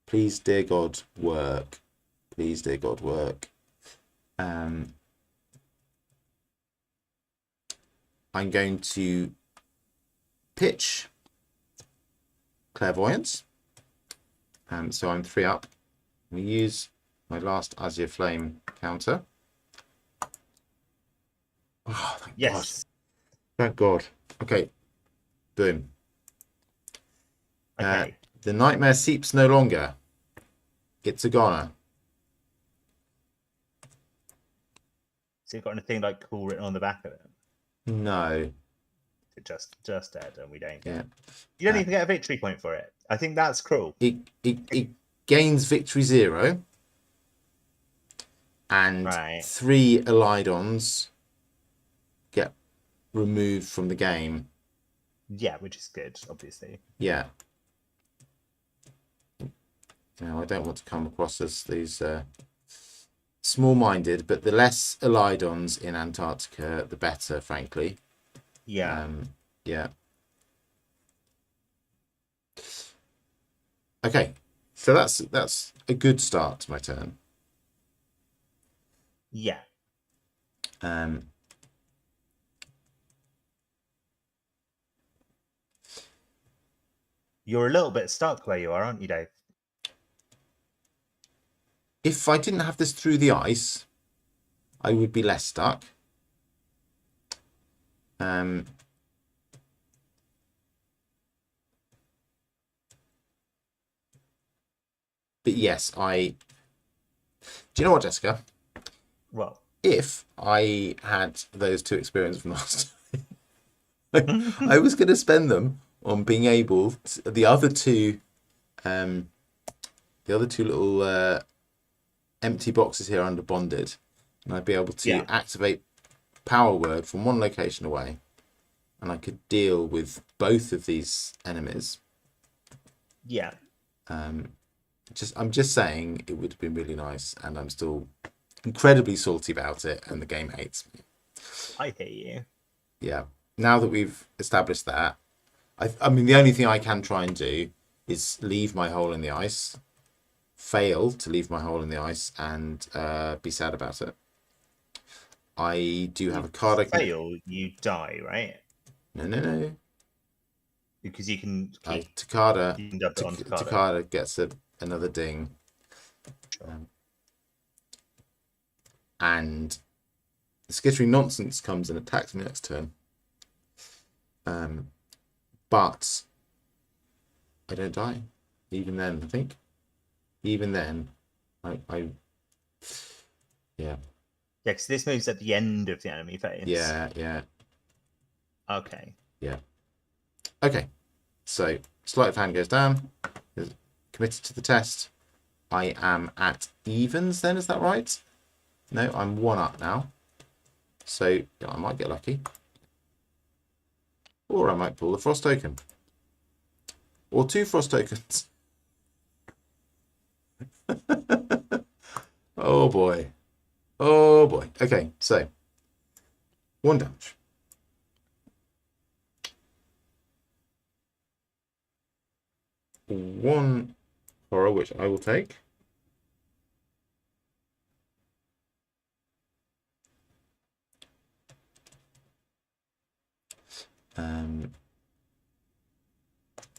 S1: please, dear God, work. Please, dear God, work. I'm going to pitch Clairvoyance. So I'm 3 up. I'm going to use my last Azure Flame counter. Oh, thank God. Thank God. Okay. Boom.
S2: Okay.
S1: The nightmare seeps no longer. It's a goner.
S2: So you've got anything like cool written on the back of it?
S1: No.
S2: Just dead, and we don't get. You don't even get a victory point for it. I think that's cruel.
S1: It gains victory 0, and 3 Elidons get removed from the game.
S2: Yeah, which is good, obviously.
S1: Yeah. I don't want to come across as these small-minded, but the less Elidons in Antarctica, the better, frankly.
S2: Yeah.
S1: Yeah. Okay, so that's a good start to my turn.
S2: Yeah. You're a little bit stuck where you are, aren't you, Dave?
S1: If I didn't have this through the ice, I would be less stuck. But yes, I. Do you know what, Jessica?
S2: Well,
S1: If I had those 2 experiences from last time, I was going to spend them on being able to, um, the other two little empty boxes here under bonded, and I'd be able to
S2: yeah,
S1: activate power word from one location away, and I could deal with both of these enemies.
S2: yeah.
S1: I'm just saying it would have been really nice, and I'm still incredibly salty about it, and the game hates me.
S2: I hear you.
S1: Yeah. Now that we've established that, I mean, the only thing I can try and do is leave my hole in the ice, fail to leave my hole in the ice, and be sad about it. I do have a card I can.
S2: Fail, you die, right?
S1: No.
S2: Because you can keep.
S1: Takada.
S2: You can dub it on Takada.
S1: Takada gets another ding.
S2: Sure.
S1: And the skittering nonsense comes and attacks me next turn. But I don't die. Even then, I think. Even then, I yeah.
S2: Yeah, because this moves at the end of the enemy phase.
S1: Yeah.
S2: Okay.
S1: Yeah. Okay. So sleight of hand goes down. Committed to the test. I am at evens then, is that right? No, I'm 1 up now. So yeah, I might get lucky. Or I might pull the frost token. Or 2 frost tokens. Oh boy. Okay, so 1 damage. 1 horror, which I will take.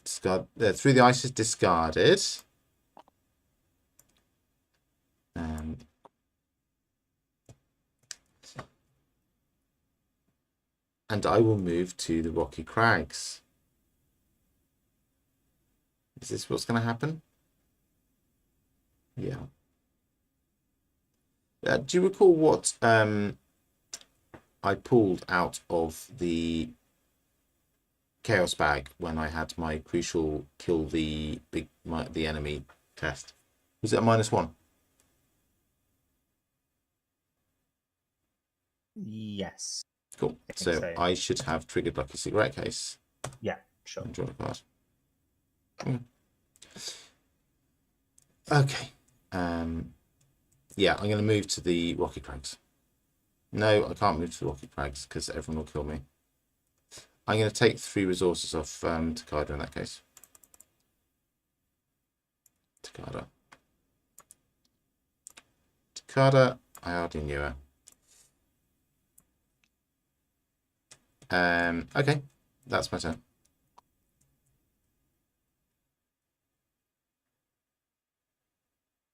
S1: Discard. Through the ice is discarded. And I will move to the Rocky Crags. Is this what's going to happen? Yeah. Do you recall what I pulled out of the Chaos bag when I had my crucial kill the enemy test? Was it a -1?
S2: Yes.
S1: Cool. So I should have triggered Lucky Cigarette Case.
S2: Yeah, sure.
S1: And draw a card. Okay. Yeah, I'm going to move to the Rocky Crags. No, I can't move to the Rocky Crags because everyone will kill me. I'm going to take 3 resources off Takada in that case. Takada, I hardly knew her. Okay, that's my turn.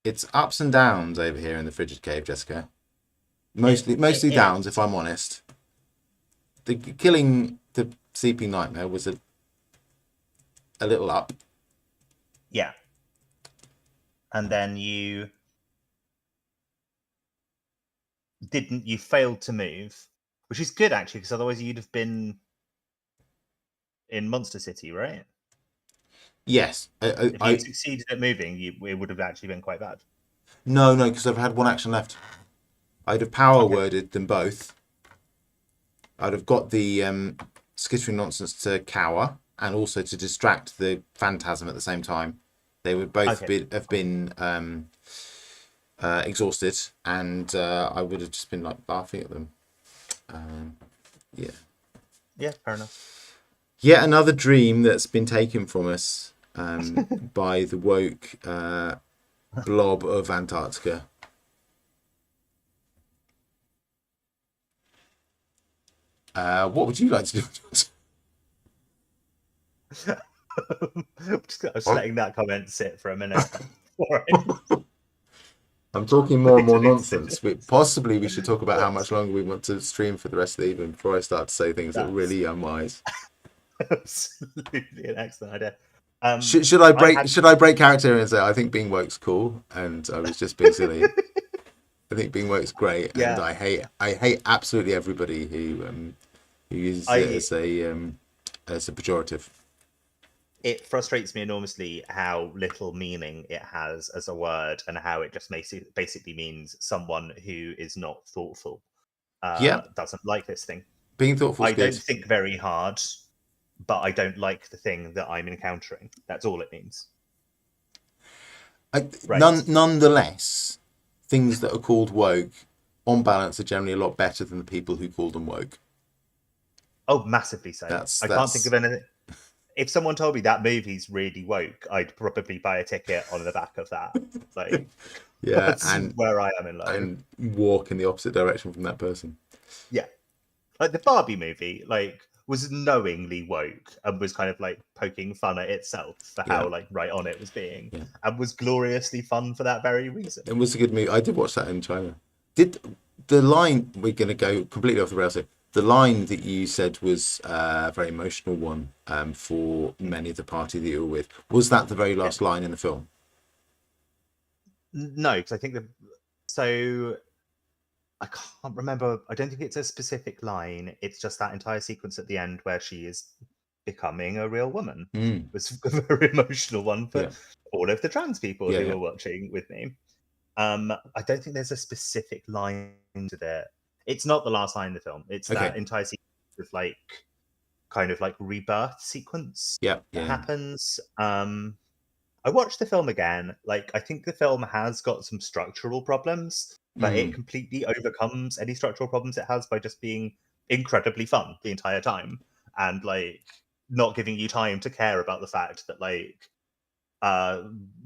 S1: It's ups and downs over here in the frigid cave, Jessica. Mostly downs, if I'm honest. The killing the sleeping nightmare was a little up.
S2: Yeah. And then you failed to move, which is good actually, because otherwise you'd have been in Monster City, right?
S1: Yes.
S2: If you succeeded at moving, it would have actually been quite bad.
S1: No, because I've had 1 action left. I'd have power worded them both. I'd have got the skittering nonsense to cower and also to distract the phantasm at the same time. They would both have been exhausted, and I would have just been like laughing at them. Yeah.
S2: Yeah, fair enough.
S1: Yet another dream that's been taken from us by the woke blob of Antarctica. What would you like to do?
S2: I'm just letting that comment sit for a minute.
S1: I'm talking more and more nonsense. Possibly we should talk about how much longer we want to stream for the rest of the evening before I start to say things that are really unwise.
S2: Absolutely an excellent idea.
S1: Should I break character and say I think being woke's cool, and I was just being silly. I think being woke's great, and
S2: Yeah,
S1: I hate absolutely everybody who uses it
S2: I
S1: as a pejorative.
S2: it frustrates me enormously how little meaning it has as a word, and how it just basically means someone who is not thoughtful,
S1: Yeah,
S2: doesn't like this thing.
S1: being thoughtful is
S2: I
S1: good.
S2: don't think very hard, but I don't like the thing that I'm encountering. That's all it means. Right.
S1: Nonetheless, things that are called woke, on balance, are generally a lot better than the people who call them woke.
S2: Oh, massively so. I can't think
S1: That's
S2: of anything. If someone told me that movie's really woke, I'd probably buy a ticket on the back of that. Like,
S1: yeah,
S2: that's where I am in life.
S1: and walk in the opposite direction from that person.
S2: Yeah. Like the Barbie movie, like, was knowingly woke and was kind of like poking fun at itself for how like right on it was being, and was gloriously fun for that very reason.
S1: It was a good movie. I did watch that in China. Did the line, we're going to go completely off the rails here, the line that you said was a very emotional one for many of the party that you were with, was that the very last line in the film?
S2: No, because I think so I can't remember. I don't think it's a specific line. It's just that entire sequence at the end where she is becoming a real woman. It was a very emotional one for all of the trans people who were watching with me. I don't think there's a specific line to that. It's not the last line in the film. It's that entire sequence of like kind of like rebirth sequence that happens. I watched the film again. Like, I think the film has got some structural problems, but it completely overcomes any structural problems it has by just being incredibly fun the entire time, and like not giving you time to care about the fact that like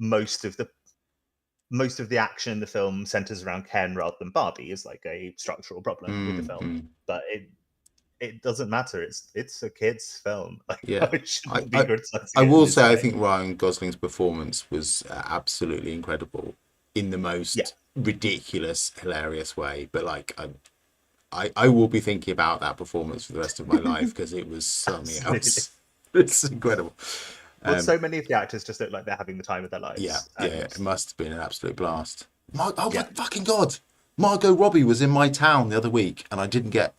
S2: most of the action in the film centers around Ken rather than Barbie is like a structural problem with the film. But it doesn't matter. It's a kid's film. Like, I shouldn't be criticizing
S1: I
S2: it in
S1: will
S2: this
S1: say I
S2: way.
S1: think Ryan Gosling's performance was absolutely incredible in the most ridiculous, hilarious way. But like, I will be thinking about that performance for the rest of my life because it was something else. It's incredible.
S2: Well, so many of the actors just look like they're having the time of their lives.
S1: Yeah, it must have been an absolute blast. My fucking god! Margot Robbie was in my town the other week, and I didn't get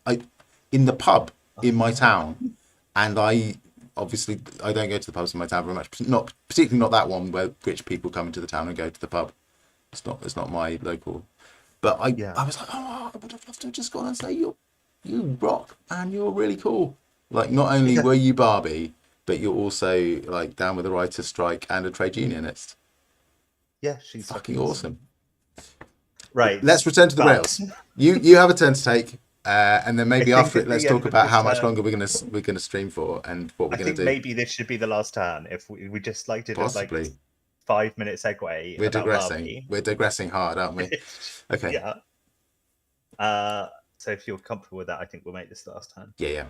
S1: in the pub in my town, and I obviously I don't go to the pubs in my town very much. Not particularly not that one where rich people come into the town and go to the pub. It's not my local. But I was like, oh, I would have loved to have just gone and say you rock and you're really cool. Like, not only were you Barbie, but you're also like down with the writer's strike and a trade unionist.
S2: Yeah, she's
S1: fucking awesome.
S2: Right.
S1: Let's return to the rails. You have a turn to take, and then maybe after it, let's talk about how much longer we're gonna stream for and what we're gonna do.
S2: Maybe this should be the last turn if we just like did
S1: possibly
S2: a, like 5-minute segue.
S1: We're
S2: about
S1: digressing.
S2: Barbie.
S1: We're digressing hard, aren't we? Okay.
S2: Yeah. So if you're comfortable with that, I think we'll make this the last turn.
S1: Yeah.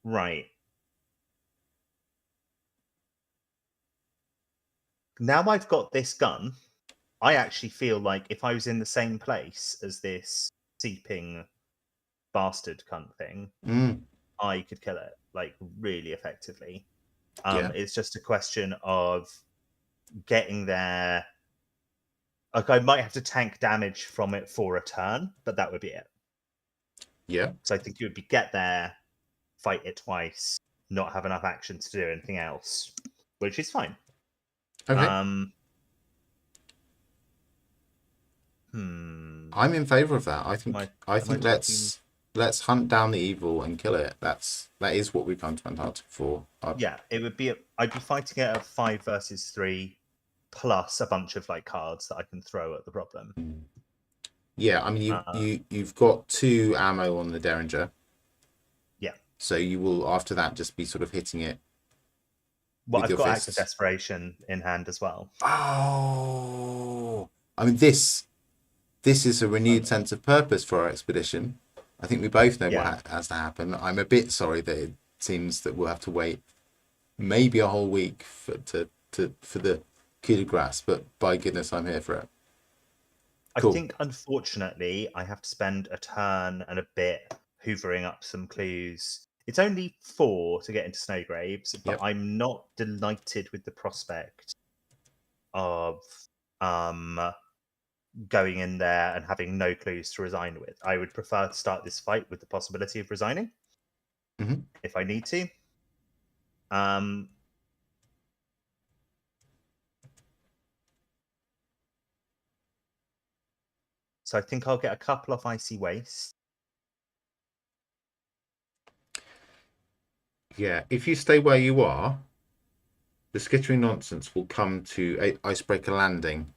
S2: Right. Now I've got this gun, I actually feel like if I was in the same place as this seeping bastard cunt thing, I could kill it like really effectively. It's just a question of getting there. Like, I might have to tank damage from it for a turn, but that would be it.
S1: Yeah.
S2: So I think you would be get there, fight it twice, not have enough action to do anything else, which is fine.
S1: Okay.
S2: I'm
S1: in favor of that. I think let's hunt down the evil and kill it. That is what we've come to Antarctica for.
S2: It would be. I'd be fighting it at 5 versus 3, plus a bunch of like cards that I can throw at the problem.
S1: Yeah, I mean you've got 2 ammo on the Derringer.
S2: Yeah.
S1: So you will after that just be sort of hitting it.
S2: Well, I've got Act of Desperation in hand as well.
S1: Oh, I mean this is a renewed sense of purpose for our expedition. I think we both know what has to happen. I'm a bit sorry that it seems that we'll have to wait maybe a whole week for the coup de grace, but by goodness, I'm here for it.
S2: Cool. I think, unfortunately, I have to spend a turn and a bit hoovering up some clues It's only 4 to get into Snowgraves, but
S1: Yep.
S2: I'm not delighted with the prospect of going in there and having no clues to resign with. I would prefer to start this fight with the possibility of resigning if I need to. So I think I'll get a couple of Icy Wastes.
S1: Yeah, if you stay where you are, the skittering nonsense will come to Icebreaker Landing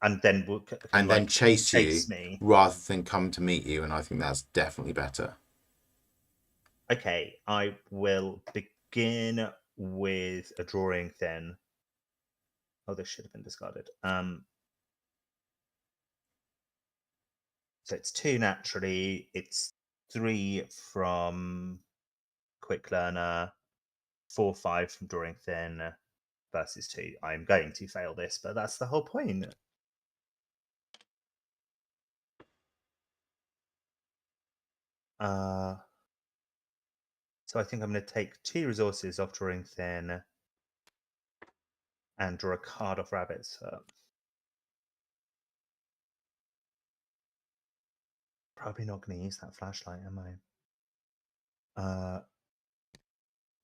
S2: And then
S1: then chase you
S2: me.
S1: rather than come to meet you, and I think that's definitely better.
S2: Okay, I will begin with a drawing thin. Oh, this should have been discarded. So it's 2 naturally, it's 3 from Quick Learner, 4, 5 from Drawing Thin versus 2. I'm going to fail this, but that's the whole point. So I think I'm going to take 2 resources off Drawing Thin and draw a card off Rabbit's Foot. Probably not going to use that flashlight, am I?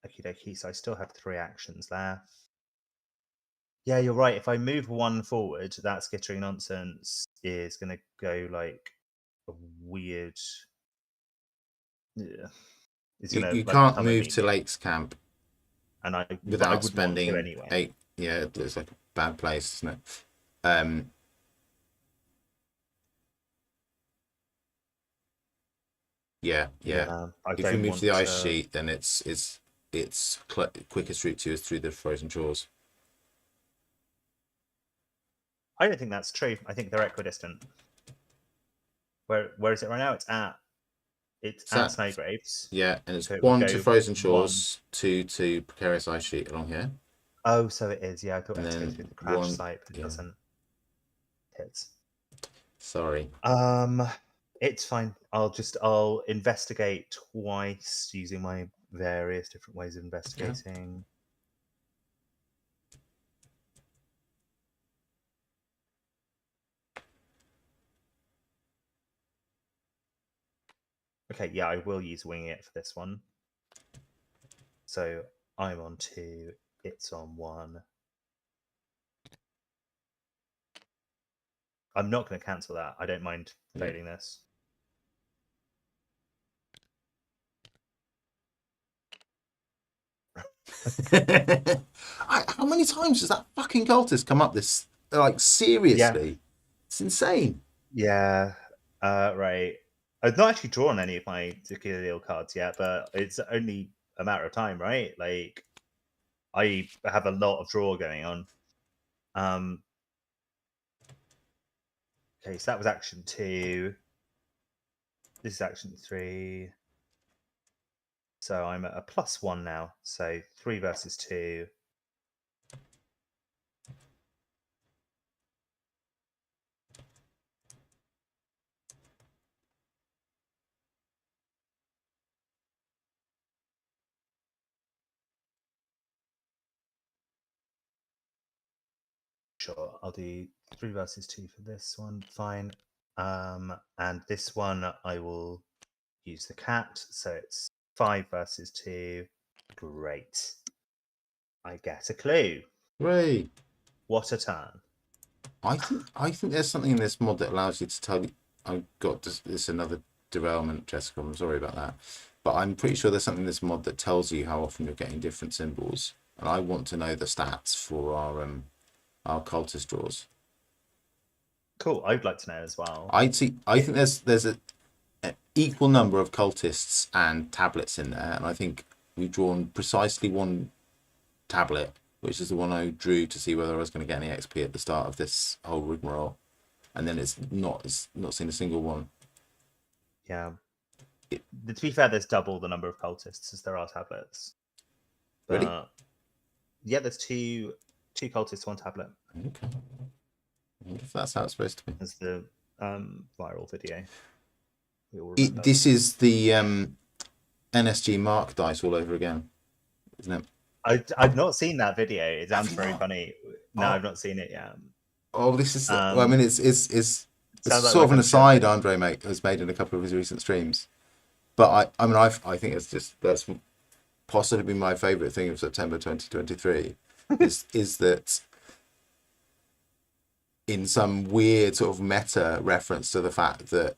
S2: Okie dokie, so I still have 3 actions left. Yeah, you're right. If I move 1 forward, that skittering nonsense is going to go like a weird. Yeah, it's going to
S1: You
S2: like
S1: can't
S2: come and
S1: move
S2: meet
S1: to
S2: me,
S1: Lakes Camp
S2: and I
S1: without
S2: wouldn't want to
S1: spending
S2: anyway.
S1: 8. Yeah, it's like a bad place, isn't it? Yeah. If you move to the ice sheet, then it's quickest route to you is through the frozen shores.
S2: I don't think that's true. I think they're equidistant. Where is it right now? It's at Snowgraves.
S1: Yeah, and it's
S2: so it
S1: 1 to frozen shores, 2 to precarious ice sheet along here.
S2: Oh, so it is. Yeah, I thought it had to go
S1: then
S2: through the crash
S1: 1
S2: site, but it doesn't. Hits.
S1: Sorry.
S2: It's fine. I'll investigate twice using my various different ways of investigating. Okay, yeah, I will use Wing It for this one. So I'm on 2, it's on 1. I'm not going to cancel that. I don't mind failing this.
S1: How many times does that fucking cultist come up this, like, seriously?
S2: Yeah.
S1: It's insane.
S2: Yeah, right. I've not actually drawn any of my particularly ill cards yet, but it's only a matter of time, right? Like, I have a lot of draw going on. Okay, so that was action 2. This is action 3. So I'm at a +1 now. So 3 versus 2. Sure, I'll do 3 versus 2 for this one. Fine. And this one I will use the cat. So it's 5 versus 2. Great. I get a clue.
S1: Hooray.
S2: What a turn.
S1: I think there's something in this mod that allows you to tell you. I've got this another derailment, Jessica. I'm sorry about that, but I'm pretty sure there's something in this mod that tells you how often you're getting different symbols, and I want to know the stats for our cultist draws.
S2: Cool. I'd like to know as well.
S1: I think there's an equal number of cultists and tablets in there, and I think we've drawn precisely 1 tablet, which is the one I drew to see whether I was going to get any XP at the start of this whole rigmarole, and then it's not seen a single one.
S2: Yeah. To be fair, there's double the number of cultists as there are tablets. But,
S1: Really?
S2: Yeah, there's two cultists, 1 tablet.
S1: Okay. I wonder if that's how it's supposed to be.
S2: As the viral video.
S1: This is the NSG Mark dice all over again, isn't it?
S2: I've not seen that video. It
S1: Have
S2: sounds
S1: you
S2: very
S1: not?
S2: funny. No,
S1: Oh,
S2: I've not seen it yet.
S1: oh, this is. Well, I
S2: Um,
S1: mean, it's
S2: sounds like my
S1: sort of an
S2: kind of show.
S1: aside. Has made in a couple of his recent streams, but I think that's possibly been my favourite thing of September 2023. is that in some weird sort of meta reference to the fact that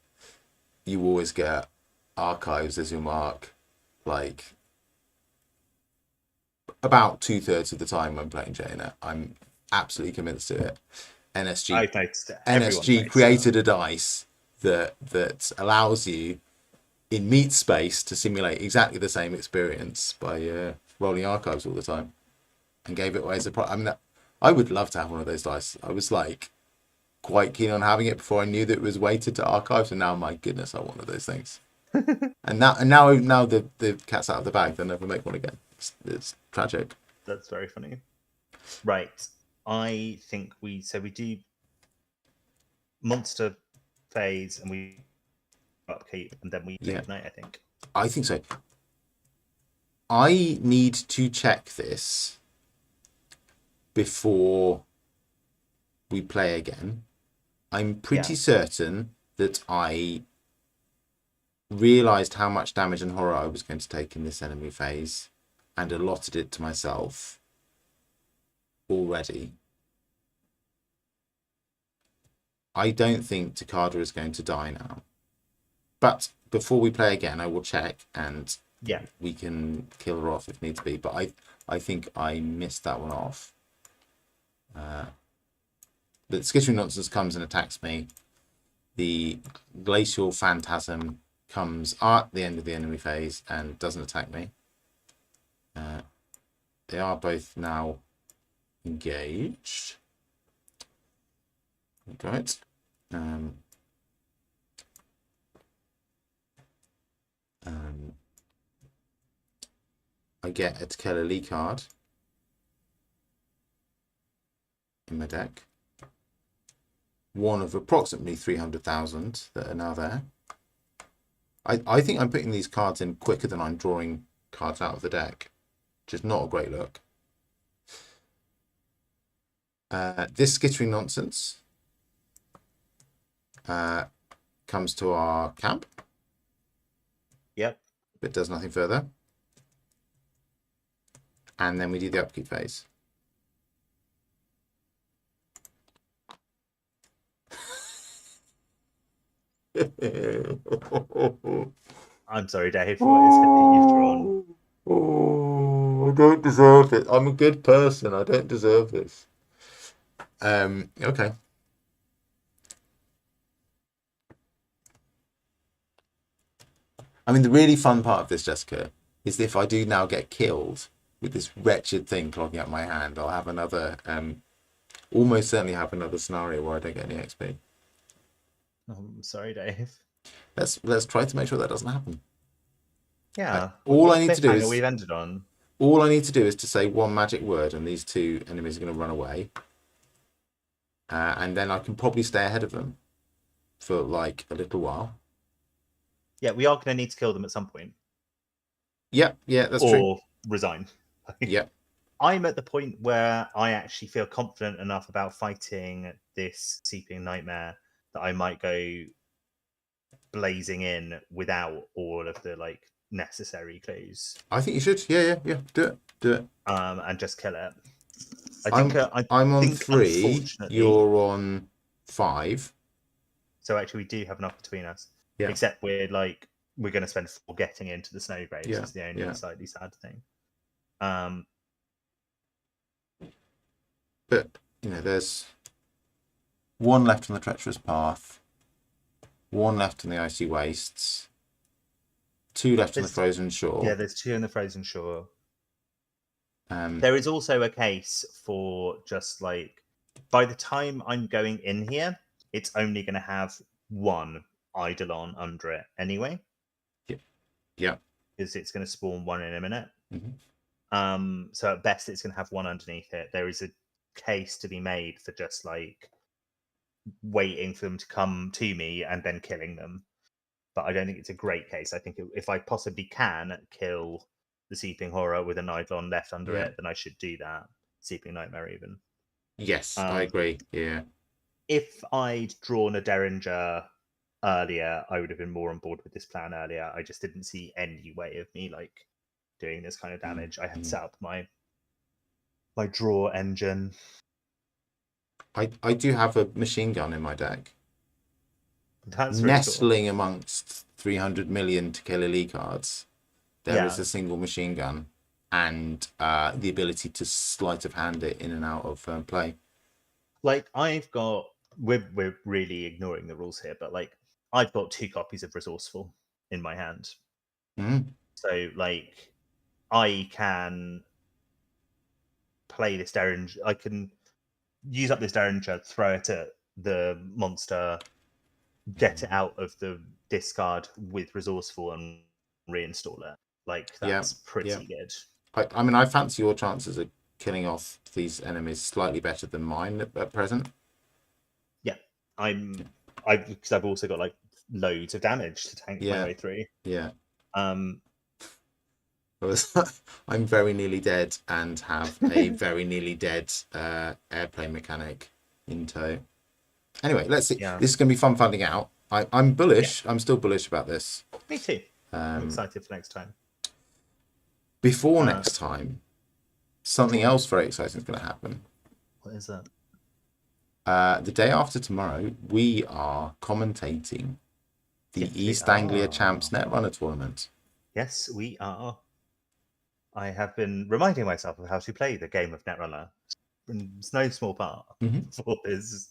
S1: you always get archives as your mark, like about 2/3 of the time when playing JNet. I'm absolutely convinced to it. NSG
S2: I've noticed it. Everyone's
S1: NSG
S2: noticed it.
S1: created a dice that allows you in meat space to simulate exactly the same experience by rolling archives all the time, and gave it away as a pro. I mean, I would love to have one of those dice. I was like quite keen on having it before I knew that it was weighted to archives, and now, my goodness, I want one of those things. And now the cat's out of the bag. They'll never make one again. It's tragic.
S2: That's very funny. Right. I think we do monster phase and we upkeep and then we do ignite, I think.
S1: I think so. I need to check this before we play again. I'm pretty certain that I realised how much damage and horror I was going to take in this enemy phase and allotted it to myself already. I don't think Takada is going to die now. But before we play again, I will check and we can kill her off if needs be. But I think I missed that one off. But Skittering Nonsense comes and attacks me. The Glacial Phantasm comes at the end of the enemy phase and doesn't attack me. They are both now engaged. Got it. I get a Tequila Lee card in my deck. One of approximately 300,000 that are now there. I think I'm putting these cards in quicker than I'm drawing cards out of the deck, which is not a great look. This Skittering Nonsense comes to our camp.
S2: Yep.
S1: But does nothing further. And then we do the upkeep phase.
S2: I'm sorry, Dave. What is it that you've drawn?
S1: Oh, I don't deserve it. I'm a good person. I don't deserve this. Okay. I mean, the really fun part of this, Jessica, is that if I do now get killed with this wretched thing clogging up my hand, I'll have another, almost certainly have another scenario where I don't get any XP.
S2: Oh, I'm sorry, Dave.
S1: Let's try to make sure that doesn't happen.
S2: Yeah.
S1: All I need to do is
S2: we've ended on.
S1: All I need to do is to say one magic word, and these two enemies are going to run away. And then I can probably stay ahead of them for like a little while.
S2: Yeah, we are going to need to kill them at some point.
S1: Yeah, that's true.
S2: Or resign.
S1: Yeah.
S2: I'm at the point where I actually feel confident enough about fighting this seeping nightmare that I might go blazing in without all of the like necessary clues.
S1: I think you should. Yeah. Do it.
S2: And just kill it.
S1: I'm on 3. You're on 5.
S2: So actually, we do have enough between us.
S1: Yeah.
S2: Except we're going to spend 4 getting into the snow graves.
S1: Yeah.
S2: Is the only slightly sad thing.
S1: But there's 1 left on the treacherous path, 1 left on the icy wastes, 2 left on the frozen shore.
S2: Yeah, there's 2 on the frozen shore. There is also a case for just like, by the time I'm going in here, it's only going to have 1 Eidolon under it anyway.
S1: Yeah.
S2: Because it's going to spawn 1 in a minute.
S1: Mm-hmm.
S2: So at best, it's going to have 1 underneath it. There is a case to be made for just like waiting for them to come to me and then killing them. but I don't think it's a great case. I think if I possibly can kill the Seeping Horror with an Eidolon left under it, then I should do that. Seeping Nightmare, even.
S1: Yes, I agree. Yeah.
S2: If I'd drawn a Derringer earlier, I would have been more on board with this plan earlier. I just didn't see any way of me like doing this kind of damage. I had set up my draw engine.
S1: I do have a machine gun in my deck.
S2: That's really
S1: nestling
S2: cool.
S1: amongst 300 million to kill elite cards. There is a single machine gun and the ability to sleight of hand it in and out of play.
S2: Like I've got, we're really ignoring the rules here, but like I've got 2 copies of Resourceful in my hand. So like I can play this Derringer. I can use up this Derringer, throw it at the monster, get it out of the discard with Resourceful, and reinstall it. Like that's pretty good.
S1: I mean, I fancy your chances of killing off these enemies slightly better than mine at present.
S2: Yeah, because I've also got like loads of damage to tank my way through.
S1: Yeah. I'm very nearly dead and have a very nearly dead airplane mechanic in tow. Anyway, let's see. This is going to be fun finding out. I'm bullish. I'm still bullish about this.
S2: Me too. I'm excited for next time.
S1: Before next time, something else very exciting is going to happen.
S2: What is that?
S1: The day after tomorrow, we are commentating the East Anglia Champs Netrunner tournament.
S2: Yes, we are. I have been reminding myself of how to play the game of Netrunner. It's no small part for this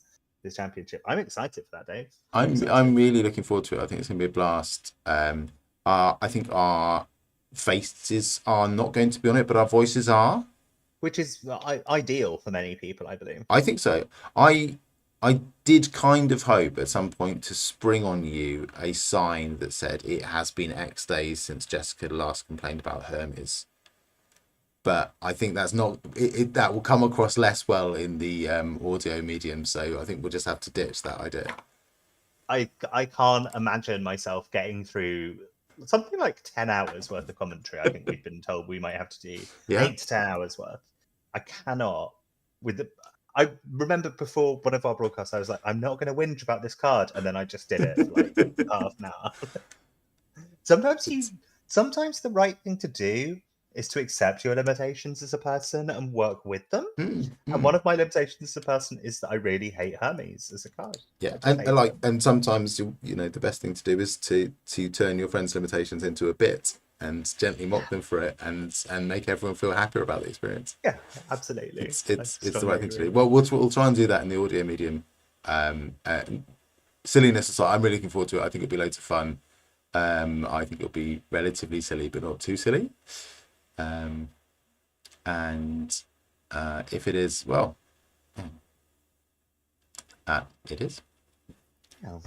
S2: championship. I'm excited for that, Dave.
S1: I'm really looking forward to it. I think it's going to be a blast. I think our faces are not going to be on it, but our voices are.
S2: Which is ideal for many people, I believe.
S1: I think so. I did kind of hope at some point to spring on you a sign that said it has been X days since Jessica last complained about Hermes. But I think that's not that will come across less well in the audio medium, so I think we'll just have to ditch that idea.
S2: I can't imagine myself getting through something like 10 hours worth of commentary. I think we've been told we might have to do 8 to 10 hours worth. I cannot I remember before one of our broadcasts, I was like, I'm not going to whinge about this card, and then I just did it for like half an hour. Sometimes the right thing to do is to accept your limitations as a person and work with them. And one of my limitations as a person is that I really hate Hermes as a card.
S1: Yeah, and sometimes the best thing to do is to turn your friends' limitations into a bit and gently mock them for it and make everyone feel happier about the experience.
S2: Yeah, absolutely.
S1: It's the right thing to do. Well, we'll try and do that in the audio medium. Silliness aside, I'm really looking forward to it. I think it'll be loads of fun. I think it'll be relatively silly, but not too silly. And if it is, well, it is.
S2: Yeah.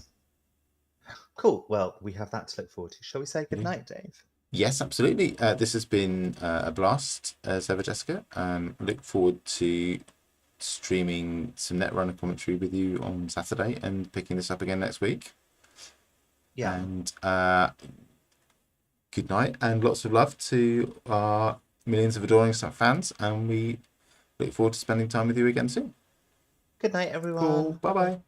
S2: Cool. Well, we have that to look forward to. Shall we say good night, Dave?
S1: Yes, absolutely. This has been a blast as ever, Jessica. Look forward to streaming some Netrunner commentary with you on Saturday and picking this up again next week.
S2: Yeah.
S1: And good night and lots of love to our millions of adoring fans, and we look forward to spending time with you again soon.
S2: Good night, everyone.
S1: Cool. Bye-bye.